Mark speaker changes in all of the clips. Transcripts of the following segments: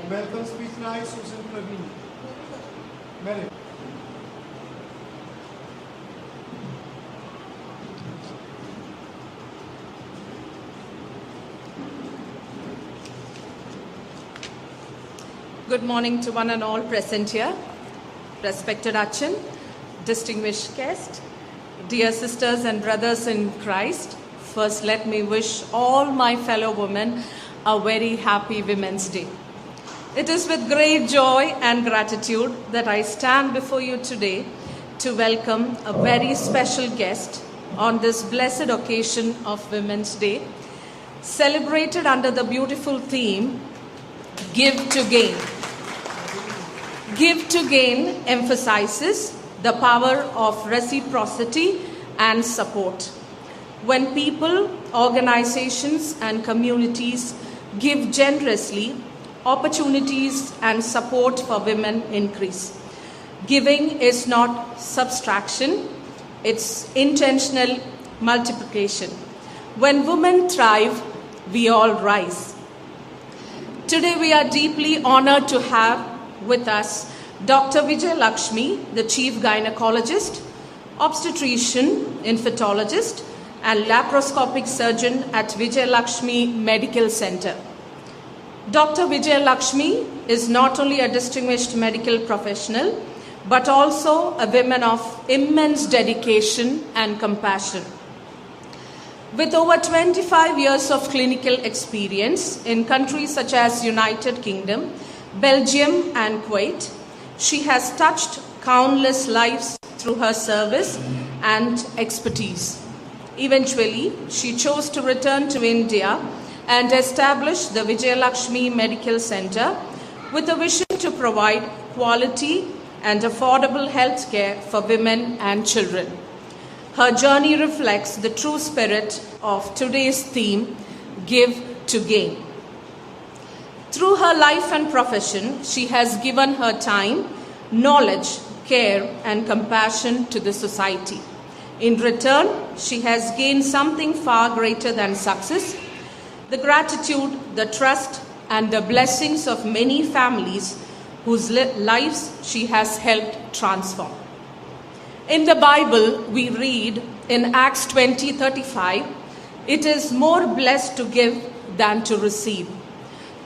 Speaker 1: Welcome, speech nice, Susan Praveen. Merit.
Speaker 2: Good morning to one and all present here. Respected Achan, distinguished guest, dear sisters and brothers in Christ. First, let me wish all my fellow women a very happy Women's Day. It is with great joy and gratitude that I stand before you today to welcome a very special guest on this blessed occasion of Women's Day, celebrated under the beautiful theme, Give to Gain. Give to Gain emphasizes the power of reciprocity and support. When people, organizations, and communities give generously, opportunities and support for women increase. Giving is not subtraction, it's intentional multiplication. When women thrive, we all rise. Today we are deeply honored to have with us Dr. Vijay Lakshmi, the Chief Gynecologist, Obstetrician, Infantologist, and Laparoscopic Surgeon at Vijay Lakshmi Medical Center. Dr. Vijay Lakshmi is not only a distinguished medical professional, but also a woman of immense dedication and compassion. With over 25 years of clinical experience in countries such as United Kingdom, Belgium, and Kuwait, she has touched countless lives through her service and expertise. Eventually, she chose to return to India and establish the Vijay Lakshmi Medical Center with a vision to provide quality and affordable health care for women and children. Her journey reflects the true spirit of today's theme, Give to Gain. Through her life and profession, she has given her time, knowledge, care, and compassion to the society. In return, she has gained something far greater than success: the gratitude, the trust, and the blessings of many families whose lives she has helped transform. In the Bible, we read in Acts 20:35, "It is more blessed to give than to receive."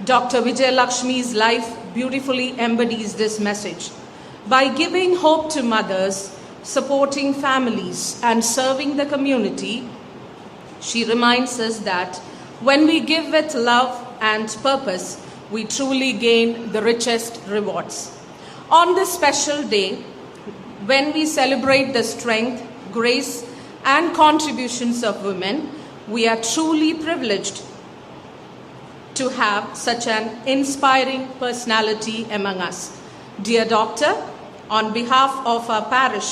Speaker 2: Dr. Vijay Lakshmi's life beautifully embodies this message. By giving hope to mothers, supporting families, and serving the community, she reminds us that when we give with love and purpose, we truly gain the richest rewards. On this special day, when we celebrate the strength, grace, and contributions of women, we are truly privileged to have such an inspiring personality among us. Dear Doctor, on behalf of our parish,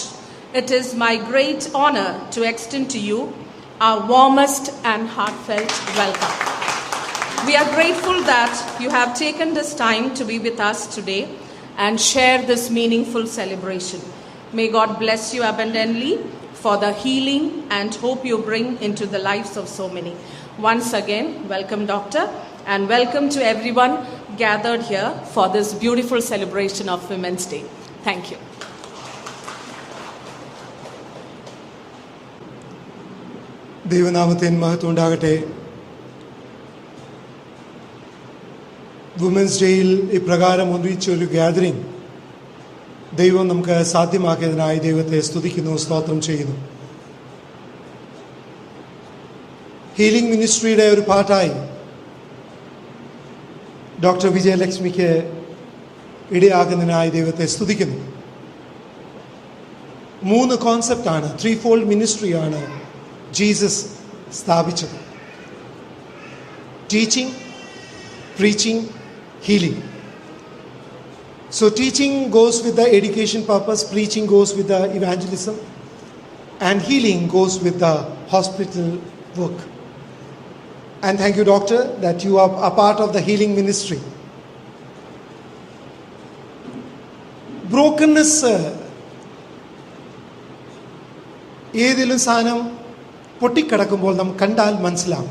Speaker 2: it is my great honor to extend to you our warmest and heartfelt welcome. We are grateful that you have taken this time to be with us today and share this meaningful celebration. May God bless you abundantly for the healing and hope you bring into the lives of so many. Once again, welcome, Doctor, and welcome to everyone gathered here for this beautiful celebration of Women's Day. Thank you.
Speaker 1: ദൈവനാമത്തിന് മഹത്വം ഉണ്ടാകട്ടെ. Women's ഡേയിൽ ഇപ്രകാരം ഒന്നിച്ചൊരു gathering ദൈവം നമുക്ക് സാധ്യമാക്കിയതിനായി ദൈവത്തെ സ്തുതിക്കുന്നു, സ്തോത്രം ചെയ്യുന്നു. ഹീലിംഗ് മിനിസ്ട്രിയുടെ ഒരു പാർട്ടായി ഡോക്ടർ വിജയലക്ഷ്മിക്ക് ഇടയാകുന്നതിനായി ദൈവത്തെ സ്തുതിക്കുന്നു. 3 കോൺസെപ്റ്റാണ്, 3-fold മിനിസ്ട്രിയാണ് ജീസസ് സ്ഥാപിച്ചത്. Teaching, preaching, healing. So teaching goes with the education purpose, preaching goes with the evangelism, and healing goes with the hospital work. And thank you, doctor, that you are a part of the healing ministry. Brokenness, ഏതെങ്കിലും സാധനം പൊട്ടിക്കിടക്കുമ്പോൾ നമുക്ക് കണ്ടാൽ മനസ്സിലാവും.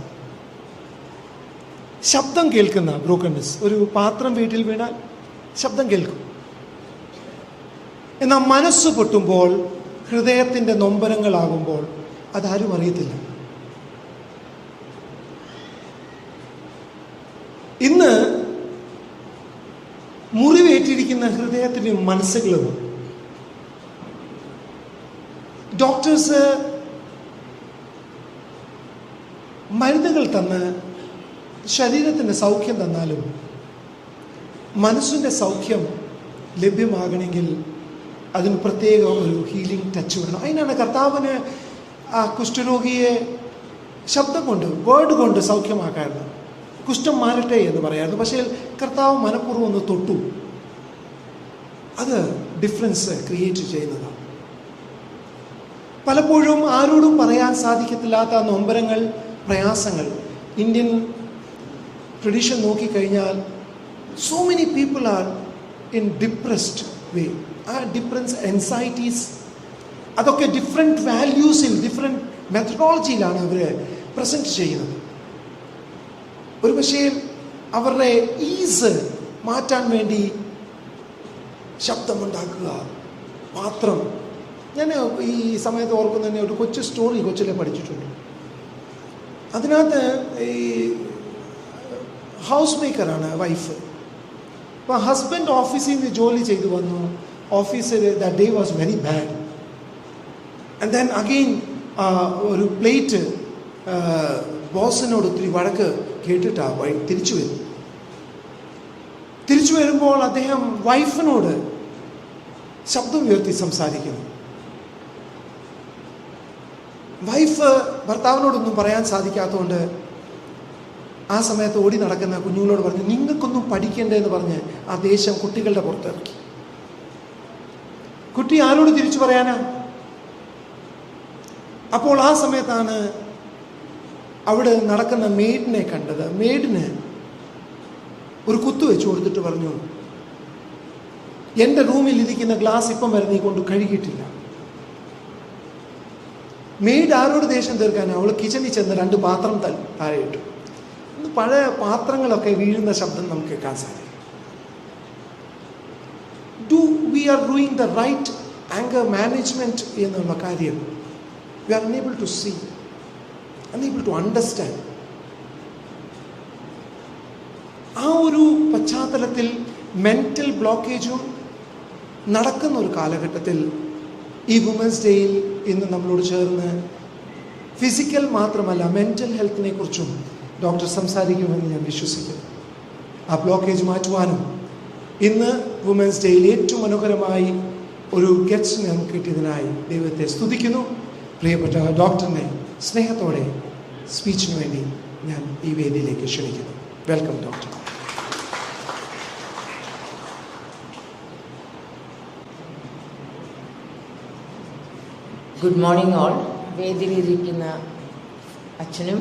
Speaker 1: ശബ്ദം കേൾക്കുന്ന brokenness, ഒരു പാത്രം വീട്ടിൽ വീണാൽ ശബ്ദം കേൾക്കും. എന്നാൽ മനസ്സ് പൊട്ടുമ്പോൾ, ഹൃദയത്തിൻ്റെ നൊമ്പരങ്ങളാകുമ്പോൾ അതാരും അറിയത്തില്ല. ഇന്ന് മുറിവേറ്റിരിക്കുന്ന ഹൃദയത്തിൻ്റെ മനസ്സുകളും ഡോക്ടേഴ്സ് മരുന്നുകൾ തന്ന് ശരീരത്തിൻ്റെ സൗഖ്യം തന്നാലും മനസ്സിൻ്റെ സൗഖ്യം ലഭ്യമാകണമെങ്കിൽ അതിന് പ്രത്യേക ഒരു ഹീലിംഗ് ടച്ച് വേണം. അതിനാണ് കർത്താവിന് ആ കുഷ്ഠരോഗിയെ ശബ്ദം കൊണ്ട്, വേർഡ് കൊണ്ട് സൗഖ്യമാക്കായിരുന്നു. കുഷ്ഠം മാറട്ടെ എന്ന് പറയായിരുന്നു. പക്ഷേ കർത്താവ് മനഃപൂർവ്വം ഒന്ന് തൊട്ടു. അത് ഡിഫറൻസ് ക്രിയേറ്റ് ചെയ്യുന്നതാണ്. പലപ്പോഴും ആരോടും പറയാൻ സാധിക്കത്തില്ലാത്ത നൊമ്പരങ്ങൾ, പ്രയാസങ്ങൾ ഇന്ത്യൻ ട്രഡീഷൻ നോക്കിക്കഴിഞ്ഞാൽ so many people are in depressed way. ആ ഡിഫറൻസ്, എൻസൈറ്റീസ്, അതൊക്കെ ഡിഫറെൻറ്റ് വാല്യൂസിൽ, ഡിഫറെൻറ്റ് മെത്തഡോളജിയിലാണ് അവർ പ്രസൻറ്റ് ചെയ്യുന്നത്. ഒരു പക്ഷേ അവരുടെ ഈസ് മാറ്റാൻ വേണ്ടി ശബ്ദമുണ്ടാക്കുക, പാത്രം. ഞാൻ ഈ സമയത്ത് ഓർക്കുന്ന തന്നെ ഒരു കൊച്ചു സ്റ്റോറി കൊച്ചിലെ പഠിച്ചിട്ടുണ്ട്. അതിനകത്ത് ഈ ഹൗസ് മേക്കറാണ് വൈഫ്. അപ്പോൾ ഹസ്ബൻഡ് ഓഫീസിൽ നിന്ന് ജോലി ചെയ്തു വന്നു. ഓഫീസിൽ that day was very bad. And then again ഒരു പ്ലേറ്റ് ബോസിനോട് ഒത്തിരി വഴക്ക് കേട്ടിട്ടാണ് തിരിച്ചു വരും. തിരിച്ചു വരുമ്പോൾ അദ്ദേഹം വൈഫിനോട് ശബ്ദം ഉയർത്തി സംസാരിക്കുന്നു. വൈഫ് ഭർത്താവിനോടൊന്നും പറയാൻ സാധിക്കാത്തതുകൊണ്ട് ആ സമയത്ത് ഓടി നടക്കുന്ന കുഞ്ഞുങ്ങളോട് പറഞ്ഞു, നിങ്ങൾക്കൊന്നും പഠിക്കണ്ടേന്ന് പറഞ്ഞ് ആ ദേശം കുട്ടികളുടെ പുറത്തിറക്കി. കുട്ടി ആരോട് തിരിച്ചു പറയാനാ? അപ്പോൾ ആ സമയത്താണ് അവിടെ നടക്കുന്ന മെയ്ഡിനെ കണ്ടത്. മെയ്ഡിന് ഒരു കുത്തു വെച്ച് കൊടുത്തിട്ട് പറഞ്ഞു, എൻ്റെ റൂമിൽ ഇരിക്കുന്ന ഗ്ലാസ് ഇപ്പം വരെ നീ കൊണ്ട് കഴുകിയിട്ടില്ല. മെയ്ഡ് ആരോട് ദേഷ്യം തീർക്കാനാണ്? അവൾ കിച്ചണിൽ ചെന്ന് 2 പാത്രം താഴെ ഇട്ടു. ഇന്ന് പഴയ പാത്രങ്ങളൊക്കെ വീഴുന്ന ശബ്ദം നമുക്ക് കേൾക്കാൻ സാധിക്കും. Do we are doing the right anchor management എന്നുള്ള കാര്യം we are unable to see, unable to understand. ആ ഒരു പശ്ചാത്തലത്തിൽ മെൻ്റൽ ബ്ലോക്കേജും നടക്കുന്ന ഒരു കാലഘട്ടത്തിൽ ഈ വുമൻസ് ഡേയിൽ ഇന്ന് നമ്മളോട് ചേർന്ന് ഫിസിക്കൽ മാത്രമല്ല മെൻ്റൽ ഹെൽത്തിനെ കുറിച്ചും ഡോക്ടർ സംസാരിക്കുമെന്ന് ഞാൻ വിശ്വസിക്കുന്നു. ആ ബ്ലോക്കേജ് മാറ്റുവാനും ഇന്ന് വുമൻസ് ഡേയിൽ ഏറ്റവും മനോഹരമായി ഒരു ഗസ്റ്റ് നമുക്ക് കിട്ടിയതിനായി ദൈവത്തെ സ്തുതിക്കുന്നു. പ്രിയപ്പെട്ട ഡോക്ടറിനെ സ്നേഹത്തോടെ സ്പീച്ചിന് വേണ്ടി ഞാൻ ഈ വേദിയിലേക്ക് ക്ഷണിക്കുന്നു. Welcome doctor.
Speaker 3: Good morning all. വേദിയിലിരിക്കുന്ന അച്ഛനും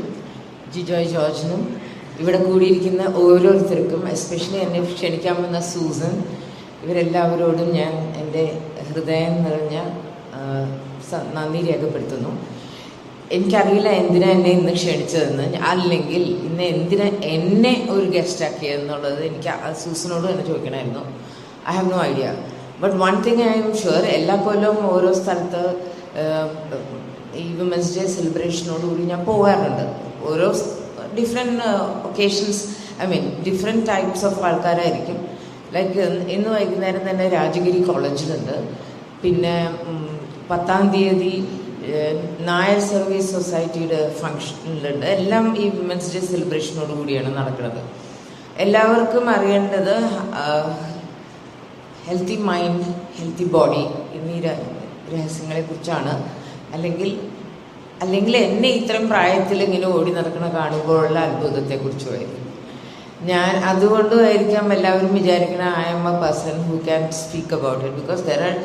Speaker 3: ജിജോയ് ജോർജിനും ഇവിടെ കൂടിയിരിക്കുന്ന ഓരോരുത്തർക്കും, എസ്പെഷ്യലി എന്നെ ക്ഷണിക്കാൻ വന്ന സൂസൻ, ഇവരെല്ലാവരോടും ഞാൻ എൻ്റെ ഹൃദയം നിറഞ്ഞ നന്ദി രേഖപ്പെടുത്തുന്നു. എനിക്കറിയില്ല എന്തിനാ എന്നെ ഇന്ന് ക്ഷണിച്ചതെന്ന്, അല്ലെങ്കിൽ ഇന്ന് എന്തിനാ എന്നെ ഒരു ഗസ്റ്റാക്കിയതെന്നുള്ളത് എനിക്ക് സൂസനോട് തന്നെ ചോദിക്കണമായിരുന്നു. I have no idea. But one thing I am sure, എല്ലാ കൊല്ലവും ഓരോ സ്ഥലത്ത് ഈ വിമൻസ് ഡേ സെലിബ്രേഷനോടുകൂടി ഞാൻ പോകാറുണ്ട്. ഓരോ different occasions, I mean different types of ആൾക്കാരായിരിക്കും. ലൈക്ക് ഇന്ന് വൈകുന്നേരം തന്നെ രാജഗിരി കോളേജിലുണ്ട്. പിന്നെ 10-ാം തീയതി നായർ സർവീസ് സൊസൈറ്റിയുടെ ഫങ്ഷനിലുണ്ട്. എല്ലാം ഈ വിമൻസ് ഡേ സെലിബ്രേഷനോട് കൂടിയാണ് നടക്കുന്നത്. എല്ലാവർക്കും അറിയേണ്ടത് ഹെൽത്തി മൈൻഡ്, ഹെൽത്തി ബോഡി എന്നീ രഹസ്യങ്ങളെക്കുറിച്ചാണ്. അല്ലെങ്കിൽ എന്നെ ഇത്രയും പ്രായത്തിൽ ഇങ്ങനെ ഓടി നടക്കുന്ന കാണുമ്പോഴുള്ള അത്ഭുതത്തെക്കുറിച്ചുമായിരുന്നു. ഞാൻ അതുകൊണ്ടുമായിരിക്കാം എല്ലാവരും വിചാരിക്കണം I M A person who can speak about it, because there are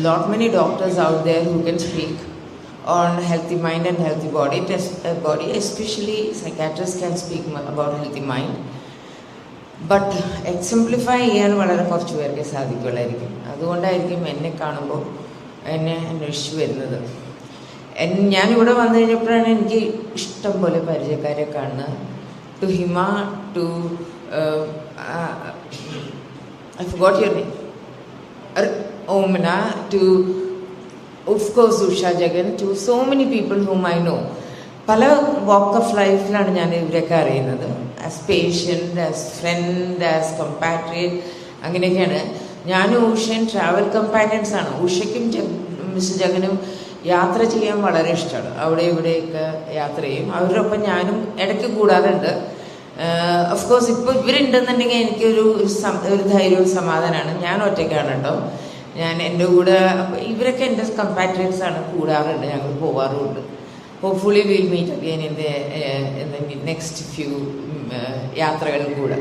Speaker 3: lot many doctors out there who can speak on healthy mind and healthy body, especially psychiatrists can speak about healthy mind, but exemplify ചെയ്യാൻ വളരെ കുറച്ച് പേർക്ക് സാധിക്കുള്ളായിരിക്കും. അതുകൊണ്ടായിരിക്കും എന്നെ കാണുമ്പോൾ എന്നെ അന്വേഷിച്ച് വരുന്നത്. ഞാനിവിടെ വന്നു കഴിഞ്ഞപ്പോഴാണ് എനിക്ക് ഇഷ്ടം പോലെ പരിചയക്കാരെ കാണുന്നത്. To Hima, to I forgot your name, Omna, to of course Usha Jagan, to so many people whom I know. പല വാക്ക് ഓഫ് ലൈഫിലാണ് ഞാൻ ഇവരൊക്കെ അറിയുന്നത്. As patient, as friend, as compatriot, അങ്ങനെയൊക്കെയാണ്. ഞാനും ഉഷയും ട്രാവൽ കമ്പാനിയൻസ് ആണ്. ഉഷയ്ക്കും മിസ്റ്റർ ജഗനും യാത്ര ചെയ്യാൻ വളരെ ഇഷ്ടമാണ്. അവിടെ ഇവിടെയൊക്കെ യാത്ര ചെയ്യും. അവരുടെ ഒപ്പം ഞാനും ഇടയ്ക്ക് കൂടാറുണ്ട്. ഓഫ് കോഴ്സ് ഇപ്പോൾ ഇവരുണ്ടെന്നുണ്ടെങ്കിൽ എനിക്കൊരു ധൈര്യവും സമാധാനമാണ്. ഞാൻ ഒറ്റയ്ക്കാണ് കേട്ടോ. ഞാൻ എൻ്റെ കൂടെ ഇവരൊക്കെ എൻ്റെ കമ്പാട്രിയറ്റ്സ് ആണ്, കൂടാറുണ്ട്, ഞങ്ങൾ പോവാറുമുണ്ട്. Hopefully will meet again in the next few യാത്രകളിൽ കൂടെ.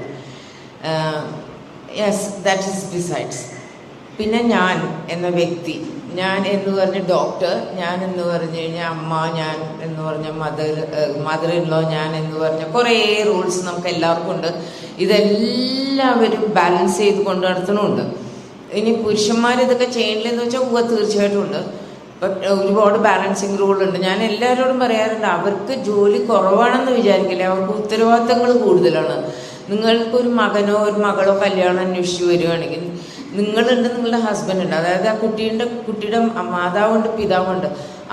Speaker 3: Yes, that is besides. പിന്നെ ഞാൻ എന്ന വ്യക്തി, ഞാൻ എന്ന് പറഞ്ഞ ഡോക്ടർ, ഞാൻ എന്ന് പറഞ്ഞു കഴിഞ്ഞാൽ അമ്മ, ഞാൻ എന്ന് പറഞ്ഞ മദർ ഇൻ ലോ, ഞാൻ എന്ന് പറഞ്ഞ കുറേ റൂൾസ് നമുക്ക് എല്ലാവർക്കും ഉണ്ട്. ഇതെല്ലാവരും ബാലൻസ് ചെയ്ത് കൊണ്ടു നടത്തണമുണ്ട്. ഇനി പുരുഷന്മാർ ഇതൊക്കെ ചെയ്യണില്ലെന്ന് വെച്ചാൽ തീർച്ചയായിട്ടും ഉണ്ട്. ബട്ട് ഒരുപാട് ബാലൻസിങ് റൂളുണ്ട്. ഞാൻ എല്ലാവരോടും പറയാറുണ്ട്, അവർക്ക് ജോലി കുറവാണെന്ന് വിചാരിക്കില്ല, അവർക്ക് ഉത്തരവാദിത്തങ്ങൾ കൂടുതലാണ്. നിങ്ങൾക്കൊരു മകനോ ഒരു മകളോ കല്യാണം അന്വേഷിച്ച് വരികയാണെങ്കിൽ നിങ്ങളുണ്ട്, നിങ്ങളുടെ ഹസ്ബൻഡ് ഉണ്ട്, അതായത് ആ കുട്ടിയുടെ മാതാവുണ്ട്, പിതാവുണ്ട്.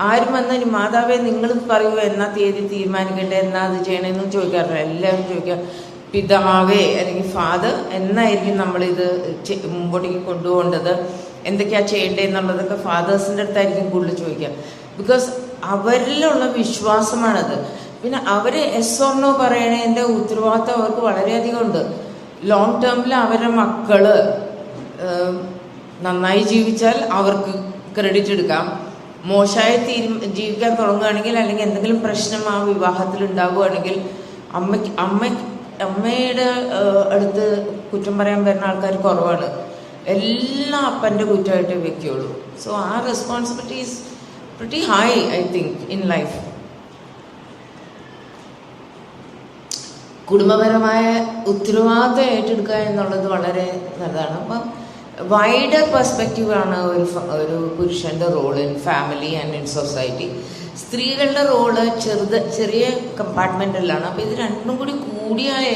Speaker 3: ആരും വന്നാൽ മാതാവേ നിങ്ങൾ പറയൂ എന്നാ തീയതി തീരുമാനിക്കേണ്ടത്, എന്നാ അത് ചെയ്യണമെന്നും ചോദിക്കാറില്ല. എല്ലാവരും ചോദിക്കുക പിതാവേ അല്ലെങ്കിൽ ഫാദർ എന്നായിരിക്കും നമ്മളിത് മുമ്പോട്ടേക്ക് കൊണ്ടുപോകേണ്ടത്, എന്തൊക്കെയാണ് ചെയ്യേണ്ടത് എന്നുള്ളതൊക്കെ ഫാദേഴ്സിൻ്റെ അടുത്തായിരിക്കും കൂടുതൽ ചോദിക്കുക. ബിക്കോസ് അവരിലുള്ള വിശ്വാസമാണത്. പിന്നെ അവർ എസ് ഓർ നോ പറയണതിൻ്റെ ഉത്തരവാദിത്തം അവർക്ക് വളരെയധികം ഉണ്ട്. ലോങ് ടേമിൽ അവരുടെ മക്കള് നന്നായി ജീവിച്ചാൽ അവർക്ക് ക്രെഡിറ്റ് എടുക്കാം. മോശമായി ജീവിക്കാൻ തുടങ്ങുകയാണെങ്കിൽ അല്ലെങ്കിൽ എന്തെങ്കിലും പ്രശ്നം ആ വിവാഹത്തിൽ ഉണ്ടാവുകയാണെങ്കിൽ അമ്മയുടെ അടുത്ത് കുറ്റം പറയാൻ വരുന്ന ആൾക്കാർ കുറവാണ്. എല്ലാം അപ്പൻ്റെ കുറ്റമായിട്ടേ വെക്കുകയുള്ളൂ. സോ ആ responsibility is pretty high I think in life. കുടുംബപരമായ ഉത്തരവാദിത്തം ഏറ്റെടുക്കുക എന്നുള്ളത് വളരെ നല്ലതാണ്. അപ്പം വൈഡർ പെർസ്പെക്റ്റീവാണ് ഒരു പുരുഷൻ്റെ role in family and in society. സ്ത്രീകളുടെ റോള് ചെറിയ കമ്പാർട്ട്മെൻറ്റിലാണ്. അപ്പോൾ ഇത് രണ്ടും കൂടി കൂടിയാലേ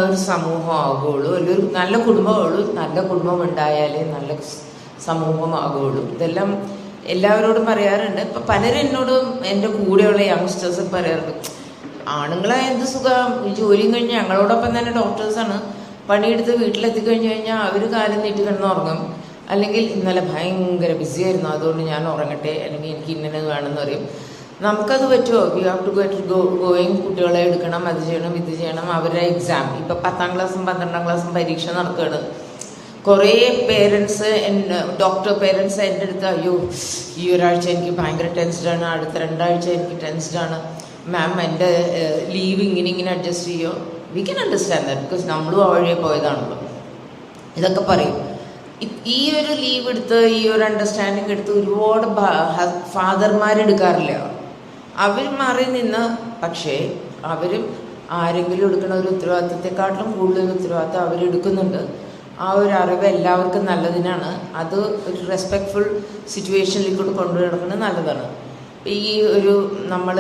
Speaker 3: ഒരു സമൂഹം ആകുകയുള്ളൂ, അല്ലെങ്കിൽ ഒരു നല്ല കുടുംബമുള്ളൂ. നല്ല കുടുംബം ഉണ്ടായാലേ നല്ല സമൂഹമാകുകയുള്ളൂ. ഇതെല്ലാം എല്ലാവരോടും പറയാറുണ്ട്. ഇപ്പം പലരും എന്നോടും എൻ്റെ കൂടെയുള്ള യങ്സ്റ്റേഴ്സ് പറയാറുണ്ട്, ആണുങ്ങളെ എന്ത് സുഖം, ജോലിയും കഴിഞ്ഞ് ഞങ്ങളോടൊപ്പം തന്നെ ഡോക്ടേഴ്സാണ്, പണിയെടുത്ത് വീട്ടിലെത്തിക്കഴിഞ്ഞ് കഴിഞ്ഞാൽ അവർ കാലം നീട്ടി കിടന്നുറങ്ങും, അല്ലെങ്കിൽ ഇന്നലെ ഭയങ്കര ബിസി ആയിരുന്നു അതുകൊണ്ട് ഞാൻ ഉറങ്ങട്ടെ, അല്ലെങ്കിൽ എനിക്ക് ഇങ്ങനെ വേണമെന്ന് പറയും. നമുക്കത് പറ്റുമോ? വി ഹാവ് ടു ഗോയിങ്, കുട്ടികളെ എടുക്കണം, അത് ചെയ്യണം, ഇത് ചെയ്യണം. അവരുടെ എക്സാം ഇപ്പം 10ാം ക്ലാസ്സും 12ാം ക്ലാസ്സും പരീക്ഷ നടക്കുകയാണ്. കുറേ പേരൻസ്, ഡോക്ടർ പേരൻസ് എൻ്റെ അടുത്ത്, അയ്യോ ഈ ഒരാഴ്ച എനിക്ക് ഭയങ്കര ടെൻസ്ഡാണ്, അടുത്ത 2 ആഴ്ച എനിക്ക് ടെൻസ്ഡാണ് മാം, എൻ്റെ ലീവ് ഇങ്ങനെ അഡ്ജസ്റ്റ് ചെയ്യുമോ? We can understand that, because നമ്മളും ആ വഴിയെ പോയതാണല്ലോ. ഇതൊക്കെ പറയും. ഈ ഒരു ലീവ് എടുത്ത്, ഈ ഒരു അണ്ടർസ്റ്റാൻഡിങ് എടുത്ത് ഒരുപാട് ഫാദർമാരെടുക്കാറില്ല. അവർ മാറി നിന്ന്, പക്ഷേ അവരും ആരെങ്കിലും എടുക്കുന്ന ഒരു ഉത്തരവാദിത്തത്തെക്കാട്ടിലും കൂടുതൽ ഉത്തരവാദിത്തം അവരെടുക്കുന്നുണ്ട്. ആ ഒരു അറിവ് എല്ലാവർക്കും നല്ലതിനാണ്. അത് ഒരു റെസ്പെക്ട്ഫുൾ സിറ്റുവേഷനിലേക്ക് കൊണ്ടു നടക്കുന്നത് നല്ലതാണ്. ഈ ഒരു നമ്മൾ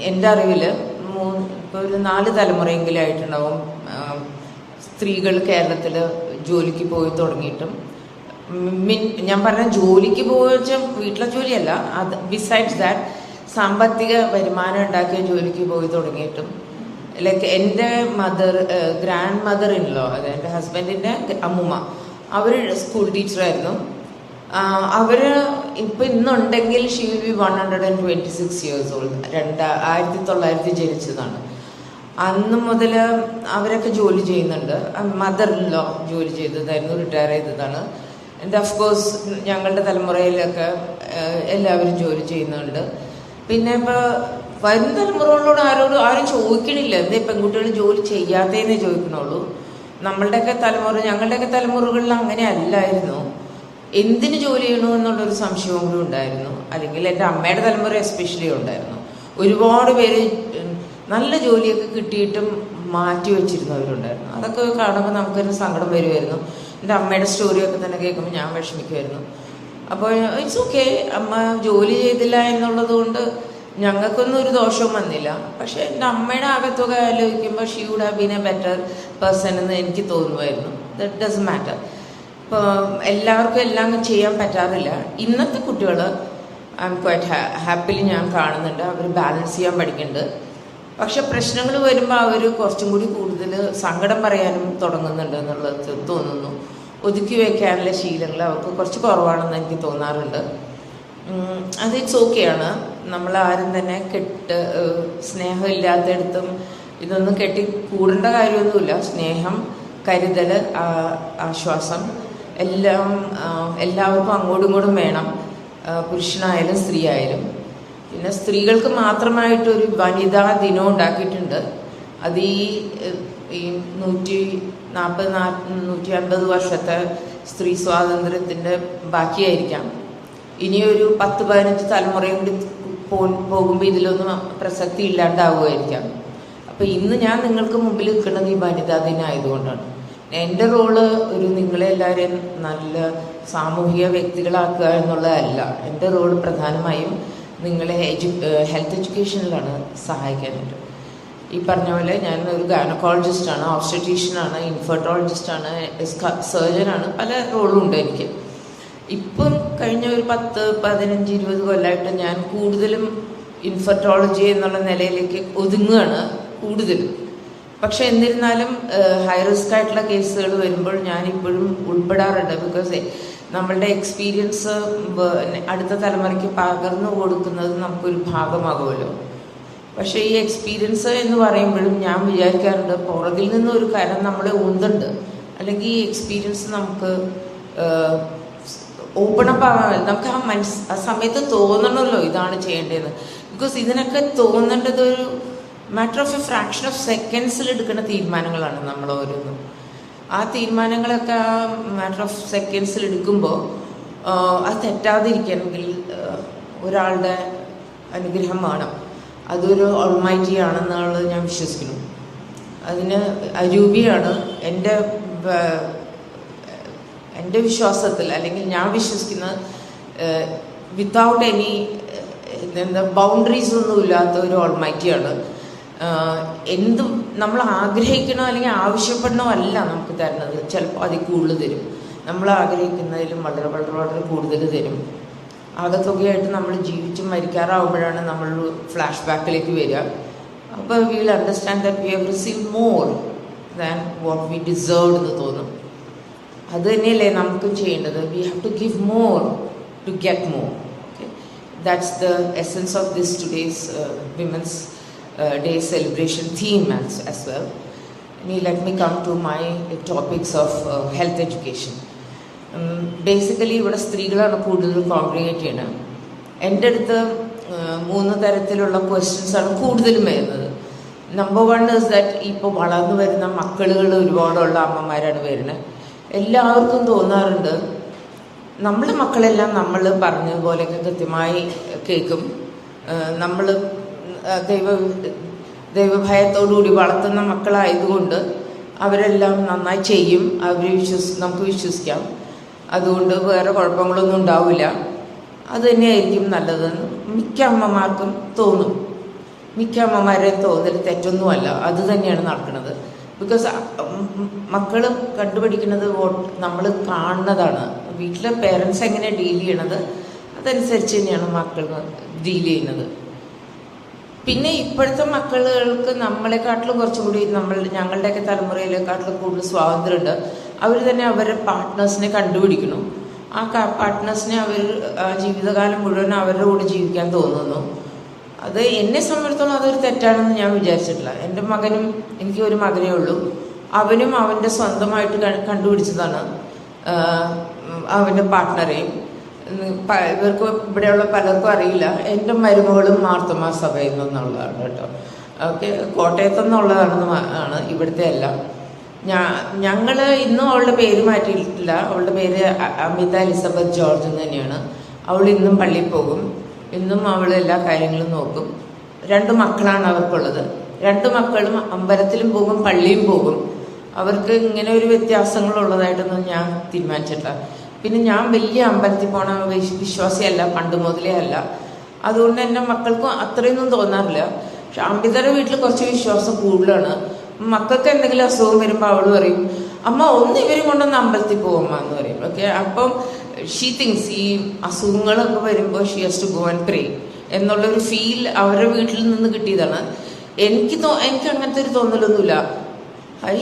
Speaker 3: എൻ്റെ അറിവിൽ ഇപ്പോൾ ഒരു 4 തലമുറയെങ്കിലും ആയിട്ടുണ്ടാവും സ്ത്രീകൾ കേരളത്തിൽ ജോലിക്ക് പോയി തുടങ്ങിയിട്ടും. ഞാൻ പറഞ്ഞ ജോലിക്ക് പോയ വീട്ടിലെ ജോലിയല്ല, അത് ബിസൈഡ്സ് ദാറ്റ് സാമ്പത്തിക വരുമാനം ഉണ്ടാക്കിയ ജോലിക്ക് പോയി തുടങ്ങിയിട്ടും. ലൈക്ക് എൻ്റെ ഗ്രാൻഡ് മദർ ഇൻ ലോ, അത് എൻ്റെ ഹസ്ബൻഡിൻ്റെ അമ്മൂമ്മ, അവർ സ്കൂൾ ടീച്ചറായിരുന്നു. അവർ ഇപ്പം ഇന്നുണ്ടെങ്കിൽ she will be 126 years old. 1900 ജനിച്ചതാണ്. അന്ന് മുതൽ അവരൊക്കെ ജോലി ചെയ്യുന്നുണ്ട്. മദർ ഇൻ ലോ ജോലി ചെയ്തതായിരുന്നു, റിട്ടയർ ചെയ്തതാണ്. ആൻഡ് ഓഫ് കോഴ്സ് ഞങ്ങളുടെ തലമുറയിലൊക്കെ എല്ലാവരും ജോലി ചെയ്യുന്നുണ്ട്. പിന്നെ ഇപ്പോൾ വരും തലമുറകളോട് ആരും ചോദിക്കണില്ല എന്തേ പെൺകുട്ടികൾ ജോലി ചെയ്യാത്തതെന്നേ ചോദിക്കണുള്ളൂ. ഞങ്ങളുടെയൊക്കെ തലമുറകളിൽ അങ്ങനെ അല്ലായിരുന്നു. എന്തിന് ജോലി ചെയ്യണു എന്നുള്ളൊരു സംശയവും കൂടി ഉണ്ടായിരുന്നു. അല്ലെങ്കിൽ എൻ്റെ അമ്മയുടെ തലമുറ എസ്പെഷ്യലി ഉണ്ടായിരുന്നു. ഒരുപാട് പേര് നല്ല ജോലിയൊക്കെ കിട്ടിയിട്ടും മാറ്റി വെച്ചിരുന്നവരുണ്ടായിരുന്നു. അതൊക്കെ കാണുമ്പോൾ നമുക്കൊരു സങ്കടം വരുമായിരുന്നു. എൻ്റെ അമ്മയുടെ സ്റ്റോറിയൊക്കെ തന്നെ കേൾക്കുമ്പോൾ ഞാൻ വിഷമിക്കുമായിരുന്നു. അപ്പോൾ ഇറ്റ്സ് ഓക്കെ, അമ്മ ജോലി ചെയ്തില്ല എന്നുള്ളത് കൊണ്ട് ഞങ്ങൾക്കൊന്നും ഒരു ദോഷവും വന്നില്ല. പക്ഷെ എൻ്റെ അമ്മയുടെ അകത്തൊക്കെ ആലോചിക്കുമ്പോൾ she would have been a better person എന്ന് എനിക്ക് തോന്നുമായിരുന്നു. That doesn't matter. ഇപ്പോൾ എല്ലാവർക്കും എല്ലാം ചെയ്യാൻ പറ്റാറില്ല. ഇന്നത്തെ കുട്ടികൾ ഐ എം ക്വൈറ്റ് ഹാപ്പിലി ഞാൻ കാണുന്നുണ്ട്. അവർ ബാലൻസ് ചെയ്യാൻ പഠിക്കുന്നുണ്ട്. പക്ഷെ പ്രശ്നങ്ങൾ വരുമ്പോൾ അവർ കുറച്ചും കൂടി കൂടുതൽ സങ്കടം പറയാനും തുടങ്ങുന്നുണ്ട് എന്നുള്ളത് തോന്നുന്നു. ഒതുക്കി വയ്ക്കാനുള്ള ശീലങ്ങൾ അവർക്ക് കുറച്ച് കുറവാണെന്ന് എനിക്ക് തോന്നാറുണ്ട്. അത് ഇറ്റ്സ് ഓക്കെയാണ്. നമ്മൾ ആരും തന്നെ സ്നേഹം ഇല്ലാത്തയിടത്തും ഇതൊന്നും കെട്ടി കൂടേണ്ട കാര്യമൊന്നുമില്ല. സ്നേഹം, കരുതൽ, ആശ്വാസം എല്ലാവർക്കും അങ്ങോട്ടും ഇങ്ങോട്ടും വേണം, പുരുഷനായാലും സ്ത്രീ ആയാലും. പിന്നെ സ്ത്രീകൾക്ക് മാത്രമായിട്ടൊരു വനിതാ ദിനം ഉണ്ടാക്കിയിട്ടുണ്ട്. അത് ഈ 150 വർഷത്തെ സ്ത്രീ സ്വാതന്ത്ര്യത്തിൻ്റെ ബാക്കിയായിരിക്കാം. ഇനിയൊരു 10-15 തലമുറയും കൂടി പോകുമ്പോൾ ഇതിലൊന്നും പ്രസക്തി ഇല്ലാണ്ടാവുമായിരിക്കാം. അപ്പോൾ ഇന്ന് ഞാൻ നിങ്ങൾക്ക് മുമ്പിൽ നിൽക്കുന്നത് ഈ വനിതാ ദിനം ആയതുകൊണ്ടാണ്. എൻ്റെ റോള് നിങ്ങളെ എല്ലാവരെയും നല്ല സാമൂഹിക വ്യക്തികളാക്കുക എന്നുള്ളതല്ല. എൻ്റെ റോള് പ്രധാനമായും നിങ്ങളെ ഹെൽത്ത് എഡ്യൂക്കേഷനിലാണ് സഹായിക്കാനായിട്ട്. ഈ പറഞ്ഞ പോലെ ഞാൻ ഒരു ഗൈനക്കോളജിസ്റ്റാണ്, ഓബ്സ്റ്റട്രീഷ്യനാണ്, ഇൻഫെർട്ടോളജിസ്റ്റാണ്, സർജനാണ്. പല റോളും ഉണ്ട് എനിക്ക്. ഇപ്പം കഴിഞ്ഞ ഒരു 10-15-20 കൊല്ലമായിട്ട് ഞാൻ കൂടുതലും ഇൻഫെർട്ടോളജി എന്നുള്ള നിലയിലേക്ക് ഒതുങ്ങുകയാണ് കൂടുതലും. പക്ഷെ എന്നിരുന്നാലും ഹൈ റിസ്ക് ആയിട്ടുള്ള കേസുകൾ വരുമ്പോൾ ഞാനിപ്പോഴും ഉൾപ്പെടാറുണ്ട്. ബിക്കോസ് നമ്മളുടെ എക്സ്പീരിയൻസ് അടുത്ത തലമുറയ്ക്ക് പകർന്നു കൊടുക്കുന്നത് നമുക്കൊരു ഭാഗമാകുമല്ലോ. പക്ഷേ ഈ എക്സ്പീരിയൻസ് എന്ന് പറയുമ്പോഴും ഞാൻ വിചാരിക്കാറുണ്ട് പുറകിൽ നിന്നൊരു കരം നമ്മളെ ഉന്തുണ്ട്. അല്ലെങ്കിൽ ഈ എക്സ്പീരിയൻസ് നമുക്ക് ഓപ്പൺ അപ്പ് ആകാൻ നമുക്ക് ആ സമയത്ത് തോന്നണമല്ലോ ഇതാണ് ചെയ്യേണ്ടതെന്ന്. ബിക്കോസ് ഇതിനൊക്കെ തോന്നേണ്ടത് ഒരു matter of a fraction of സെക്കൻഡ്സിൽ എടുക്കുന്ന തീരുമാനങ്ങളാണ് നമ്മൾ ഓരോന്നും. ആ തീരുമാനങ്ങളൊക്കെ ആ മാറ്റർ ഓഫ് സെക്കൻഡ്സിൽ എടുക്കുമ്പോൾ അത് തെറ്റാതിരിക്കണമെങ്കിൽ ഒരാളുടെ അനുഗ്രഹം വേണം. അതൊരു ഓൾമൈറ്റി ആണെന്നുള്ളത് ഞാൻ വിശ്വസിക്കുന്നു. അതിന് അരൂപിയാണ് എൻ്റെ വിശ്വാസത്തിൽ. അല്ലെങ്കിൽ ഞാൻ വിശ്വസിക്കുന്നത് വിത്തൗട്ട് എനി ബൗണ്ടറീസ് ഒന്നും ഇല്ലാത്ത ഒരു ഓൾമൈറ്റിയാണ്. എന്തും നമ്മൾ ആഗ്രഹിക്കണോ അല്ലെങ്കിൽ ആവശ്യപ്പെടണോ അല്ല നമുക്ക് തരുന്നത്. ചിലപ്പോൾ അതിൽ കൂടുതൽ തരും. നമ്മൾ ആഗ്രഹിക്കുന്നതിലും വളരെ വളരെ വളരെ കൂടുതൽ തരും. ആകത്തുകയായിട്ട് നമ്മൾ ജീവിച്ചും മരിക്കാറാവുമ്പോഴാണ് നമ്മൾ ഫ്ലാഷ് ബാക്കിലേക്ക് വരിക. അപ്പോൾ we will understand that we have received more than what we deserved എന്ന് തോന്നും. അത് തന്നെയല്ലേ നമുക്കും ചെയ്യേണ്ടത്. We have to give more to get more. Okay, that's the essence of this today's women's day celebration theme as well. Let me come to my topics of health education. Basically ഇവിടെ സ്ത്രീകളാണ് കൂടുതൽ കോൺഗ്രിഗേറ്റ് ചെയ്യുന്നത്. എൻ്റെ അടുത്ത് 3 തരത്തിലുള്ള ക്വസ്റ്റ്യൻസാണ് കൂടുതലും വരുന്നത്. Number 1 is that ഇപ്പോൾ വളർന്നു വരുന്ന മക്കളുകൾ ഒരുപാടുള്ള അമ്മമാരാണ് വരുന്നത്. എല്ലാവർക്കും തോന്നാറുണ്ട് നമ്മുടെ മക്കളെല്ലാം നമ്മൾ പറഞ്ഞതുപോലെയൊക്കെ കൃത്യമായി കേൾക്കും, നമ്മൾ ദൈവഭയത്തോടുകൂടി വളർത്തുന്ന മക്കളായതുകൊണ്ട് അവരെല്ലാം നന്നായി ചെയ്യും, നമുക്ക് വിശ്വസിക്കാം, അതുകൊണ്ട് വേറെ കുഴപ്പങ്ങളൊന്നും ഉണ്ടാവില്ല, അത് തന്നെയായിരിക്കും നല്ലതെന്ന് മിക്ക അമ്മമാർക്കും തോന്നും. മിക്ക അമ്മമാരെ തോന്നൽ തെറ്റൊന്നുമല്ല, അത് തന്നെയാണ് നടക്കുന്നത്. ബിക്കോസ് മക്കൾ കണ്ടുപിടിക്കുന്നത് നമ്മൾ കാണുന്നതാണ്. വീട്ടിലെ പേരൻസ് എങ്ങനെ ഡീൽ ചെയ്യണത് അതനുസരിച്ച് തന്നെയാണ് മക്കൾ ഡീൽ ചെയ്യുന്നത്. പിന്നെ ഇപ്പോഴത്തെ മക്കൾക്ക് നമ്മളെക്കാട്ടിലും കുറച്ചും കൂടി ഞങ്ങളുടെയൊക്കെ തലമുറയിലെക്കാട്ടിലും കൂടുതൽ സ്വാതന്ത്ര്യമുണ്ട്. അവർ തന്നെ അവരുടെ പാർട്ട്നേഴ്സിനെ കണ്ടുപിടിക്കണം. ആ പാർട്ട്നേഴ്സിനെ അവർ ജീവിതകാലം മുഴുവൻ അവരുടെ കൂടെ ജീവിക്കാൻ തോന്നുന്നു. അത് എന്നെ സംബന്ധിച്ചിടത്തോളം അതൊരു തെറ്റാണെന്ന് ഞാൻ വിചാരിച്ചിട്ടില്ല. എൻ്റെ മകനും, എനിക്ക് ഒരു മകനേ ഉള്ളൂ, അവനും അവൻ്റെ സ്വന്തമായിട്ട് കണ്ടുപിടിച്ചതാണ് അവൻ്റെ പാർട്ട്ണറെയും. ഇവർക്ക് ഇവിടെയുള്ള പലർക്കും അറിയില്ല, എൻ്റെ മരുമകളും മാർത്തോമാ സഭയിൽ നിന്നുള്ളതാണ് കേട്ടോ. ഓക്കെ, കോട്ടയത്തു നിന്നുള്ളതാണ് ഇവിടുത്തെ എല്ലാം. ഞങ്ങൾ ഇന്നും അവളുടെ പേര് മാറ്റിയിട്ടില്ല. അവളുടെ പേര് അമിത എലിസബത്ത് ജോർജ് എന്ന് തന്നെയാണ്. അവൾ ഇന്നും പള്ളിയിൽ പോകും, ഇന്നും അവൾ എല്ലാ കാര്യങ്ങളും നോക്കും. 2 മക്കളാണ് അവർക്കുള്ളത്. 2 മക്കളും അമ്പലത്തിലും പോകും, പള്ളിയും പോകും. അവർക്ക് ഇങ്ങനെ ഒരു വ്യത്യാസങ്ങളുള്ളതായിട്ടൊന്നും ഞാൻ തീരുമാനിച്ചിട്ടില്ല. പിന്നെ ഞാൻ വലിയ അമ്പലത്തിൽ പോണ വിശ്വാസിയല്ല, പണ്ട് മുതലേ അല്ല. അതുകൊണ്ട് എൻ്റെ മക്കൾക്കും അത്രയൊന്നും തോന്നാറില്ല. പക്ഷെ അംബിതയുടെ വീട്ടിൽ കുറച്ച് വിശ്വാസം കൂടുതലാണ്. മക്കൾക്ക് എന്തെങ്കിലും അസുഖം വരുമ്പോൾ അവൾ പറയും, അമ്മ ഒന്ന് ഇവരും കൊണ്ടൊന്ന് അമ്പലത്തിൽ പോകുമ്മ എന്ന് പറയും. ഓക്കെ, അപ്പം ഷീ തിങ്സ് ഈ അസുഖങ്ങളൊക്കെ വരുമ്പോൾ she has to go and pray എന്നുള്ളൊരു ഫീൽ അവരുടെ വീട്ടിൽ നിന്ന് കിട്ടിയതാണ്. എനിക്ക് അങ്ങനത്തെ ഒരു തോന്നലൊന്നുമില്ല.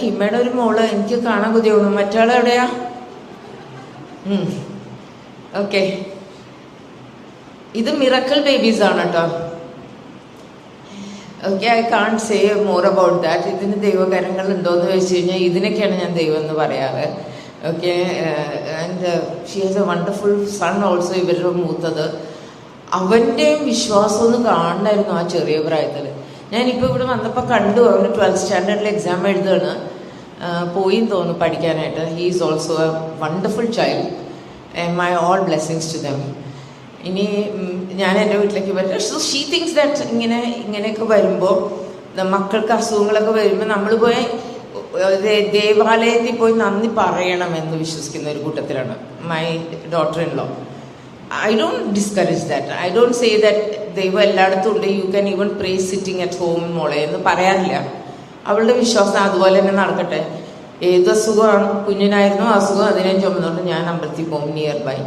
Speaker 3: ഹിമയുടെ ഒരു മോള് എനിക്ക് കാണാൻ കൊതിയുള്ളൂ. മറ്റാൾ എവിടെയാ? ഓക്കെ, ഇത് മിറക്കിൾ ബേബീസ് ആണ് കേട്ടോ. Okay, I can't say more about that. ഇതിന് ദൈവകരങ്ങൾ ഉണ്ടോയെന്ന് ചോദിച്ചു കഴിഞ്ഞാൽ ഇതിനൊക്കെയാണ് ഞാൻ ദൈവം എന്ന് പറയാറ്. Okay, and she has a wonderful son also. ഇവരുടെ മൂത്തത്, അവൻ്റെ വിശ്വാസം ഒന്ന് കാണണമായിരുന്നു ആ ചെറിയ പ്രായത്തിൽ. ഞാനിപ്പോൾ ഇവിടെ വന്നപ്പോൾ കണ്ടു, അവന് 12th സ്റ്റാൻഡേർഡിൽ എക്സാം എഴുതുകയാണ്. പോയിന്ന് തോന്നുന്നു പഠിക്കാനായിട്ട്. He is also a wonderful child. My all blessings to them. ഇനി ഞാൻ എൻ്റെ വീട്ടിലേക്ക് വരും. സോ ഷീ തിങ്സ് ദാറ്റ് ഇങ്ങനെയൊക്കെ വരുമ്പോൾ, മക്കൾക്ക് അസുഖങ്ങളൊക്കെ വരുമ്പോൾ നമ്മൾ പോയി ദേവാലയത്തിൽ പോയി നന്ദി പറയണമെന്ന് വിശ്വസിക്കുന്ന ഒരു കൂട്ടത്തിലാണ് my daughter in law. I don't discourage that. I don't say that ദൈവം എല്ലായിടത്തും ഉണ്ട്, you can even pray sitting at home മോളെ എന്ന് പറയാറില്ല. അവളുടെ വിശ്വാസം അതുപോലെ തന്നെ നടക്കട്ടെ. ഏത് അസുഖമാണ് കുഞ്ഞിനായിരുന്നു അസുഖം, അതിനെ ചുമന്നുകൊണ്ട് ഞാൻ അമ്പലത്തിൽ പോകും നിയർ ബൈ.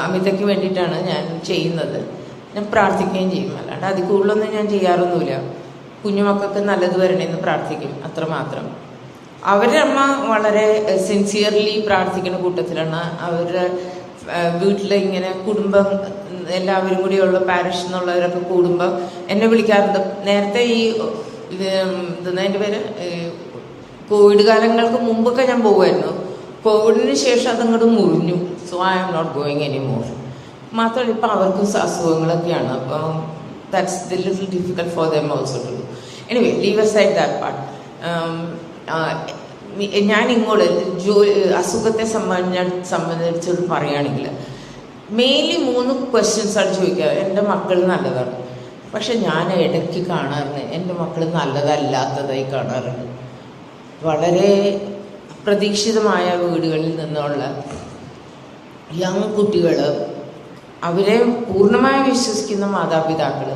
Speaker 3: അമിതയ്ക്ക് വേണ്ടിയിട്ടാണ് ഞാൻ ചെയ്യുന്നത്. ഞാൻ പ്രാർത്ഥിക്കുകയും ചെയ്യും, അല്ലാണ്ട് അതിൽ കൂടുതലൊന്നും ഞാൻ ചെയ്യാറൊന്നുമില്ല. കുഞ്ഞുമക്കൾക്ക് നല്ലത് വരണേന്ന് പ്രാർത്ഥിക്കും, അത്രമാത്രം. അവരുടെ അമ്മ വളരെ സിൻസിയർലി പ്രാർത്ഥിക്കുന്ന കൂട്ടത്തിലാണ്. അവരുടെ വീട്ടിൽ ഇങ്ങനെ കുടുംബം എല്ലാവരും കൂടിയുള്ള പാരിഷ് എന്നുള്ളവരൊക്കെ കൂടുമ്പോൾ എന്നെ വിളിക്കാറുണ്ട്. നേരത്തെ ഈ എൻ്റെ പേര് കോവിഡ് കാലങ്ങൾക്ക് മുമ്പൊക്കെ ഞാൻ പോകുമായിരുന്നു. കോവിഡിന് ശേഷം അതങ്ങോട്ട് മുറിഞ്ഞു. So I am not going any more. മാത്രമല്ല ഇപ്പം അവർക്കും അസുഖങ്ങളൊക്കെയാണ്. അപ്പം that's the little difficult for them also to do. Anyway leave aside that part. ഞാൻ ഇങ്ങോട്ട് അസുഖത്തെ സംബന്ധിച്ചോട് പറയുകയാണെങ്കിൽ മെയിൻലി 3 ക്വസ്റ്റ്യൻസാണ് ചോദിക്കുക. എൻ്റെ മക്കൾ നല്ലതാണ്, പക്ഷെ ഞാൻ ഇടയ്ക്ക് കാണാറുണ്ട് എൻ്റെ മക്കൾ നല്ലതല്ലാത്തതായി കാണാറുണ്ട്. വളരെ അപ്രതീക്ഷിതമായ വീടുകളിൽ നിന്നുള്ള യങ് കുട്ടികൾ, അവരെ പൂർണ്ണമായി വിശ്വസിക്കുന്ന മാതാപിതാക്കൾ,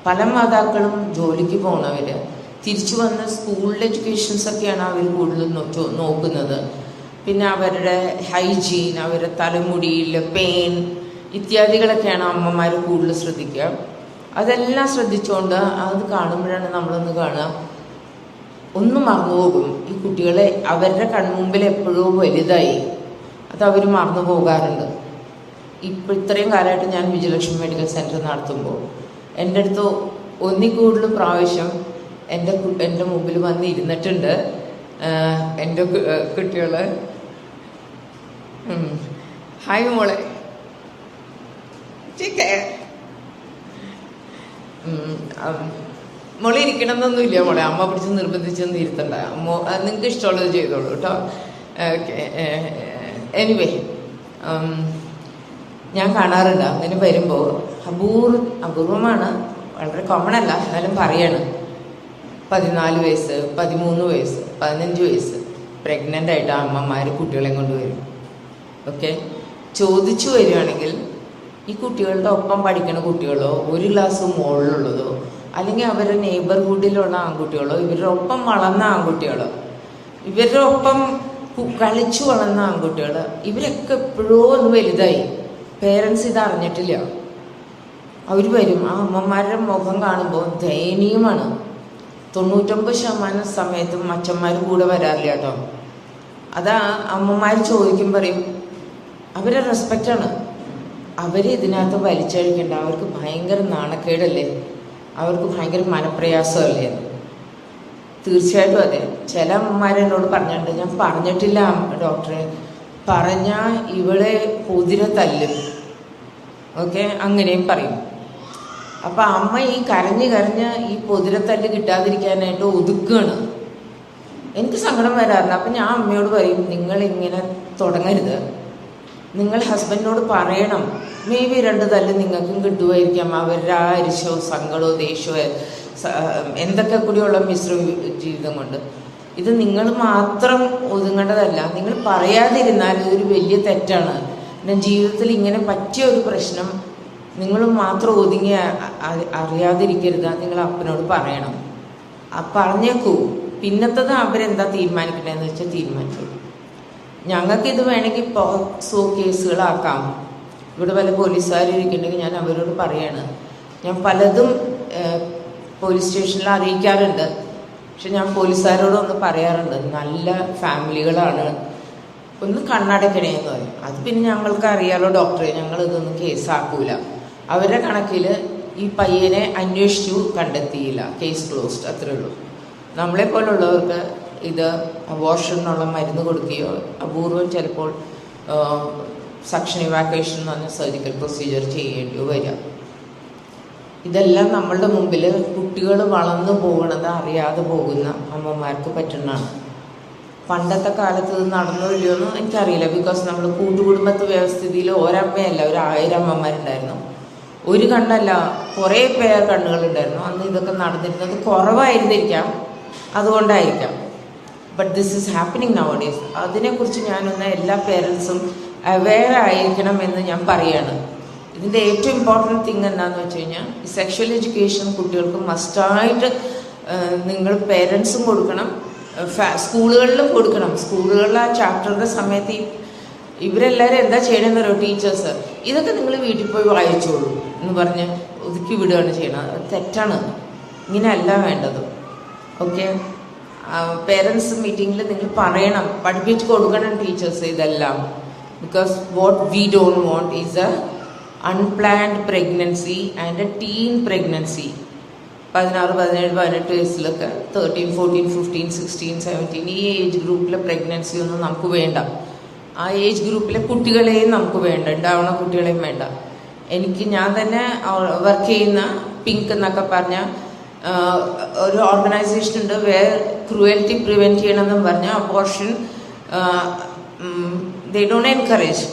Speaker 3: പല മാതാക്കളും ജോലിക്ക് പോണവർ, തിരിച്ചു വന്ന് സ്കൂൾ എഡ്യൂക്കേഷൻസൊക്കെയാണ് അവർ കൂടുതൽ നോക്കുന്നത്. പിന്നെ അവരുടെ ഹൈജീൻ, അവരുടെ തലമുടിയിൽ പെയിൻ ഇത്യാദികളൊക്കെയാണ് അമ്മമാർ കൂടുതൽ ശ്രദ്ധിക്കുക. അതെല്ലാം ശ്രദ്ധിച്ചുകൊണ്ട് അത് കാണുമ്പോഴാണ് നമ്മളൊന്ന് കാണുക, ഒന്നും മറന്നുപോകും. ഈ കുട്ടികളെ അവരുടെ കൺമുമ്പിൽ എപ്പോഴോ വലുതായി അതവർ മറന്നു പോകാറുണ്ട്. ഇപ്പോൾ ഇത്രയും കാലമായിട്ട് ഞാൻ വിജയലക്ഷ്മി മെഡിക്കൽ സെൻറ്റർ നടത്തുമ്പോൾ എൻ്റെ അടുത്ത് ഒന്നിൽ കൂടുതൽ പ്രാവശ്യം എൻ്റെ മുമ്പിൽ വന്ന് ഇരുന്നിട്ടുണ്ട് എൻ്റെ കുട്ടികൾ. ഹായ് മോളെ, മോളെ ഇരിക്കണം എന്നൊന്നുമില്ല മോളെ, അമ്മ പിടിച്ച് നിർബന്ധിച്ചൊന്നും ഇരുത്തണ്ട, നിങ്ങൾക്ക് ഇഷ്ടമുള്ളത് ചെയ്തോളൂ കേട്ടോ. ഓക്കെ, എനിവേ ഞാൻ കാണാറുണ്ട് അങ്ങനെ വരുമ്പോൾ. അപൂർവമാണ്, വളരെ കോമൺ അല്ല, എന്നാലും പറയാണ്. 14 വയസ്സ്, 13 വയസ്സ്, 15 വയസ്സ് പ്രഗ്നൻ്റ് ആയിട്ട് അമ്മമാർ കുട്ടികളെ കൊണ്ടുവരും. ഓക്കെ, ചോദിച്ചു വരികയാണെങ്കിൽ ഈ കുട്ടികളുടെ ഒപ്പം പഠിക്കുന്ന കുട്ടികളോ, ഒരു ക്ലാസ് മുകളിലുള്ളതോ, അല്ലെങ്കിൽ അവരുടെ നെയ്ബർഹുഡിലുള്ള ആൺകുട്ടികളോ, ഇവരുടെ ഒപ്പം വളർന്ന ആൺകുട്ടികളോ, ഇവരുടെ ഒപ്പം കളിച്ചു വളർന്ന ആൺകുട്ടികൾ, ഇവരൊക്കെ എപ്പോഴോ ഒന്ന് വലുതായി. പേരൻസ് ഇത് അറിഞ്ഞിട്ടില്ല. അവർ വരും, ആ അമ്മമാരുടെ മുഖം കാണുമ്പോൾ ദയനീയമാണ്. 99% സമയത്തും അച്ഛന്മാർ കൂടെ വരാറില്ല കേട്ടോ. അതാ അമ്മമാർ ചോദിക്കും, പറയും അവരെ റെസ്പെക്റ്റാണ്. അവർ ഇതിനകത്ത് വലിച്ചഴിക്കേണ്ട, അവർക്ക് ഭയങ്കര നാണക്കേടല്ലേ, അവർക്ക് ഭയങ്കര മനപ്രയാസമല്ലേ. തീർച്ചയായിട്ടും അതെ. ചില അമ്മമാരെന്നോട് പറഞ്ഞിട്ടുണ്ട്, ഞാൻ പറഞ്ഞിട്ടില്ല ഡോക്ടറെ, പറഞ്ഞാൽ ഇവളെ കുതിര തല്ലും, ഓക്കെ, അങ്ങനെയും പറയും. അപ്പം അമ്മ ഈ കരഞ്ഞ് ഈ പൊതിരത്തല്ല് കിട്ടാതിരിക്കാനായിട്ട് ഒതുക്കുകയാണ്. എനിക്ക് സങ്കടം വരാറുണ്ട്. അപ്പം ഞാൻ അമ്മയോട് പറയും, നിങ്ങളിങ്ങനെ തുടങ്ങരുത്, നിങ്ങൾ ഹസ്ബൻഡിനോട് പറയണം. മേ ബി 2 തല്ല് നിങ്ങൾക്കും കിട്ടുമായിരിക്കാം. അവരുടെ ആ അരിശോ സങ്കടമോ ദേഷ്യമോ എന്തൊക്കെ കൂടിയുള്ള മിശ്ര ജീവിതം കൊണ്ട് ഇത് നിങ്ങൾ മാത്രം ഒതുങ്ങേണ്ടതല്ല. നിങ്ങൾ പറയാതിരുന്നാൽ ഇതൊരു വലിയ തെറ്റാണ്. പിന്നെ ജീവിതത്തിൽ ഇങ്ങനെ പറ്റിയ ഒരു പ്രശ്നം നിങ്ങൾ മാത്രം ഒതുങ്ങി അറിയാതിരിക്കരുത്. നിങ്ങൾ അപ്പനോട് പറയണം. പറഞ്ഞേക്കൂ. പിന്നത്തത് അവരെന്താ തീരുമാനിക്കണേന്ന് വെച്ചാൽ തീരുമാനിച്ചു. ഞങ്ങൾക്കിത് വേണമെങ്കിൽ പോക്സോ കേസുകളാക്കാം. ഇവിടെ വല്ല പോലീസുകാരും ഇരിക്കുന്നുണ്ടെങ്കിൽ ഞാൻ അവരോട് പറയാണ്. ഞാൻ പലതും പോലീസ് സ്റ്റേഷനിൽ അറിയിക്കാറുണ്ട്. പക്ഷെ ഞാൻ പോലീസുകാരോടൊന്ന് പറയാറുണ്ട്, നല്ല ഫാമിലികളാണ്, ഒന്ന് കണ്ണടക്കണേന്ന് പറയും. അത് പിന്നെ ഞങ്ങൾക്ക് അറിയാലോ ഡോക്ടറെ, ഞങ്ങളിതൊന്നും കേസാക്കൂല. അവരുടെ കണക്കിൽ ഈ പയ്യനെ അന്വേഷിച്ചു, കണ്ടെത്തിയില്ല, കേസ് ക്ലോസ്ഡ്, അത്രേ ഉള്ളൂ. നമ്മളെ പോലുള്ളവർക്ക് ഇത് അബോർഷനുള്ള മരുന്ന് കൊടുക്കുകയോ അപൂർവം ചിലപ്പോൾ സക്ഷൻ ഇവാക്വേഷൻ എന്ന് പറഞ്ഞ സർജിക്കൽ പ്രൊസീജിയർ ചെയ്യേണ്ടിയോ വരിക. ഇതെല്ലാം നമ്മളുടെ മുമ്പിൽ കുട്ടികൾ വളർന്നു പോകുന്നത് അറിയാതെ പോകുന്ന അമ്മമാർക്ക് പറ്റുന്നതാണ്. പണ്ടത്തെ കാലത്ത് ഇത് നടന്നോ ഇല്ലയോ എന്ന് എനിക്കറിയില്ല. ബിക്കോസ് നമ്മൾ കൂട്ടുകുടുംബത്തെ വ്യവസ്ഥിതിയിൽ ഒരമ്മയല്ല, 1000 അമ്മമാരുണ്ടായിരുന്നു. ഒരു കണ്ണല്ല, കുറേ പേർ കണ്ണുകളുണ്ടായിരുന്നു. അന്ന് ഇതൊക്കെ നടന്നിരുന്നത് കുറവായിരുന്നിരിക്കാം, അതുകൊണ്ടായിരിക്കാം. But this is happening now days. അതിനെക്കുറിച്ച് ഞാനൊന്ന് എല്ലാ പേരൻസും അവെയർ ആയിരിക്കണം എന്ന് ഞാൻ പറയുകയാണ്. ഇതിൻ്റെ ഏറ്റവും ഇമ്പോർട്ടൻറ്റ് തിങ് എന്താണെന്ന് വെച്ച് കഴിഞ്ഞാൽ സെക്ഷൽ എഡ്യൂക്കേഷൻ കുട്ടികൾക്ക് മസ്റ്റായിട്ട് നിങ്ങൾ പേരൻസും കൊടുക്കണം, സ്കൂളുകളിലും കൊടുക്കണം. സ്കൂളുകളിൽ ആ ചാപ്റ്ററുടെ സമയത്ത് ഇവരെല്ലാവരും എന്താ ചെയ്യണമെന്ന് പറയുമോ, ടീച്ചേഴ്സ് ഇതൊക്കെ നിങ്ങൾ വീട്ടിൽ പോയി വായിച്ചോളൂ എന്ന് പറഞ്ഞ് ഒതുക്കി വിടുകയാണ് ചെയ്യണത്. അത് തെറ്റാണ്. ഇങ്ങനെയല്ല വേണ്ടത്. ഓക്കെ, പേരൻസ് മീറ്റിങ്ങിൽ നിങ്ങൾ പറയണം, പഠിപ്പിച്ച് കൊടുക്കണം ടീച്ചേഴ്സ് ഇതെല്ലാം. Because what we don't want is a unplanned pregnancy and a teen pregnancy. 16, 17, 18 വയസ്സിലൊക്കെ 13, 14, 15, 16, 17 ഈ ഏജ് ഗ്രൂപ്പിലെ പ്രഗ്നൻസി ഒന്നും നമുക്ക് വേണ്ട. ആ ഏജ് ഗ്രൂപ്പിലെ കുട്ടികളെയും നമുക്ക് വേണ്ട, ഉണ്ടാവുന്ന കുട്ടികളെയും വേണ്ട. ഞാൻ തന്നെ വർക്ക് ചെയ്യുന്ന പിങ്ക് എന്നൊക്കെ പറഞ്ഞ ഒരു ഓർഗനൈസേഷൻ ഉണ്ട്, ക്രൂവൽറ്റി പ്രിവെൻറ്റ് ചെയ്യണമെന്നും പറഞ്ഞ അബോർഷൻ ദേ ഡോണ്ട് എൻകറേജ്.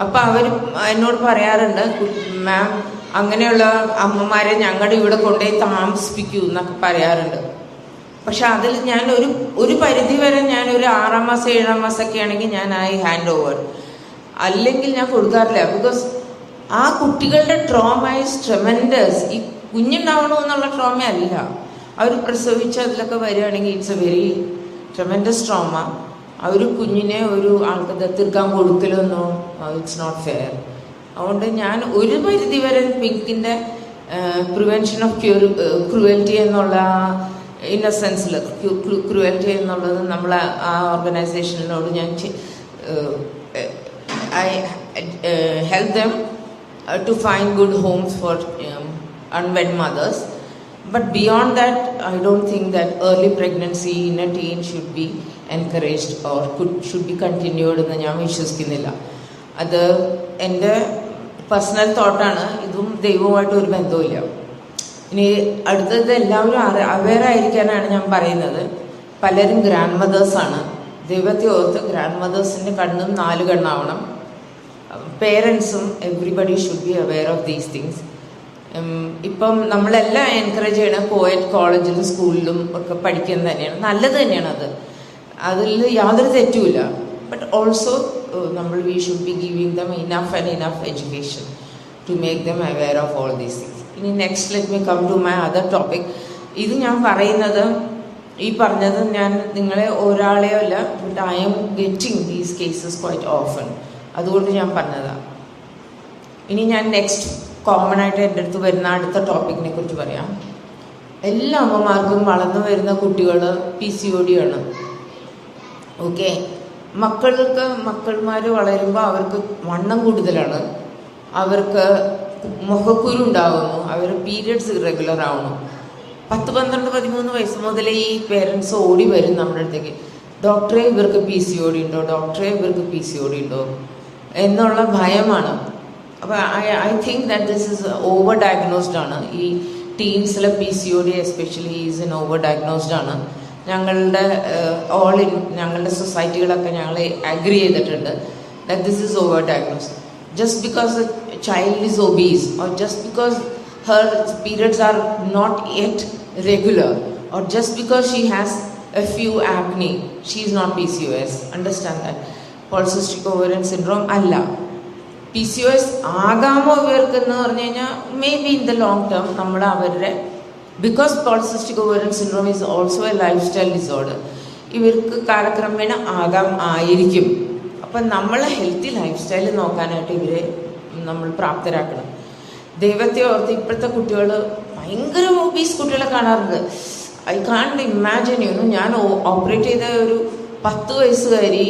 Speaker 3: അപ്പം അവർ എന്നോട് പറയാറുണ്ട്, മാം അങ്ങനെയുള്ള അമ്മമാരെ ഞങ്ങളുടെ ഇവിടെ കൊണ്ടുപോയി താമസിപ്പിക്കൂ എന്നൊക്കെ പറയാറുണ്ട്. പക്ഷെ അതിൽ ഞാൻ ഒരു പരിധി വരെ ഞാൻ ഒരു 6-ാം മാസം 7-ാം മാസമൊക്കെ ആണെങ്കിൽ ഞാൻ ഹാൻഡ് ഓവർ, അല്ലെങ്കിൽ ഞാൻ കൊടുക്കാറില്ല. ബിക്കോസ് ആ കുട്ടികളുടെ ട്രോമ ഈസ് ട്രെമൻഡസ്. ഈ കുഞ്ഞുണ്ടാവണമെന്നുള്ള ട്രോമ അല്ല, അവർ പ്രസവിച്ച് അതിലൊക്കെ വരികയാണെങ്കിൽ it's A very tremendous trauma. ആ ഒരു കുഞ്ഞിനെ ഒരു ആൾക്ക് ദത്തെടുക്കാൻ കൊടുക്കലൊന്നും ഇറ്റ്സ് നോട്ട് ഫെയർ. അതുകൊണ്ട് ഞാൻ ഒരു പരിധി വരെ പിങ്കിൻ്റെ പ്രിവെൻഷൻ ഓഫ് ക്രൂവൽറ്റി എന്നുള്ള ഇന്നസെൻസിൽ ക്രൂവൽറ്റി എന്നുള്ളത് നമ്മൾ ആ ഓർഗനൈസേഷനിനോട് ഞാൻ I help them to find good homes for unwed mothers. But beyond that, I don't think that early pregnancy in a teen should be encouraged or should be continued എന്ന് ഞാൻ വിശ്വസിക്കുന്നില്ല. അത് എൻ്റെ പേഴ്സണൽ തോട്ടാണ്. ഇതും ദൈവവുമായിട്ട് ഒരു ബന്ധവുമില്ല. ഇനി അടുത്തത് എല്ലാവരും അവെയർ ആയിരിക്കാനാണ് ഞാൻ പറയുന്നത്. പലരും ഗ്രാൻഡ് മദേഴ്സാണ്. ദൈവത്തെ ഓർത്ത് ഗ്രാൻഡ് മദേഴ്സിൻ്റെ കണ്ണും 4 കണ്ണാവണം. പേരൻസും everybody should be aware of these things. ഇപ്പം നമ്മളെല്ലാം എൻകറേജ് ചെയ്യണം കോയറ്റ് കോളേജിലും സ്കൂളിലും ഒക്കെ പഠിക്കുന്നത് തന്നെയാണ്, നല്ലത് തന്നെയാണ്. അതിൽ യാതൊരു തെറ്റുമില്ല. But also we should be giving them enough and enough education to make them aware of all these things. ഇനി next let me come to my other topic. ഇത് ഞാൻ പറയുന്നത്, ഈ പറഞ്ഞത് ഞാൻ നിങ്ങളെ ഒരാളെയോ അല്ല, but I am getting these cases quite often. അതുകൊണ്ട് ഞാൻ പറഞ്ഞതാണ്. ഇനി ഞാൻ നെക്സ്റ്റ് കോമൺ ആയിട്ട് എൻ്റെ അടുത്ത് വരുന്ന അടുത്ത ടോപ്പിക്കിനെ കുറിച്ച് പറയാം. എല്ലാ അമ്മമാർക്കും വളർന്നു വരുന്ന കുട്ടികൾ PCOD ആണ്. ഓക്കെ, മക്കൾമാർ വളരുമ്പോൾ അവർക്ക് വണ്ണം കൂടുതലാണ്, അവർക്ക് മുഖക്കുരു ഉണ്ടാകുന്നു, അവർ പീരിയഡ്സ് ഇറഗുലർ ആവുന്നു. 10, 12, 13 വയസ്സ് മുതലേ ഈ പേരൻസ് ഓടി വരും നമ്മുടെ അടുത്തേക്ക്, ഡോക്ടറെ ഇവർക്ക് PCOD ഉണ്ടോ, ഡോക്ടറെ ഇവർക്ക് PCOD ഉണ്ടോ എന്നുള്ള ഭയമാണ്. അപ്പോൾ I think that this is over diagnosed ആണ്. ഈ ടീൻസിലെ PCOD especially is in over diagnosed ആണ്. ഞങ്ങളുടെ ഞങ്ങളുടെ സൊസൈറ്റികളൊക്കെ ഞങ്ങൾ അഗ്രി ചെയ്തിട്ടുണ്ട് that this is over diagnosed. Just because the child is obese, or just because her periods are not yet regular, or just because she has a few acne, she is not PCOS. Understand that. Polycystic ovarian syndrome alla. PCOS ആകാമോ ഇവർക്കെന്ന് പറഞ്ഞു കഴിഞ്ഞാൽ may be in the long term നമ്മൾ അവരുടെ, because polycystic ovarian syndrome is also A life style disorder, ഇവർക്ക് കാലക്രമേണ ആയിരിക്കും. അപ്പം നമ്മൾ healthy life style നോക്കാനായിട്ട് ഇവരെ നമ്മൾ പ്രാപ്തരാക്കണം. ദൈവത്തെ ഓർത്ത് ഇപ്പോഴത്തെ കുട്ടികൾ ഭയങ്കര ഒബീസ് കുട്ടികളെ കാണാറുണ്ട്. ഐ കാണ്ട് ഇമാജിൻ ചെയ്യുന്നു. ഞാൻ ഓപ്പറേറ്റ് ചെയ്ത ഒരു 10 വയസ്സുകാരി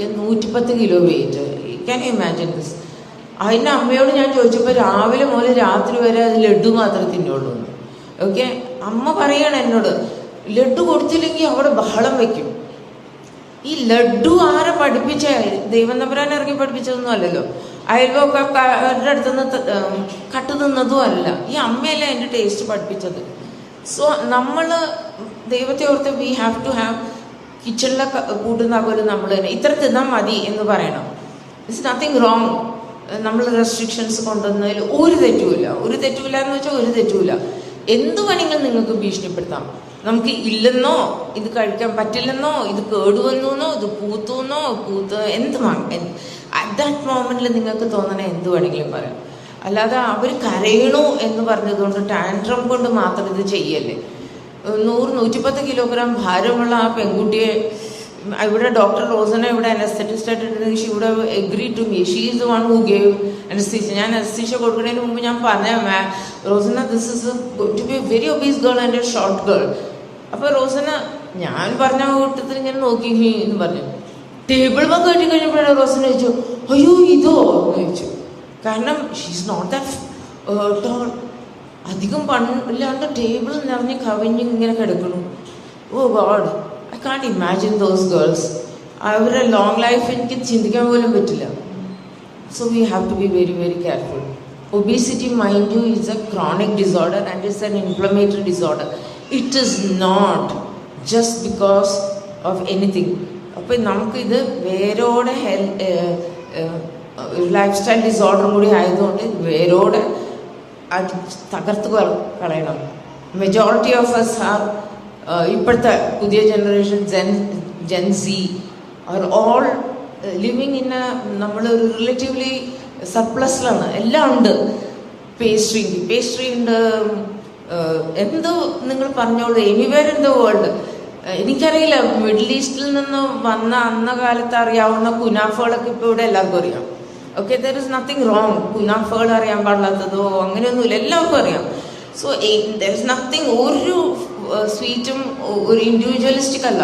Speaker 3: 110 kilo weight. Can you imagine this? അതിൻ്റെ അമ്മയോട് ഞാൻ ചോദിച്ചപ്പോൾ രാവിലെ മുതൽ രാത്രി വരെ അത് ലഡു മാത്രമേ തിന്നുള്ളൂ. ഓക്കെ, അമ്മ പറയാണ് എന്നോട്, ലഡു കൊടുത്തില്ലെങ്കിൽ അവിടെ ബഹളം വയ്ക്കും. ഈ ലഡു ആരെ പഠിപ്പിച്ച? ദൈവം തമ്പുരാൻ ഇറങ്ങി പഠിപ്പിച്ചതൊന്നും അല്ലല്ലോ, അയൽവക്കാരുടെ അടുത്തുനിന്ന് കട്ട് തിന്നതും അല്ല. ഈ അമ്മയല്ല എൻ്റെ ടേസ്റ്റ് പഠിപ്പിച്ചത്. സോ നമ്മൾ ദൈവത്തെ ഓർത്ത് വി ഹാവ് ടു ഹാവ് കിച്ചണിലെ കൂട്ടുന്ന പോലെ നമ്മൾ തന്നെ ഇത്ര തിന്നാൽ മതി എന്ന് പറയണം. It's nothing wrong. നമ്മൾ റെസ്ട്രിക്ഷൻസ് കൊണ്ടുവന്നതിൽ ഒരു തെറ്റുമില്ല എന്ന് വെച്ചാൽ ഒരു തെറ്റുമില്ല. എന്ത് വേണമെങ്കിലും നിങ്ങൾക്ക് ഭീഷണിപ്പെടുത്താം. നമുക്ക് ഇല്ലെന്നോ, ഇത് കഴിക്കാൻ പറ്റില്ലെന്നോ, ഇത് കേടുവന്നോ, ഇത് പൂത്തുന്നോ, അറ്റ് ദാറ്റ് മൊമെന്റിൽ നിങ്ങൾക്ക് തോന്നണ എന്ത് വേണമെങ്കിലും പറയാം. അല്ലാതെ അവർ കരയണു എന്ന് പറഞ്ഞതുകൊണ്ട് ടാൻട്രം കൊണ്ട് മാത്രം ഇത് ചെയ്യല്ലേ. 100-110 കിലോഗ്രാം ഭാരമുള്ള ആ പെൺകുട്ടിയെ ഇവിടെ ഡോക്ടർ റോസന ഇവിടെ അനസ്തറ്റിസ്റ്റ് ആയിട്ട് she would have agree to me. She is the one who gave anaesthesia. ഞാൻ അനസ്തീഷ്യ കൊടുക്കുന്നതിന് മുമ്പ് ഞാൻ പറഞ്ഞ Rosana this is to be a very obese girl and a short girl. അപ്പോൾ റോസന ഞാൻ പറഞ്ഞ കൂട്ടത്തിൽ ഇങ്ങനെ നോക്കി എന്ന് പറഞ്ഞു. ടേബിൾ വർക്ക് കയറ്റി കഴിഞ്ഞപ്പോഴാണ് റോസന ചോദിച്ചു, അയ്യോ ഇതോ എന്ന് ചോദിച്ചു. കാരണം ഷീസ് നോട്ട് ദാറ്റ് ടോൾ. അധികം പണില്ലാണ്ട് ടേബിൾ നിറഞ്ഞ് കവിഞ്ഞ് ഇങ്ങനെ കിടക്കണു. Oh God, I can't imagine those girls. അവരുടെ ലോങ് ലൈഫ് എനിക്ക് ചിന്തിക്കാൻ പോലും പറ്റില്ല. So we have to be very very careful. Obesity mind you is a chronic disorder and it's an inflammatory disorder. It is not just because of anything. അപ്പം നമുക്കിത് വേരോടെ life style ഡിസോർഡറും കൂടി ആയതുകൊണ്ട് വേരോടെ തകർത്ത് കളയണം. മെജോറിറ്റി ഓഫ് us ആർ ഇപ്പോഴത്തെ പുതിയ generation gen Z are all living in നമ്മളൊരു റിലേറ്റീവ്ലി സർപ്ലസിലാണ്. എല്ലാം ഉണ്ട്. പേസ്ട്രി ഉണ്ട്, എന്തോ നിങ്ങൾ പറഞ്ഞോളൂ, എനിവേർ ഇൻ ദ വേൾഡ്. എനിക്കറിയില്ല, മിഡിൽ ഈസ്റ്റിൽ നിന്ന് വന്ന അന്ന കാലത്ത് അറിയാവുന്ന കുനാഫകളൊക്കെ ഇപ്പോൾ ഇവിടെ എല്ലാവർക്കും അറിയാം. Okay, there is nothing wrong. കുനാഫകൾ അറിയാൻ പാടില്ലാത്തതോ അങ്ങനെയൊന്നുമില്ല, എല്ലാവർക്കും അറിയാം. So there is nothing. ഒരു സ്വീറ്റും ഒരു ഇൻഡിവിജ്വലിസ്റ്റിക് അല്ല.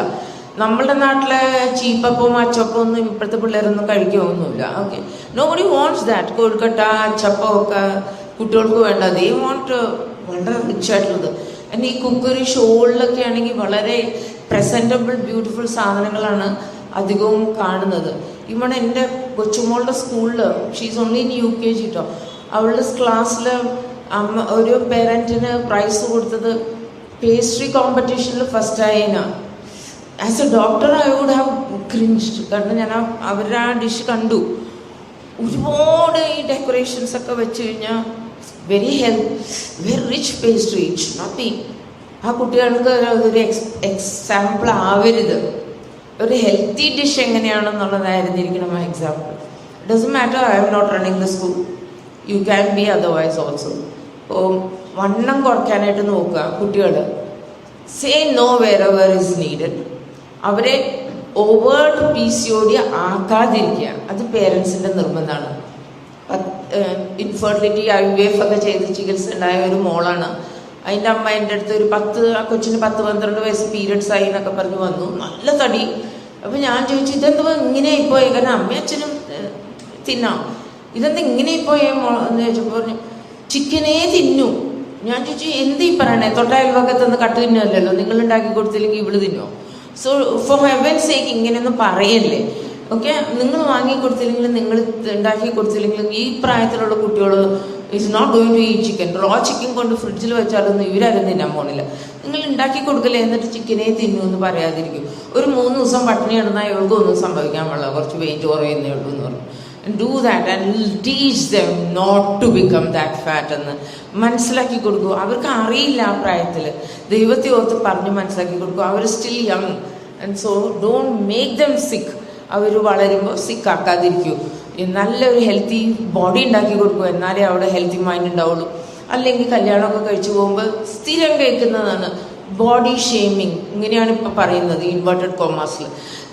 Speaker 3: നമ്മളുടെ നാട്ടിലെ ചീപ്പപ്പവും അച്ചപ്പവും ഒന്നും ഇപ്പോഴത്തെ പിള്ളേരൊന്നും കഴിക്കുകയൊന്നുമില്ല. Okay, nobody wants that. കൊഴുക്കട്ട അച്ചപ്പം ഒക്കെ കുട്ടികൾക്ക് വേണ്ട. ദേ വാണ്ട് വളരെ റിച്ച് ആയിട്ടുള്ളത്. ഈ കുക്കറി ഷോകളിലൊക്കെ ആണെങ്കിൽ വളരെ പ്രസൻറ്റബിൾ ബ്യൂട്ടിഫുൾ സാധനങ്ങളാണ് അധികവും കാണുന്നത്. ഇവിടെ എൻ്റെ കൊച്ചുമോളുടെ സ്കൂളിൽ, ഷീസ് ഓൺലി ഇൻ UKG കേട്ടോ, അവളുടെ ക്ലാസ്സിൽ അമ്മ ഒരു പേരൻറ്റിന് പ്രൈസ് കൊടുത്തത് പേസ്ട്രി കോമ്പറ്റീഷനിൽ ഫസ്റ്റായതിനാ. As a doctor I would have cringed. കാരണം ഞാൻ അവരുടെ ആ ഡിഷ് കണ്ടു. ഒരുപാട് ഈ ഡെക്കറേഷൻസ് ഒക്കെ വെച്ച് കഴിഞ്ഞാൽ very rich pastry. It not be. ആ കുട്ടികൾക്ക് ഒരു എക്സാമ്പിൾ ആവരുത്. ഒരു ഹെൽത്തി ഡിഷ് എങ്ങനെയാണെന്നുള്ളതായിരുന്നിരിക്കണം ആ example. It doesn't matter I am not running the school, you can be otherwise also. അപ്പോൾ വണ്ണം കുറയ്ക്കാനായിട്ട് നോക്കുക കുട്ടികൾ. Say no wherever is needed. അവരെ ഓവേർട്ട് PCOD ആക്കാതിരിക്കുക. അത് പേരൻസിൻ്റെ നിർബന്ധമാണ്. ഇൻഫെർട്ടിലിറ്റി IVF ഒക്കെ ചെയ്ത് ചികിത്സ ഉണ്ടായ ഒരു മോളാണ്. അതിൻ്റെ അമ്മ എൻ്റെ അടുത്ത് ഒരു ആ കൊച്ചിന് 10-12 വയസ്സ് പീരിയഡ്സ് ആയി എന്നൊക്കെ പറഞ്ഞ് വന്നു. നല്ല തടി. അപ്പം ഞാൻ ചോദിച്ചു, ഇതെന്താ ഇങ്ങനെ പോയി? കാരണം അമ്മയും അച്ഛനും തിന്നാം, ഇതെന്താ ഇങ്ങനെ പോയി എന്ന് ചോദിച്ചപ്പോൾ പറഞ്ഞു ചിക്കനേ തിന്നു. ഞാൻ ചോദിച്ചു, എന്തീ പറയണേ? തൊട്ടയൽവക്കത്തുനിന്ന് കട്ട് തിന്നുമല്ലോ, നിങ്ങൾ ഉണ്ടാക്കി കൊടുത്തില്ലെങ്കിൽ ഇവള് തിന്നോ? സോ ഫോർ ഹെവൻസ് സേക്ക് ഇങ്ങനെയൊന്നും പറയല്ലേ. ഓക്കെ, നിങ്ങൾ വാങ്ങിക്കൊടുത്തില്ലെങ്കിലും നിങ്ങൾ ഉണ്ടാക്കി കൊടുത്തില്ലെങ്കിലും ഈ പ്രായത്തിലുള്ള കുട്ടികൾ ഈസ് നോട്ട് ഗോയിങ് ടു ഈ ചിക്കൻ. റോ ചിക്കൻ കൊണ്ട് ഫ്രിഡ്ജിൽ വെച്ചാലൊന്നും ഇവരാരും തിന്നാൻ പോണില്ല. നിങ്ങൾ ഉണ്ടാക്കി കൊടുക്കില്ല, എന്നിട്ട് ചിക്കനെ തിന്നു എന്ന് പറയാതിരിക്കും. ഒരു 3 ദിവസം പട്ടിണി കിടന്നാൽ ഇവർക്ക് ഒന്നും സംഭവിക്കാൻ പാടില്ല, കുറച്ച് വെയിറ്റ് കുറയുന്നേ ഉള്ളൂ എന്ന് പറഞ്ഞു. Do that and teach them not to become that fat എന്ന് മനസ്സിലാക്കി കൊടുക്കൂ. അവർക്ക് അറിയില്ല ആ പ്രായത്തിൽ. ദൈവത്തെ ഓർത്ത് പറഞ്ഞ് മനസ്സിലാക്കി കൊടുക്കൂ. അവർ still young and so don't make them sick. അവർ വളരുമ്പോൾ സിക്കാക്കാതിരിക്കൂ. നല്ലൊരു ഹെൽത്തി ബോഡി ഉണ്ടാക്കി കൊടുക്കും, എന്നാലേ അവിടെ ഹെൽത്തി മൈൻഡ് ഉണ്ടാവുള്ളൂ. അല്ലെങ്കിൽ കല്യാണമൊക്കെ കഴിച്ചു പോകുമ്പോൾ സ്ഥിരം കേൾക്കുന്നതാണ് ബോഡി ഷെയ്മിങ്. ഇങ്ങനെയാണ് ഇപ്പം പറയുന്നത് ഇൻവേർട്ടഡ് കോമാസിൽ.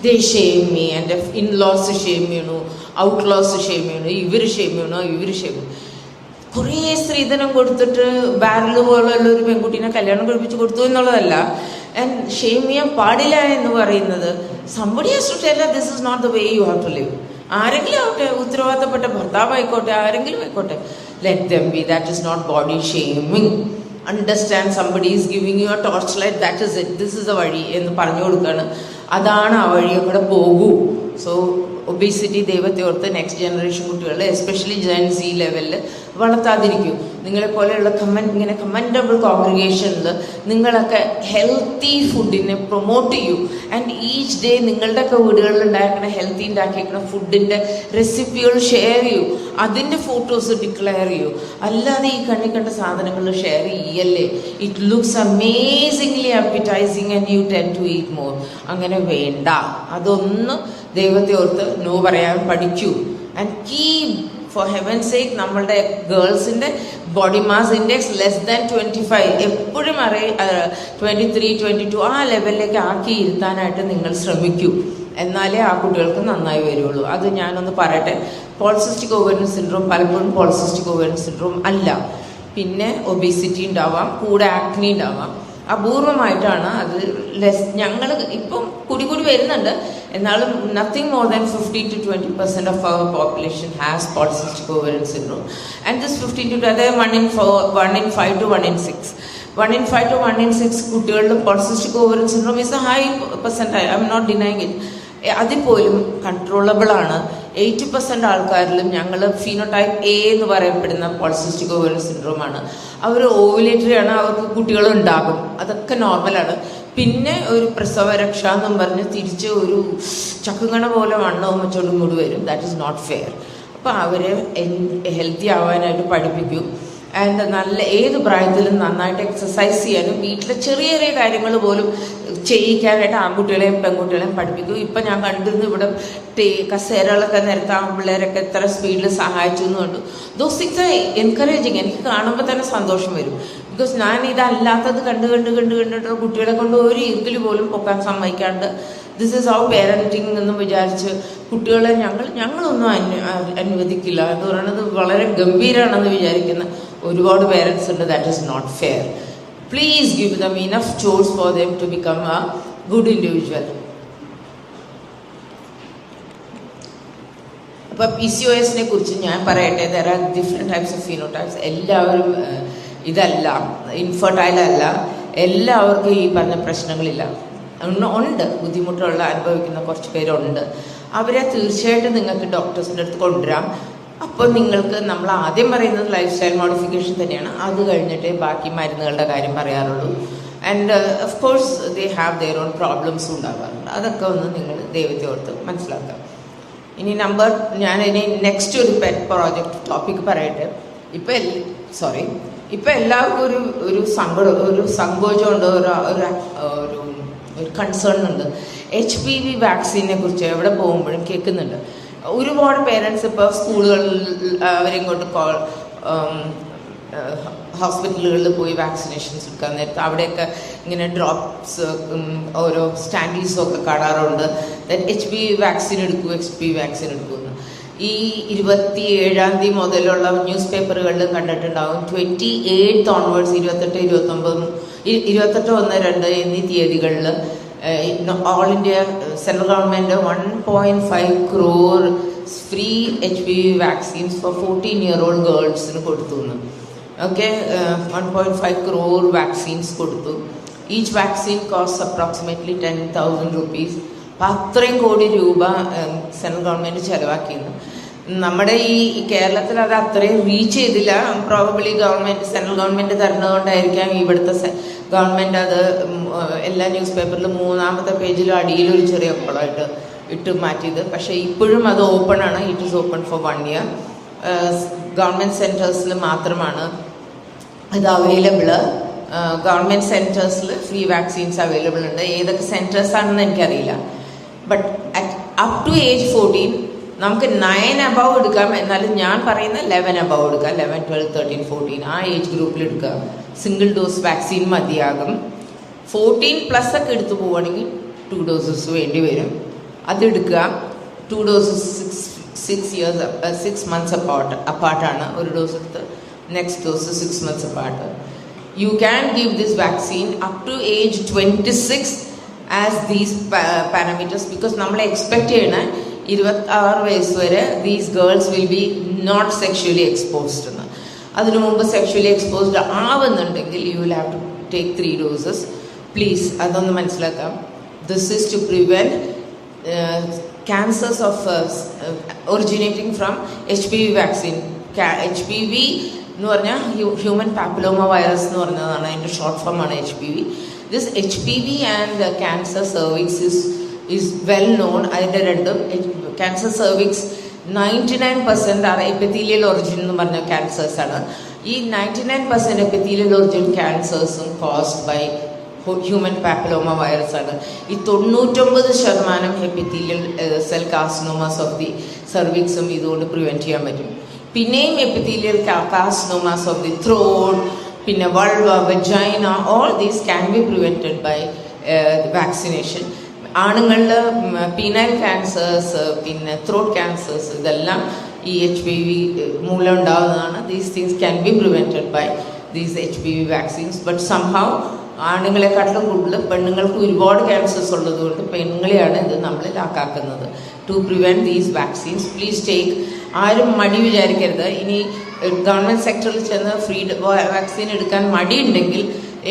Speaker 3: ദേ ഷെയ്ം മീ, എൻ്റെ ഇൻലോസ് ഷെയ്ം ചെയ്യണു, ഔട്ട്ലോസ് ഷെയ്ം ചെയ്യണു, ഇവർ ഷെയ്ം ചെയ്യണോ, ഇവർ ഷെയ്ം ചെയ്യണം. കുറേ സ്ത്രീധനം കൊടുത്തിട്ട് ബാരൽ പോലുള്ള ഒരു പെൺകുട്ടീനെ കല്യാണം കഴിപ്പിച്ച് കൊടുത്തു എന്നുള്ളതല്ല. ആൻഡ് ഷെയ്ം ചെയ്യാൻ പാടില്ല എന്ന് പറയുന്നത് somebody has to tell her this is not the way you have to live. ആരെങ്കിലും ആവട്ടെ, ഉത്തരവാദിത്തപ്പെട്ട ഭർത്താവായിക്കോട്ടെ, ആരെങ്കിലും ആയിക്കോട്ടെ, let them be. That is not body shaming. Understand somebody is giving you a torchlight, that is it, this is the വഴി എന്ന് പറഞ്ഞു കൊടുക്കുകയാണ്. അതാണ് ആ വഴിയെ കൂടെ പോകൂ. സോ ഒബീസിറ്റി ദൈവത്തെ ഓർത്ത് നെക്സ്റ്റ് ജനറേഷൻ കുട്ടികൾ എസ്പെഷ്യലി ജെൻ സി ലെവലിൽ വളർത്താതിരിക്കും. നിങ്ങളെപ്പോലെയുള്ള ഇങ്ങനെ കമൻറ്റബിൾ കോൺഗ്രിഗേഷനിൽ നിങ്ങളൊക്കെ ഹെൽത്തി ഫുഡിനെ പ്രൊമോട്ട് ചെയ്യൂ. ആൻഡ് ഈച്ച് ഡേ നിങ്ങളുടെയൊക്കെ വീടുകളിൽ ഉണ്ടാക്കുന്ന ഹെൽത്തി ഉണ്ടാക്കിയിരിക്കുന്ന ഫുഡിൻ്റെ റെസിപ്പികൾ ഷെയർ ചെയ്യൂ. അതിൻ്റെ ഫോട്ടോസ് ഡിക്ലെയർ ചെയ്യൂ. അല്ലാതെ ഈ കണ്ട സാധനങ്ങൾ ഷെയർ ചെയ്യല്ലേ. It looks amazingly appetising and you tend to eat more. അങ്ങനെ വേണ്ട. അതൊന്ന് ദൈവത്തെ ഓർത്ത് നോ പറയാൻ പഠിക്കൂ. And keep for heaven's sake നമ്മളുടെ ഗേൾസിൻ്റെ body mass index less than 25 എപ്പോഴും 23, 22 ആ ലെവലിലേക്ക് ആക്കി ഇരുത്താനായിട്ട് നിങ്ങൾ ശ്രമിക്കൂ. എന്നാലേ ആ കുട്ടികൾക്ക് നന്നായി വരുള്ളൂ. അത് ഞാനൊന്ന് പറയട്ടെ. പോളിസിസ്റ്റിക് ഓവേറിയൻ സിൻഡ്രോം പലപ്പോഴും പോളിസിസ്റ്റിക് ഓവേറിയൻ സിൻഡ്രോം അല്ല. പിന്നെ ഒബീസിറ്റി ഉണ്ടാവാം, കൂടെ ആക്നി ഉണ്ടാവാം. അപൂർവമായിട്ടാണ് അത്. ഞങ്ങൾ ഇപ്പം കൂടി വരുന്നുണ്ട്. എന്നാലും nothing more than 15 to 20% of our population has polycystic ovarian syndrome. And this 15 to 1 in 5 to 1 in 6. 1 in 5 to 1 in 6 കുട്ടികളിലും polycystic ovarian syndrome is a high percentile. I am not denying it. അതിപ്പോലും controllable ആണ്. 80% ആൾക്കാരിലും ഞങ്ങൾ phenotype A എന്ന് പറയപ്പെടുന്ന polycystic ovarian syndrome ആണ്. അവർ ovulatory ആണ്, അവർക്ക് കുട്ടികളുണ്ടാകും, അതൊക്കെ നോർമലാണ്. പിന്നെ ഒരു പ്രസവരക്ഷ എന്നും പറഞ്ഞ് തിരിച്ച് ഒരു ചക്കുകണ പോലെ വണ്ണവും വെച്ചോണ്ടും കൂടി വരും. That is not fair. അപ്പോൾ അവരെ ഹെൽത്തി ആവാനായിട്ട് പഠിപ്പിക്കും. ആൻഡ് നല്ല ഏത് പ്രായത്തിലും നന്നായിട്ട് എക്സസൈസ് ചെയ്യാനും വീട്ടിലെ ചെറിയ ചെറിയ കാര്യങ്ങൾ പോലും ചെയ്യിക്കാനായിട്ട് ആൺകുട്ടികളെയും പെൺകുട്ടികളെയും പഠിപ്പിക്കും. ഇപ്പം ഞാൻ കണ്ടിരുന്നു ഇവിടെ കസേരകളൊക്കെ നിരത്താൻ പിള്ളേരൊക്കെ എത്ര സ്പീഡിൽ സഹായിച്ചു എന്ന് കണ്ടു. Those things are encouraging. എനിക്ക് കാണുമ്പോൾ തന്നെ സന്തോഷം വരും. ബിക്കോസ് ഞാൻ ഇതല്ലാത്തത് കണ്ടിട്ട് കുട്ടികളെ കൊണ്ട് ഒരു ഇർക്കിൽ പോലും പൊക്കാൻ സമ്മതിക്കാണ്ട് ദിസ് ഈസ് അവർ പേരൻറ്റിങ് എന്നും വിചാരിച്ച് കുട്ടികളെ ഞങ്ങളൊന്നും അനുവദിക്കില്ല എന്ന് പറയുന്നത് വളരെ ഗംഭീരമാണെന്ന് വിചാരിക്കുന്ന ഒരുപാട് പേരൻസ് ഉണ്ട്. That is not fair. Please give them enough chores for them to become a good individual. അപ്പോൾ PCOSനെ കുറിച്ച് ഞാൻ പറയട്ടെ. there are different types of phenotypes. എല്ലാവരും ഇതല്ല, ഇൻഫെർട്ടൈൽ അല്ല, എല്ലാവർക്കും ഈ പറഞ്ഞ പ്രശ്നങ്ങളില്ല. ഉണ്ട്, ബുദ്ധിമുട്ടുള്ള അനുഭവിക്കുന്ന കുറച്ച് പേരുണ്ട്. അവരെ തീർച്ചയായിട്ടും നിങ്ങൾക്ക് ഡോക്ടേഴ്സിൻ്റെ അടുത്ത് കൊണ്ടുവരാം. അപ്പോൾ നിങ്ങൾക്ക് നമ്മൾ ആദ്യം പറയുന്നത് ലൈഫ് സ്റ്റൈൽ മോഡിഫിക്കേഷൻ തന്നെയാണ്. അത് കഴിഞ്ഞിട്ടേ ബാക്കി മരുന്നുകളുടെ കാര്യം പറയാറുള്ളൂ. And of course they have their own പ്രോബ്ലംസും ഉണ്ടാകാറുണ്ട്. അതൊക്കെ ഒന്ന് നിങ്ങൾ ദൈവത്തെ ഓർത്ത് മനസ്സിലാക്കാം. ഇനി ഞാനിനി നെക്സ്റ്റ് ഒരു പെറ്റ് പ്രോജക്റ്റ് ടോപ്പിക് പറയട്ടെ. ഇപ്പം എല്ലാവർക്കും ഒരു സങ്കോചമുണ്ട്, ഒരു കൺസേൺ ഉണ്ട്. HPV വാക്സിനെ കുറിച്ച് എവിടെ പോകുമ്പോഴും കേൾക്കുന്നുണ്ട്. ഒരുപാട് പേരൻസ് ഇപ്പോൾ സ്കൂളുകളിൽ അവരെയും കൊണ്ട് ഹോസ്പിറ്റലുകളിൽ പോയി വാക്സിനേഷൻസ് എടുക്കാൻ നേരത്ത് അവിടെയൊക്കെ ഇങ്ങനെ ഡ്രോപ്സ് ഓരോ സ്റ്റാൻഡീസും ഒക്കെ കാണാറുണ്ട്. HPV വാക്സിൻ എടുക്കൂ, HPV വാക്സിൻ എടുക്കുമെന്ന്. ഈ 27-ാം തീയതി മുതലുള്ള ന്യൂസ് പേപ്പറുകളിലും കണ്ടിട്ടുണ്ടാകും. 28 ഓൺവേർഡ്സ് 28/1/2 എന്നീ തീയതികളിൽ all India central government 1.5 crore free HPV vaccines for 14-year-old ഗേൾസിന് കൊടുത്തു. ഓക്കെ, 1.5 crore വാക്സിൻസ് കൊടുത്തു. Each vaccine cost approximately 10,000 rupees. അപ്പം അത്രയും കോടി രൂപ സെൻട്രൽ ഗവൺമെൻറ് ചിലവാക്കിയിരുന്നു. നമ്മുടെ ഈ കേരളത്തിൽ അത് അത്രയും റീച്ച് ചെയ്തില്ല. പ്രോബബ്ലി സെൻട്രൽ ഗവൺമെൻറ് തരുന്നതുകൊണ്ടായിരിക്കാം ഇവിടുത്തെ ഗവൺമെൻറ് അത് എല്ലാ ന്യൂസ് പേപ്പറിലും 3-ാമത്തെ പേജിലും അടിയിലൊരു ചെറിയ കുളമായിട്ട് ഇട്ട് മാറ്റിയത്. പക്ഷേ ഇപ്പോഴും അത് ഓപ്പൺ ആണ്. It is open for 1 year. Government സെൻറ്റേഴ്സിൽ മാത്രമാണ് ഇത് അവൈലബിള്. ഗവൺമെൻറ് സെൻറ്റേഴ്സിൽ ഫ്രീ വാക്സിൻസ് അവൈലബിൾ ഉണ്ട്. ഏതൊക്കെ സെൻറ്റേഴ്സ് ആണെന്ന് എനിക്കറിയില്ല. ബട്ട് അപ് ടു ഏജ് 14 നമുക്ക് 9 above എടുക്കാം. എന്നാലും ഞാൻ പറയുന്ന 11 above എടുക്കാം. 11, 12, 13, 14 ആ ഏജ് ഗ്രൂപ്പിൽ എടുക്കുക. സിംഗിൾ ഡോസ് വാക്സിൻ മതിയാകും. 14+ ഒക്കെ എടുത്തു പോവുകയാണെങ്കിൽ 2 doses വേണ്ടി വരും. അതെടുക്കുക. 2 doses 6 months അപ്പാർട്ടാണ്. ഒരു ഡോസ് എടുത്ത് next dose 6 months apart. You can give this vaccine up to age 26 as these parameters. Because നമ്മൾ എക്സ്പെക്ട് ചെയ്യണ 26 വയസ്സ് വരെ these girls will be not sexually exposed എന്ന്. അതിനു മുമ്പ് സെക്ഷുവലി എക്സ്പോസ്ഡ് ആവുന്നുണ്ടെങ്കിൽ you will have to take 3 doses. Please അതൊന്ന് മനസ്സിലാക്കാം. This is to prevent cancers of originating from HPV vaccine. HPV എന്ന് പറഞ്ഞാൽ ഹ്യൂമൻ പാപ്പിലോമ വൈറസ് എന്ന് പറഞ്ഞതാണ്. അതിൻ്റെ ഷോർട്ട് ഫോമാണ് HPV. This HPV and cancer cervix is well known. അതിൻ്റെ രണ്ടും ക്യാൻസർ സെർവിക്സ് 99% ആണ് എപ്പിത്തീലിയൽ ഒറിജിൻ എന്ന് പറഞ്ഞ ക്യാൻസേഴ്സ് ആണ്. ഈ 99% എപ്പിത്തീലിയൽ ഒറിജിൻ ക്യാൻസേഴ്സും caused by human papilloma virus ആണ്. ഈ 99% epithelial cell carcinomas of the സെർവിക്സും ഇതുകൊണ്ട് പ്രിവെൻറ്റ് ചെയ്യാൻ പറ്റും. പിന്നെയും epithelial carcinomas of the throat, പിന്നെ vulva, vagina, all these can be prevented by vaccination. ആണുങ്ങളിൽ പീനൈൽ ക്യാൻസേഴ്സ്, പിന്നെ ത്രോട്ട് ക്യാൻസേഴ്സ്, ഇതെല്ലാം ഈ HPV മൂലം ഉണ്ടാകുന്നതാണ്. These things can be prevented by these HPV vaccines. But somehow ആണുങ്ങളെക്കാട്ടിലും കൂടുതൽ പെണ്ണുങ്ങൾക്ക് ഒരുപാട് ക്യാൻസേഴ്സ് ഉള്ളതുകൊണ്ട് പെണ്ണുങ്ങളെയാണ് ഇത് നമ്മൾ ലാക്കാക്കുന്നത്. To prevent these vaccines please take. ആരും മടി വിചാരിക്കരുത്. ഇനി ഗവൺമെൻറ് സെക്ടറിൽ ചെന്ന് ഫ്രീ വാക്സിൻ എടുക്കാൻ മടിയുണ്ടെങ്കിൽ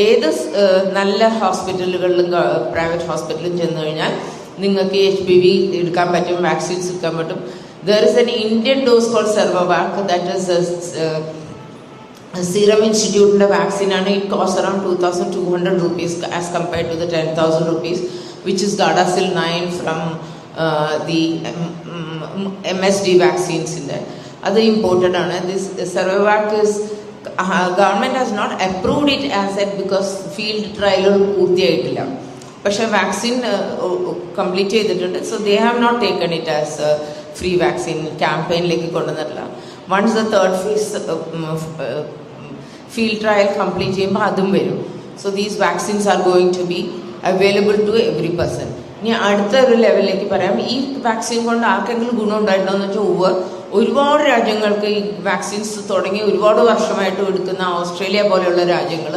Speaker 3: ഏത് നല്ല ഹോസ്പിറ്റലുകളിലും പ്രൈവറ്റ് ഹോസ്പിറ്റലിലും ചെന്ന് കഴിഞ്ഞാൽ നിങ്ങൾക്ക് HPV എടുക്കാൻ പറ്റും, വാക്സിൻസ് എടുക്കാൻ പറ്റും. There is an Indian dose called Cervavac. That is Serum ഇൻസ്റ്റിറ്റ്യൂട്ടിൻ്റെ വാക്സിനാണ്. It cost around 2,200 rupees as compared to the 10,000 rupees which is Gardasil 9 from the MSD വാക്സിൻസിൻ്റെ. അത് ഇമ്പോർട്ടൻ്റ് ആണ്. This Cervavac is government has not approved it as yet because field ട്രയലുകൾ പൂർത്തിയായിട്ടില്ല. പക്ഷേ vaccine complete ചെയ്തിട്ടുണ്ട്. So they have not taken it as free vaccine ക്യാമ്പയിനിലേക്ക് കൊണ്ടുവന്നിട്ടില്ല. Once the third field trial complete ചെയ്യുമ്പോൾ അതും വരും. So these vaccines are going to be available to every person. ഇനി അടുത്ത ഒരു ലെവലിലേക്ക് പറയാം. ഈ വാക്സിൻ കൊണ്ട് ആർക്കെങ്കിലും ഗുണം ഉണ്ടായിട്ടുണ്ടോ എന്ന് വെച്ചാൽ ഒരുപാട് രാജ്യങ്ങൾക്ക് ഈ വാക്സിൻസ് തുടങ്ങി ഒരുപാട് വർഷമായിട്ട് എടുക്കുന്ന ഓസ്ട്രേലിയ പോലെയുള്ള രാജ്യങ്ങൾ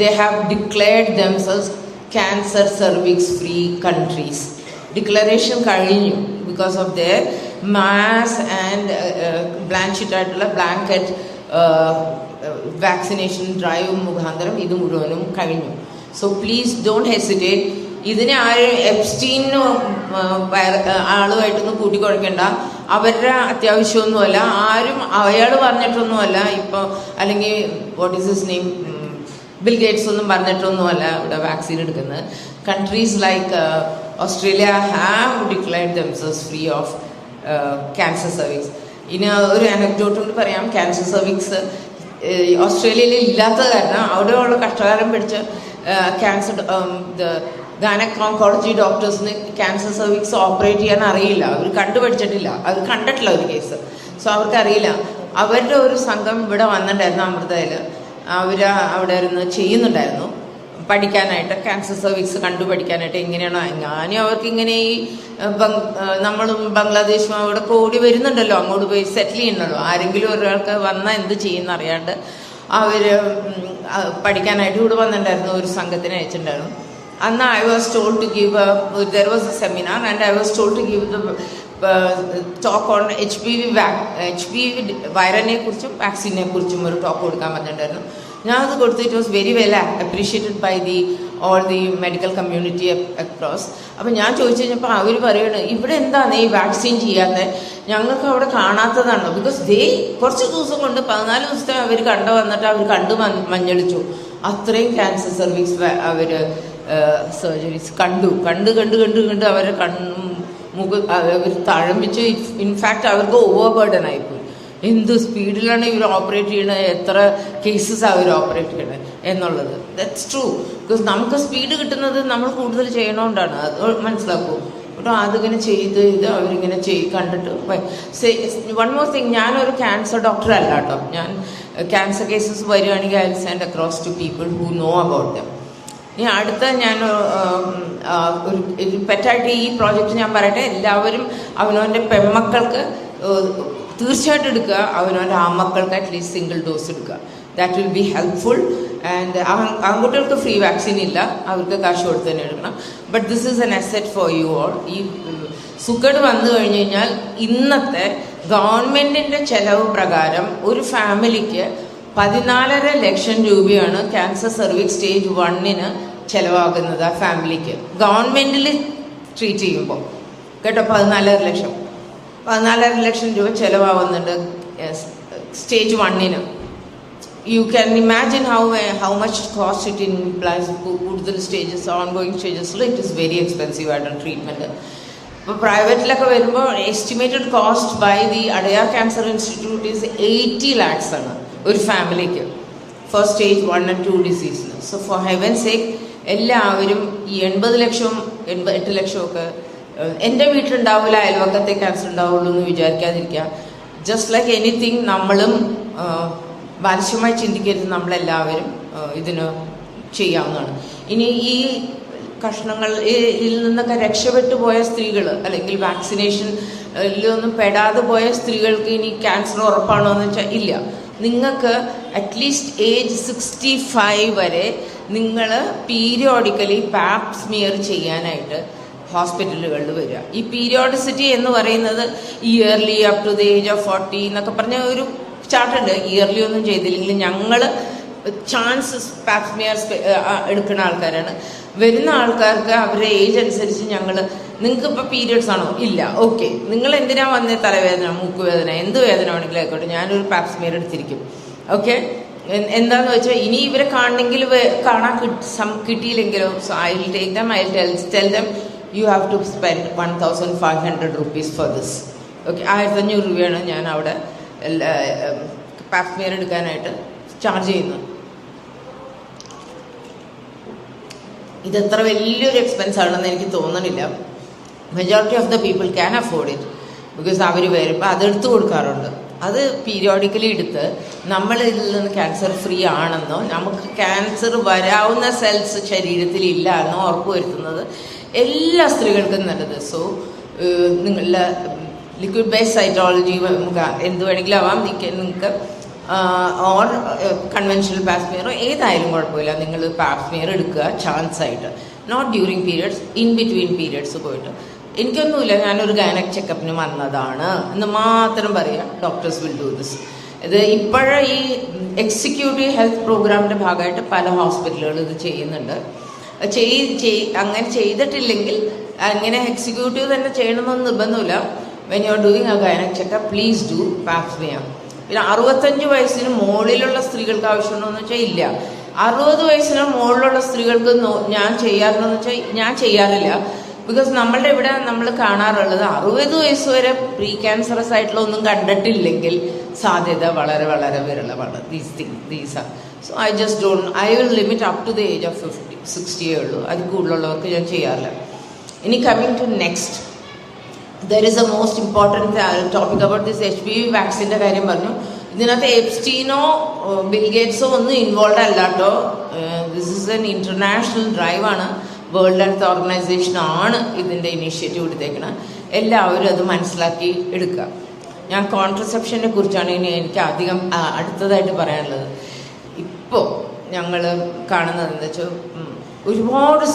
Speaker 3: they have declared themselves cancer cervix free countries. Declaration കഴിഞ്ഞു because of their mass and ബ്ലാൻഷിറ്റായിട്ടുള്ള ബ്ലാങ്കറ്റ് വാക്സിനേഷൻ ഡ്രൈവ് മുഖാന്തരം ഇത് മുഴുവനും കഴിഞ്ഞു. So please don't hesitate. ഇതിനെ ആരും എപ്സ്റ്റീനും ആളുമായിട്ടൊന്നും കൂട്ടിക്കുഴയ്ക്കേണ്ട. അവരുടെ അത്യാവശ്യമൊന്നുമല്ല. ആരും അയാൾ പറഞ്ഞിട്ടൊന്നുമല്ല ഇപ്പോൾ, അല്ലെങ്കിൽ what is his name, bill Gates ഒന്നും പറഞ്ഞിട്ടൊന്നുമല്ല ഇവിടെ വാക്സിൻ എടുക്കുന്നത്. Countries like Australia have declared themselves free of cancer service. ഇനി ഒരു അനക്ഡോട്ട് കൊണ്ട് പറയാം. ക്യാൻസർ സർവീസ് ഓസ്ട്രേലിയയിൽ ഇല്ലാത്തത് കാരണം അവിടെയുള്ള കഷ്ടകാലം പിടിച്ച് ക്യാൻസർ ഗൈനക് ഓങ്കോളജി ഡോക്ടേഴ്സിന് ക്യാൻസർ സർവീക്സ് ഓപ്പറേറ്റ് ചെയ്യാൻ അറിയില്ല. അവർ കണ്ടുപഠിച്ചിട്ടില്ല, അവർ കണ്ടിട്ടില്ല ഒരു കേസ്. സോ അവർക്കറിയില്ല. അവരുടെ ഒരു സംഘം ഇവിടെ വന്നിട്ടുണ്ടായിരുന്നു അമൃതയിൽ. അവർ അവിടെ ഇരുന്ന് ചെയ്യുന്നുണ്ടായിരുന്നു പഠിക്കാനായിട്ട്, ക്യാൻസർ സർവീക്സ് കണ്ടുപഠിക്കാനായിട്ട് എങ്ങനെയാണോ. ഞാനും അവർക്ക് ഇങ്ങനെ ഈ നമ്മളും ബംഗ്ലാദേശും അവിടെ ഓടി വരുന്നുണ്ടല്ലോ, അങ്ങോട്ട് പോയി സെറ്റിൽ ചെയ്യണല്ലോ. ആരെങ്കിലും ഒരാൾക്ക് വന്നാൽ എന്ത് ചെയ്യുന്ന അറിയാണ്ട് അവർ പഠിക്കാനായിട്ട് ഇവിടെ വന്നിട്ടുണ്ടായിരുന്നു. ഒരു സംഘത്തിനെ അയച്ചിട്ടുണ്ടായിരുന്നു. അന്ന് I was told to give there was a seminar and I was told to give the talk on HPV വൈറസിനെ കുറിച്ചും വാക്സിനെ കുറിച്ചും ഒരു ടോക്ക് കൊടുക്കാൻ പറഞ്ഞിട്ടുണ്ടായിരുന്നു. ഞാൻ അത് കൊടുത്തു. It was very well appreciated by the all the medical community across. അപ്പം ഞാൻ ചോദിച്ചു കഴിഞ്ഞപ്പോൾ അവർ പറയുന്നത് ഇവിടെ എന്താണ് ഈ വാക്സിൻ ചെയ്യാത്തത്, ഞങ്ങൾക്ക് അവിടെ കാണാത്തതാണ്. ബിക്കോസ് കുറച്ച് ദിവസം കൊണ്ട് 14 ദിവസത്തെ അവർ വന്നിട്ട് അവർ മഞ്ഞളിച്ചു. അത്രയും ക്യാൻസർ സർവീസ് അവർ സർജറീസ് കണ്ട് അവരെ അവർ തഴമ്പിച്ച്. ഇൻഫാക്റ്റ് അവർക്ക് ഓവർ ബർഡൻ ആയിപ്പോയി. എന്ത് സ്പീഡിലാണ് ഇവർ ഓപ്പറേറ്റ് ചെയ്യണത്, എത്ര കേസസ് അവർ ഓപ്പറേറ്റ് ചെയ്യണത് എന്നുള്ളത്. That's true. ബിക്കോസ് നമുക്ക് സ്പീഡ് കിട്ടുന്നത് നമ്മൾ കൂടുതൽ ചെയ്യണോണ്ടാണ്. അത് മനസ്സിലാക്കൂ കേട്ടോ. അതിങ്ങനെ ചെയ്ത് അവരിങ്ങനെ കണ്ടിട്ട്. വൺ മോർ തിങ്, ഞാനൊരു ക്യാൻസർ ഡോക്ടർ അല്ല കേട്ടോ. ഞാൻ ക്യാൻസർ കേസസ് വരികയാണെങ്കിൽ I will send across to people who know about them. ഇനി അടുത്ത ഞാൻ ഒരു പെറ്റായിട്ട് ഈ പ്രോജക്റ്റ് ഞാൻ പറയട്ടെ. എല്ലാവരും അവനവൻ്റെ പെൺമക്കൾക്ക് തീർച്ചയായിട്ടും എടുക്കുക, അവനവൻ്റെ ആൺമക്കൾക്ക് അറ്റ്ലീസ്റ്റ് സിംഗിൾ ഡോസ് എടുക്കുക. That will be helpful. And ആൺകുട്ടികൾക്ക് ഫ്രീ വാക്സിൻ ഇല്ല, അവർക്ക് കാശ് കൊടുത്ത് തന്നെ എടുക്കണം. But this is N asset for you all. ഈ സുഖഡ് വന്നു കഴിഞ്ഞ് കഴിഞ്ഞാൽ ഇന്നത്തെ ഗവൺമെൻറ്റിൻ്റെ ചെലവ് പ്രകാരം ഒരു ഫാമിലിക്ക് 14.5 ലക്ഷം രൂപയാണ് ക്യാൻസർ സർവീസ് സ്റ്റേജ് 1 ചിലവാകുന്നത് ആ ഫാമിലിക്ക്. ഗവൺമെൻറ്റിൽ ട്രീറ്റ് ചെയ്യുമ്പോൾ കേട്ടോ 14.5 ലക്ഷം രൂപ ചിലവാകുന്നുണ്ട് stage 1. You can imagine how much cost it implies. കൂടുതൽ സ്റ്റേജസ്, ഓൺഗോയിങ് സ്റ്റേജസിൽ ഇറ്റ് ഈസ് വെരി എക്സ്പെൻസീവ് ആയിട്ടാണ് ട്രീറ്റ്മെൻറ്റ്. ഇപ്പോൾ പ്രൈവറ്റിലൊക്കെ വരുമ്പോൾ estimated cost by the Adyar Cancer Institute is 80 lakhs ആണ് ഒരു ഫാമിലിക്ക് ഫോർ സ്റ്റേജ് 1 and 2 ഡിസീസിന്. സോ ഫോർ ഹെവൻ സേക്ക് എല്ലാവരും ഈ 80 ലക്ഷവും 8 ലക്ഷമൊക്കെ എൻ്റെ വീട്ടിലുണ്ടാവില്ല, അയൽവക്കത്തെ ക്യാൻസർ ഉണ്ടാവുള്ളൂ എന്ന് വിചാരിക്കാതിരിക്കുക. ജസ്റ്റ് ലൈക്ക് എനിത്തിങ് നമ്മളും ബാലിശ്യമായി ചിന്തിക്കരുത്. നമ്മളെല്ലാവരും ഇതിന് ചെയ്യാവുന്നതാണ്. ഇനി ഈ കഷ്ണങ്ങളിൽ നിന്നൊക്കെ രക്ഷപ്പെട്ടു പോയ സ്ത്രീകൾ അല്ലെങ്കിൽ വാക്സിനേഷനിലൊന്നും പെടാതെ പോയ സ്ത്രീകൾക്ക് ഇനി ക്യാൻസർ ഉറപ്പാണോ എന്ന് വെച്ചാൽ ഇല്ല. നിങ്ങൾക്ക് അറ്റ്ലീസ്റ്റ് ഏജ് 65 വരെ നിങ്ങൾ പീരിയോഡിക്കലി പാപ്പ് സ്മിയർ ചെയ്യാനായിട്ട് ഹോസ്പിറ്റലുകളിൽ വരിക. ഈ പീരിയോഡിസിറ്റി എന്ന് പറയുന്നത് early up to the age of 40 എന്നൊക്കെ പറഞ്ഞ ഒരു ചാർട്ടുണ്ട്. ഇയർലി ഒന്നും ചെയ്തില്ലെങ്കിൽ ഞങ്ങൾ ചാൻസസ് പാപ്പ് സ്മിയർ എടുക്കുന്ന ആൾക്കാരാണ്. വരുന്ന ആൾക്കാർക്ക് അവരുടെ ഏജ് അനുസരിച്ച് നിങ്ങൾക്ക് ഇപ്പോൾ പീരിയഡ്സ് ആണോ? ഇല്ല. ഓക്കെ, നിങ്ങൾ എന്തിനാ വന്നേ? തലവേദന, മൂക്കുവേദന, എന്ത് വേദന വേണമെങ്കിലും ആയിക്കോട്ടെ, ഞാനൊരു പാപ്പ് സ്മിയർ എടുത്തിരിക്കും. ഓക്കെ, എന്താന്ന് വെച്ചാൽ ഇനി ഇവരെ കാണണമെങ്കിൽ കാണാൻ കിട്ടിയില്ലെങ്കിലോ, so I will take them, I will tell them you have to spend 1,500 rupees for this. Okay, 1500 രൂപയാണ് ഞാൻ അവിടെ പാപ്പ് സ്മിയർ എടുക്കാനായിട്ട് ചാർജ് ചെയ്യുന്നത്. ഇതെത്ര വലിയൊരു എക്സ്പെൻസ് ആണെന്ന് എനിക്ക് തോന്നണില്ല. Majority of the people can afford it. Because അവർ വരുമ്പോൾ അതെടുത്ത് കൊടുക്കാറുണ്ട്. അത് പീരിയോഡിക്കലി എടുത്ത് നമ്മൾ ഇതിൽ നിന്ന് ക്യാൻസർ ഫ്രീ ആണെന്നോ നമുക്ക് ക്യാൻസർ വരാവുന്ന സെൽസ് ശരീരത്തിൽ ഇല്ല എന്നോ ഉറപ്പുവരുത്തുന്നത് എല്ലാ സ്ത്രീകൾക്കും നല്ലത്. സോ നിങ്ങളുടെ ലിക്വിഡ് ബേസ്ഡ് സൈറ്റോളജി എന്ത് വേണമെങ്കിലും ആവാം. നിങ്ങൾക്ക് ഓർ കൺവെൻഷണൽ പാപ്പ് സ്മിയറോ ഏതായാലും കുഴപ്പമില്ല. നിങ്ങൾ പാപ്പ് സ്മിയർ എടുക്കുക ചാൻസ് ആയിട്ട്. Not during periods, in between periods പോയിട്ട് എനിക്കൊന്നുമില്ല, ഞാനൊരു ഗൈനക് ചെക്കപ്പിന് വന്നതാണ് എന്ന് മാത്രം പറയാം. Doctors will do this. ഇത് ഇപ്പോഴേ ഈ എക്സിക്യൂട്ടീവ് ഹെൽത്ത് പ്രോഗ്രാമിൻ്റെ ഭാഗമായിട്ട് പല ഹോസ്പിറ്റലുകൾ ഇത് ചെയ്യുന്നുണ്ട്. അങ്ങനെ ചെയ്തിട്ടില്ലെങ്കിൽ അങ്ങനെ എക്സിക്യൂട്ടീവ് തന്നെ ചെയ്യണമെന്ന് നിർബന്ധമില്ല. When you are doing a gynaec checkup please do pap smear. പിന്നെ 65 വയസ്സിന് മുകളിലുള്ള സ്ത്രീകൾക്ക് ആവശ്യമുണ്ടോ എന്ന് വെച്ചാൽ ഇല്ല. 60 വയസ്സിന് മുകളിലുള്ള സ്ത്രീകൾക്ക് ഞാൻ ചെയ്യാറുണ്ടോ എന്ന് വെച്ചാൽ ഞാൻ ചെയ്യാറില്ല. ബിക്കോസ് നമ്മളുടെ ഇവിടെ നമ്മൾ കാണാറുള്ളത് 60 വയസ്സ് വരെ പ്രീ ക്യാൻസറസ് ആയിട്ടുള്ള ഒന്നും കണ്ടിട്ടില്ലെങ്കിൽ സാധ്യത വളരെ വളരെ വിരളമാണ്. These are so I will limit up to the age of 60 ഉള്ളൂ. അത് കൂടുതലുള്ളവർക്ക് ഞാൻ ചെയ്യാറില്ല. ഇനി coming to next, there is a most important topic about this HPV വാക്സിൻ്റെ കാര്യം പറഞ്ഞു. ഇതിനകത്ത് എപ്സ്റ്റീനോ ബിൽഗേറ്റ്സോ ഒന്നും ഇൻവോൾവ് അല്ലാട്ടോ. ദിസ് ഇസ് എൻ ഇൻ്റർനാഷണൽ ഡ്രൈവാണ്. വേൾഡ് ഹെൽത്ത് ഓർഗനൈസേഷൻ ആണ് ഇതിൻ്റെ ഇനീഷ്യേറ്റീവ് എടുത്തേക്കുന്നത്. എല്ലാവരും അത് മനസ്സിലാക്കി എടുക്കുക. ഞാൻ കോൺട്രസെപ്ഷനെ കുറിച്ചാണ് ഇനി എനിക്ക് അധികം അടുത്തതായിട്ട് പറയാനുള്ളത്. ഇപ്പോൾ ഞങ്ങൾ കാണുന്നത് എന്താ വെച്ചാൽ ഒരുപാട്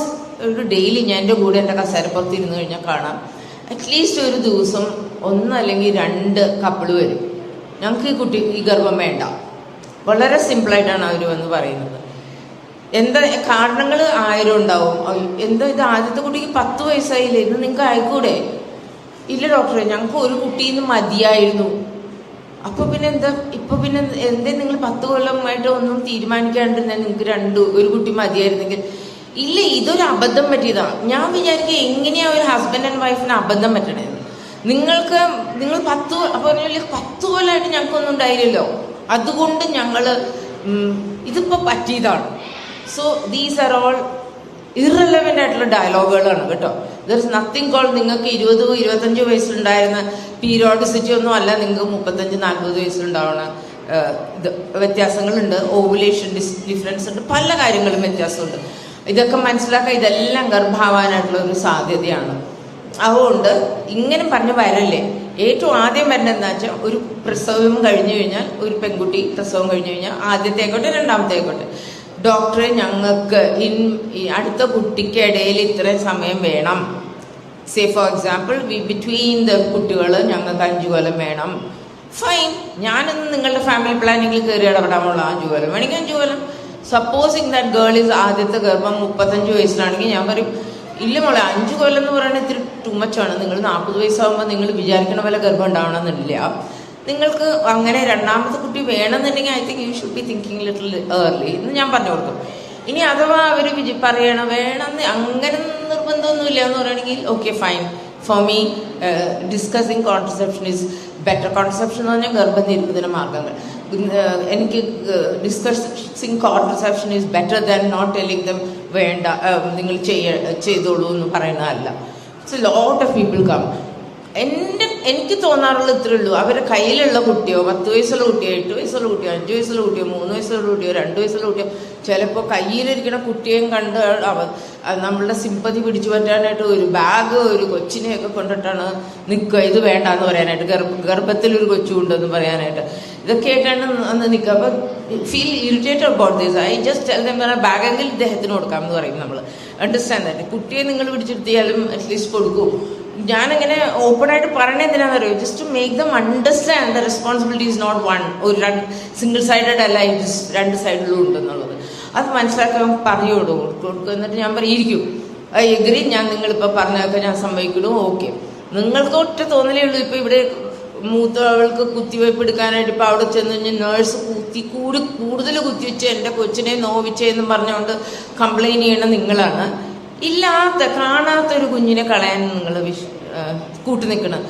Speaker 3: ഒരു ഡെയിലി ഞാൻ എൻ്റെ കൂടെ എൻ്റെ കസേരപ്പുറത്ത് ഇരുന്ന് കഴിഞ്ഞാൽ കാണാം അറ്റ്ലീസ്റ്റ് ഒരു ദിവസം 1 അല്ലെങ്കിൽ 2 കപ്പിൾ വരും. ഞങ്ങൾക്ക് ഈ ഗർഭം വേണ്ട. വളരെ സിമ്പിളായിട്ടാണ് അവർ വന്ന് പറയുന്നത്. എന്താ കാരണങ്ങൾ 1000 ഉണ്ടാവും. എന്താ ഇത് ആദ്യത്തെ കുട്ടിക്ക് 10 വയസ്സായില്ലേ, ഇത് നിങ്ങൾക്ക് ആയിക്കൂടെ? ഇല്ല ഡോക്ടറെ, ഞങ്ങൾക്ക് ഒരു കുട്ടീന്ന് മതിയായിരുന്നു. അപ്പൊ പിന്നെ എന്താ ഇപ്പൊ പിന്നെ എന്തേ നിങ്ങൾ 10 കൊല്ലമായിട്ട് ഒന്നും തീരുമാനിക്കാണ്ടിരുന്ന നിങ്ങൾക്ക് ഒരു കുട്ടി മതിയായിരുന്നെങ്കിൽ? ഇല്ല, ഇതൊരു അബദ്ധം പറ്റിയതാ. ഞാൻ വിചാരിക്കുക എങ്ങനെയാ ഒരു ഹസ്ബൻഡ് ആൻഡ് വൈഫിന് അബദ്ധം പറ്റണേന്ന്. നിങ്ങൾ 10 കൊല്ലമായിട്ട് ഞങ്ങൾക്കൊന്നും ഉണ്ടായില്ലല്ലോ, അതുകൊണ്ട് ഇതിപ്പോ പറ്റിയതാണ്. So these are all irrelevant ആയിട്ടുള്ള ഡയലോഗുകളാണ് കേട്ടോ. There is nothing call. നിങ്ങൾക്ക് 20-25 വയസ്സിലുണ്ടായിരുന്ന പീരിയോഡിസിറ്റി ഒന്നും അല്ല നിങ്ങൾക്ക് 35-40 വയസ്സിലുണ്ടാവണ ഇത് വ്യത്യാസങ്ങളുണ്ട്. ഓവുലേഷൻ ഡിഫറൻസ് ഉണ്ട്, പല കാര്യങ്ങളും വ്യത്യാസമുണ്ട്. ഇതൊക്കെ മനസ്സിലാക്കുക. ഇതെല്ലാം ഗർഭാവാനായിട്ടുള്ള ഒരു സാധ്യതയാണ്. അതുകൊണ്ട് ഇങ്ങനെ പറഞ്ഞ് വരല്ലേ. ഏറ്റവും ആദ്യം വരേണ്ടതെന്ന് വെച്ചാൽ ഒരു പ്രസവം കഴിഞ്ഞു കഴിഞ്ഞാൽ, ഒരു പെൺകുട്ടി പ്രസവം കഴിഞ്ഞു കഴിഞ്ഞാൽ, ആദ്യത്തെ ആയിക്കോട്ടെ രണ്ടാമത്തെ ആയിക്കോട്ടെ, ഡോക്ടറെ ഞങ്ങൾക്ക് അടുത്ത കുട്ടിക്ക് ഇടയിൽ ഇത്രയും സമയം വേണം. Say for example between the കുട്ടികൾ ഞങ്ങൾക്ക് 5 കൊല്ലം വേണം. ഫൈൻ, ഞാനൊന്ന് നിങ്ങളുടെ ഫാമിലി പ്ലാനിങ്ങിൽ കയറി ഇടപെടാമുള്ള 5 കൊല്ലം വേണമെങ്കിൽ 5 കൊല്ലം. സപ്പോസിങ് ദാറ്റ് ഗേൾ ഈസ് ആദ്യത്തെ ഗർഭം 35 വയസ്സിലാണെങ്കിൽ ഞാൻ പറയും ഇല്ല മോളെ, 5 കൊല്ലം എന്ന് പറയുന്നത് ഇത്തിരി ടു മച്ചാണ്. നിങ്ങൾ 40 വയസ്സാകുമ്പോൾ നിങ്ങൾ വിചാരിക്കണ പോലെ ഗർഭം ഉണ്ടാവണമെന്നില്ല. നിങ്ങൾക്ക് അങ്ങനെ രണ്ടാമത്തെ കുട്ടി വേണമെന്നുണ്ടെങ്കിൽ I think you should be thinking little early എന്ന് ഞാൻ പറഞ്ഞു കൊടുക്കും. ഇനി അഥവാ അവർ പറയണം വേണമെന്ന് അങ്ങനെ നിർബന്ധമൊന്നുമില്ല എന്ന് പറയുകയാണെങ്കിൽ okay fine. For me discussing contraception is better. Contraception എന്ന് പറഞ്ഞാൽ ഗർഭനിരോധന മാർഗങ്ങൾ. എനിക്ക് discussing contraception is better than not telling them വേണ്ട നിങ്ങൾ ചെയ്തോളൂ എന്ന് പറയുന്നതല്ല. It's a lot of people come. എനിക്ക് തോന്നാറുള്ള ഇത്രേ ഉള്ളൂ, അവരുടെ കയ്യിലുള്ള കുട്ടിയോ 10 വയസ്സുള്ള കുട്ടിയോ 8 വയസ്സുള്ള കുട്ടിയോ 5 വയസ്സുള്ള കുട്ടിയോ 3 വയസ്സുള്ള കുട്ടിയോ 2 വയസ്സുള്ള കുട്ടിയോ ചിലപ്പോൾ കയ്യിലിരിക്കുന്ന കുട്ടിയെയും കണ്ട് നമ്മളുടെ സിമ്പതി പിടിച്ചു പറ്റാനായിട്ട് ഒരു ബാഗ് ഒരു കൊച്ചിനെയൊക്കെ കൊണ്ടിട്ടാണ് നിൽക്കുക. ഇത് വേണ്ട എന്ന് പറയാനായിട്ട്, ഗർഭത്തിലൊരു കൊച്ചുണ്ടെന്ന് പറയാനായിട്ട്. ഇതൊക്കെയായിട്ടാണ് അന്ന് നിൽക്കുക. അപ്പം feel irritated about this. I just tell them ബാഗെങ്കിൽ ഇദ്ദേഹത്തിന് കൊടുക്കാം എന്ന് പറയും നമ്മൾ. Understand that. കുട്ടിയെ നിങ്ങൾ പിടിച്ചെടുത്തിയാലും അറ്റ്ലീസ്റ്റ് കൊടുക്കൂ. ഞാനങ്ങനെ ഓപ്പണായിട്ട് പറയണത് എന്തിനാണെന്ന് അറിയോ? Just to make them understand the responsibility is not one. ഒരു സിംഗിൾ സൈഡഡ് അല്ല, ഇത് 2 സൈഡിലും ഉണ്ടെന്നുള്ളത് അത് മനസ്സിലാക്കാൻ പറയുള്ളൂ കൊടുക്കും. എന്നിട്ട് ഞാൻ പറയിരിക്കും ഐ എഗ്രി, ഞാൻ നിങ്ങളിപ്പോൾ പറഞ്ഞതൊക്കെ ഞാൻ സമ്മതിക്കുള്ളൂ, ഓക്കെ. നിങ്ങൾക്ക് ഒറ്റ തോന്നലേ ഉള്ളൂ. ഇപ്പോൾ ഇവിടെ മൂത്തവൾക്ക് കുത്തിവയ്പ്പ് എടുക്കാനായിട്ട് ഇപ്പോൾ അവിടെ ചെന്ന് കഴിഞ്ഞാൽ നേഴ്സ് കൂടുതൽ കുത്തിവെച്ച് എൻ്റെ കൊച്ചിനെ നോവിച്ചെന്നും പറഞ്ഞുകൊണ്ട് കംപ്ലൈൻറ്റ് ചെയ്യണം നിങ്ങളാണ്. കാണാത്തൊരു കുഞ്ഞിനെ കളയാൻ നിങ്ങൾ കൂട്ടു നിൽക്കണം.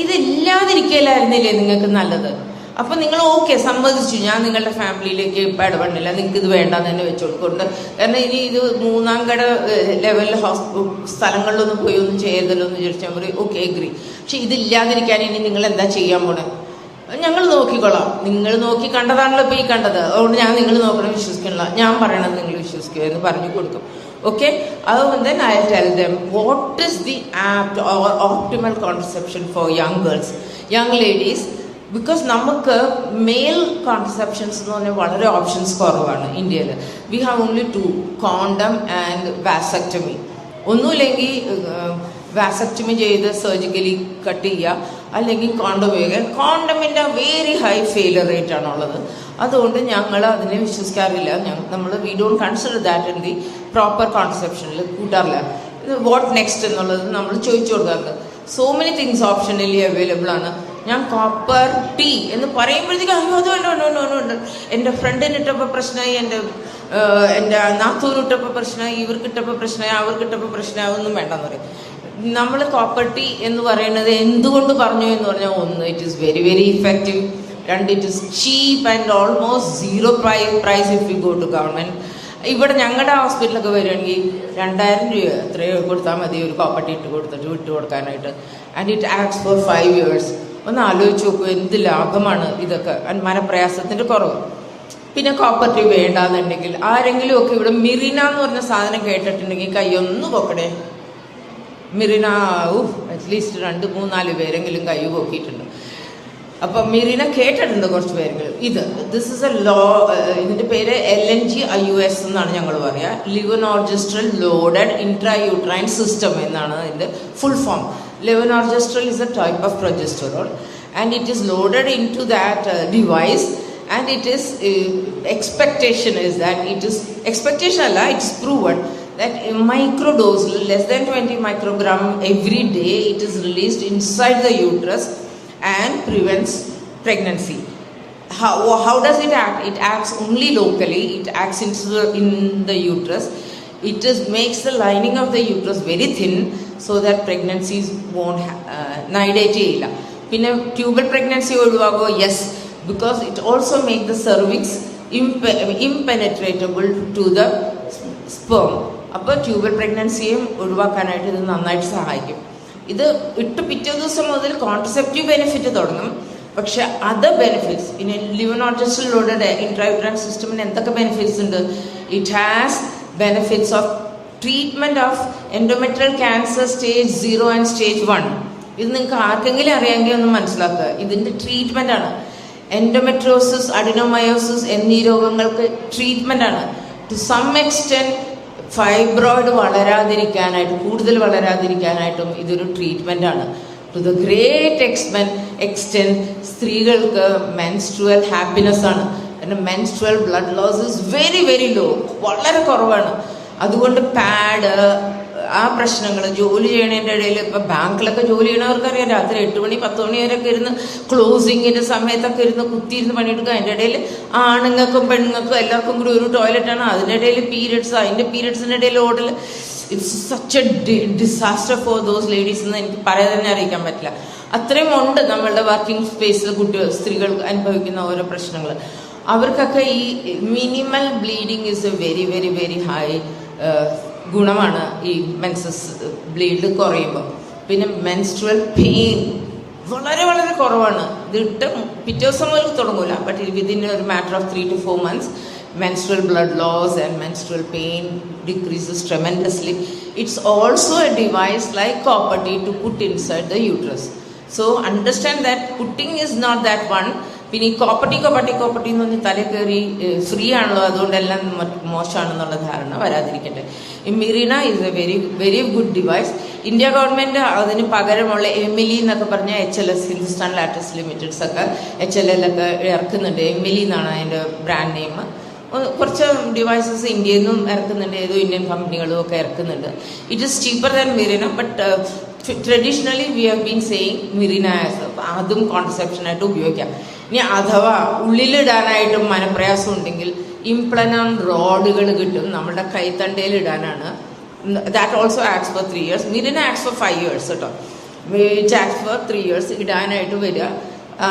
Speaker 3: ഇതില്ലാതിരിക്കലായിരുന്നില്ലേ നിങ്ങൾക്ക് നല്ലത്? അപ്പം നിങ്ങൾ ഓക്കെ സമ്മതിച്ചു, ഞാൻ നിങ്ങളുടെ ഫാമിലിയിലേക്ക് ഇപ്പം ഇടപെടില്ല, നിങ്ങൾക്ക് ഇത് വേണ്ടാന്ന് തന്നെ വെച്ചു കൊടുക്കുന്നുണ്ട്. കാരണം ഇനി ഇത് 3ാം കട ലെവലിൽ സ്ഥലങ്ങളിലൊന്നും പോയി ഒന്നും ചെയ്യരുതല്ലോ എന്ന് ചോദിച്ചാൽ പറയും ഓക്കെ എഗ്രി. പക്ഷെ ഇതില്ലാതിരിക്കാൻ ഇനി നിങ്ങൾ എന്താ ചെയ്യാൻ പോണേ? ഞങ്ങൾ നോക്കിക്കൊള്ളാം. നിങ്ങൾ നോക്കി കണ്ടതാണല്ലോ ഇപ്പോൾ ഈ കണ്ടത്, അതുകൊണ്ട് ഞാൻ നിങ്ങൾ നോക്കണം വിശ്വസിക്കണില്ല, ഞാൻ പറയണത് നിങ്ങൾ വിശ്വസിക്കുക എന്ന് പറഞ്ഞു കൊടുക്കും. Okay, then I tell them what is the apt or optimal contraception for young girls, young ladies, because നമുക്ക് മെയിൽ കോൺസെപ്ഷൻസ് എന്ന് പറഞ്ഞാൽ വളരെ ഓപ്ഷൻസ് കുറവാണ് ഇന്ത്യയിൽ. We have only 2, condom and vasectomy. ഒന്നുമില്ലെങ്കിൽ വാസക്ടമി ചെയ്ത് സർജിക്കലി കട്ട് ചെയ്യുക, അല്ലെങ്കിൽ കോണ്ടം ഉപയോഗിക്കുക. കോണ്ടമിൻ്റെ വെരി ഹൈ ഫെയിലിയർ റേറ്റ് ആണുള്ളത്. അതുകൊണ്ട് ഞങ്ങൾ അതിനെ വിശ്വസിക്കാറില്ല. നമ്മൾ we don't consider that in the proper കോൺസെപ്ഷനിൽ കൂട്ടാറില്ല. വാട്ട് നെക്സ്റ്റ് എന്നുള്ളത് നമ്മൾ ചോദിച്ചു കൊടുക്കാറുണ്ട്. So many things optionally available ആണ്. ഞാൻ കോപ്പർ ടീ എന്ന് പറയുമ്പോഴത്തേക്കും അത് വേണ്ട, എൻ്റെ ഫ്രണ്ടിനിട്ടപ്പോൾ പ്രശ്നമായി, എൻ്റെ നാത്തൂനിട്ടപ്പോൾ പ്രശ്നമായി, ഇവർക്കിട്ടപ്പോൾ പ്രശ്നമായി, അവർക്കിട്ടപ്പോൾ പ്രശ്നമായി, ഒന്നും വേണ്ടെന്ന് പറയും. നമ്മൾ കോപ്പർ ടീ എന്ന് പറയുന്നത് എന്തുകൊണ്ട് പറഞ്ഞു എന്ന് പറഞ്ഞാൽ, 1 it is very very effective, 2 it is cheap and almost 0 price if you go to government. ഇവിടെ ഞങ്ങളുടെ ഹോസ്പിറ്റലൊക്കെ വരുവാണെങ്കിൽ 2000 രൂപ എത്രയോ കൊടുത്താൽ മതി ഒരു കോപ്പർ ടീ വിട്ട് കൊടുക്കാനായിട്ട്. And it acts for 5 years. ഒന്ന് ആലോചിച്ച് നോക്കൂ, എന്ത് ലാഭമാണ് ഇതൊക്കെ. മനപ്രയാസത്തിൻ്റെ കുറവ്. പിന്നെ കോപ്പർ ടീ വേണ്ടാന്നുണ്ടെങ്കിൽ ആരെങ്കിലും ഒക്കെ ഇവിടെ മിറിന എന്ന് പറഞ്ഞ സാധനം കേട്ടിട്ടുണ്ടെങ്കിൽ കൈയൊന്ന് പൊക്കടേ. മിറിന അറ്റ്ലീസ്റ്റ് 2-3-4 പേരെങ്കിലും കൈ പൊക്കിയിട്ടുണ്ട്. അപ്പം മിറിന കേട്ടിട്ടുണ്ട് കുറച്ച് പേരെങ്കിലും. This is a low. ഇതിൻ്റെ പേര് LNG-IUS എന്നാണ് ഞങ്ങൾ പറയുക. ലിവനോർജസ്ട്രൽ ലോഡഡ് ഇൻട്രായൂട്രൈൻ സിസ്റ്റം എന്നാണ് അതിൻ്റെ full form. Levonorgestrel is a type of progesterone and it is loaded into that device and it is expectation is that it is expectation alla, it's proven that a microdose less than 20 microgram every day it is released inside the uterus and prevents pregnancy. How does it act? It acts only locally. It acts in the uterus. It makes the lining of the uterus very thin so that pregnancies won't nidate ചെയ്യില്ല. പിന്നെ tubal pregnancy ഒഴിവാകുമോ? Yes, because it also makes the cervix impenetrable to the sperm. അപ്പോൾ tubal pregnancyയും ഒഴിവാക്കാനായിട്ട് ഇത് നന്നായിട്ട് സഹായിക്കും. ഇത് ഇട്ട് പിറ്റേ ദിവസം മുതൽ കോൺട്രസെപ്റ്റീവ് ബെനിഫിറ്റ് തുടങ്ങും. പക്ഷെ അതർ ബെനിഫിറ്റ്സ് ഇനി ലിവനോജസ്റ്റൽ ലോഡഡ് ഇൻട്രായൂട്രൈൻ സിസ്റ്റമിന് എന്തൊക്കെ ബെനിഫിറ്റ്സ് ഉണ്ട്? It has benefits of treatment of endometrial cancer stage 0 and stage 1. ഇത് നിങ്ങൾക്ക് ആർക്കെങ്കിലും അറിയാമെങ്കിൽ ഒന്ന് മനസ്സിലാക്കുക. ഇതിൻ്റെ ട്രീറ്റ്മെൻ്റ് ആണ്. എൻഡോമെട്രിയോസിസ്, അഡിനോമയോസിസ് എന്നീ രോഗങ്ങൾക്ക് ട്രീറ്റ്മെൻ്റ് ആണ്. ടു സം എക്സ്റ്റെൻറ്റ് ഫൈബ്രോയിഡ് കൂടുതൽ വളരാതിരിക്കാനായിട്ടും ഇതൊരു ട്രീറ്റ്മെൻ്റ് ആണ്. ടു ദ ഗ്രേറ്റ് എക്സ്റ്റെൻറ്റ് സ്ത്രീകൾക്ക് മെൻസ്ട്രുവൽ ഹാപ്പിനെസ് ആണ്. Menstrual blood loss is very very low, വളരെ കുറവാണ്. അതുകൊണ്ട് പാഡ് ആ പ്രശ്നങ്ങൾ ജോലി ചെയ്യണതിൻ്റെ ഇടയിൽ ഇപ്പം ബാങ്കിലൊക്കെ ജോലി ചെയ്യണവർക്കറിയാം രാത്രി 8 മണി 10 മണി വരെയൊക്കെ ഇരുന്ന് ക്ലോസിങ്ങിൻ്റെ സമയത്തൊക്കെ കുത്തിയിരുന്ന് പണിയെടുക്കുക. അതിൻ്റെ ഇടയിൽ ആണുങ്ങൾക്കും പെണ്ണുങ്ങൾക്കും എല്ലാവർക്കും കൂടി ഒരു ടോയ്ലറ്റാണ്. അതിൻ്റെ ഇടയിൽ പീരിയഡ്സ്, അതിൻ്റെ പീരിയഡ്സിൻ്റെ ഇടയിൽ ഓടൽ. It's such a disaster for those ladies എന്ന് എനിക്ക് പറയാൻ തന്നെ അറിയിക്കാൻ പറ്റില്ല. അത്രയും ഉണ്ട് നമ്മളുടെ വർക്കിംഗ് സ്പേസിൽ സ്ത്രീകൾ അനുഭവിക്കുന്ന ഓരോ പ്രശ്നങ്ങൾ. അവർക്കൊക്കെ ഈ minimal bleeding is a very very very high ഗുണമാണ് ഈ മെൻസസ് ബ്ലീഡ് കുറയുമ്പോൾ. പിന്നെ മെൻസ്ട്രുവൽ പെയിൻ വളരെ വളരെ കുറവാണ്. ഇതിട്ട് പിറ്റേ ദിവസം മുതൽ തുടങ്ങൂല, ബട്ട് വിതിൻ ഒരു matter of 3 to 4 months menstrual blood loss and menstrual pain decreases tremendously. It's also a device like copper T to put inside the uterus. So understand that putting is not that one. പിന്നെ ഈ copper T എന്ന് പറഞ്ഞ് തല കയറി free ആണല്ലോ, അതുകൊണ്ടെല്ലാം മോശമാണെന്നുള്ള ധാരണ വരാതിരിക്കട്ടെ. ഈ Mirena is a very very good device. India government അതിന് പകരമുള്ള എമിലി എന്നൊക്കെ പറഞ്ഞ HLS ഹിന്ദുസ്ഥാൻ ലാറ്റസ് ലിമിറ്റഡ്സ് ഒക്കെ HLL ഒക്കെ ഇറക്കുന്നുണ്ട്. എമിലി എന്നാണ് അതിൻ്റെ ബ്രാൻഡ് നെയിം. കുറച്ച് ഡിവൈസസ് ഇന്ത്യയിൽ നിന്നും ഇറക്കുന്നുണ്ട്, ഏതോ ഇന്ത്യൻ കമ്പനികളും ഒക്കെ ഇറക്കുന്നുണ്ട്. It is cheaper than Mirena, but traditionally we have been saying Mirena as. അതും കോൺട്രസെപ്ഷനായിട്ട് ഉപയോഗിക്കാം. ഇനി അഥവാ ഉള്ളിലിടാനായിട്ടും മനപ്രയാസം ഉണ്ടെങ്കിൽ ഇംപ്ലനോൺ റോഡുകൾ കിട്ടും, നമ്മുടെ കൈത്തണ്ടയിൽ ഇടാനാണ്. That also acts for 3 years. Mirena acts for 5 years കേട്ടോ. വിച്ച് ആക്ട്സ് ഫോർ 3 years ഇടാനായിട്ട് വരിക.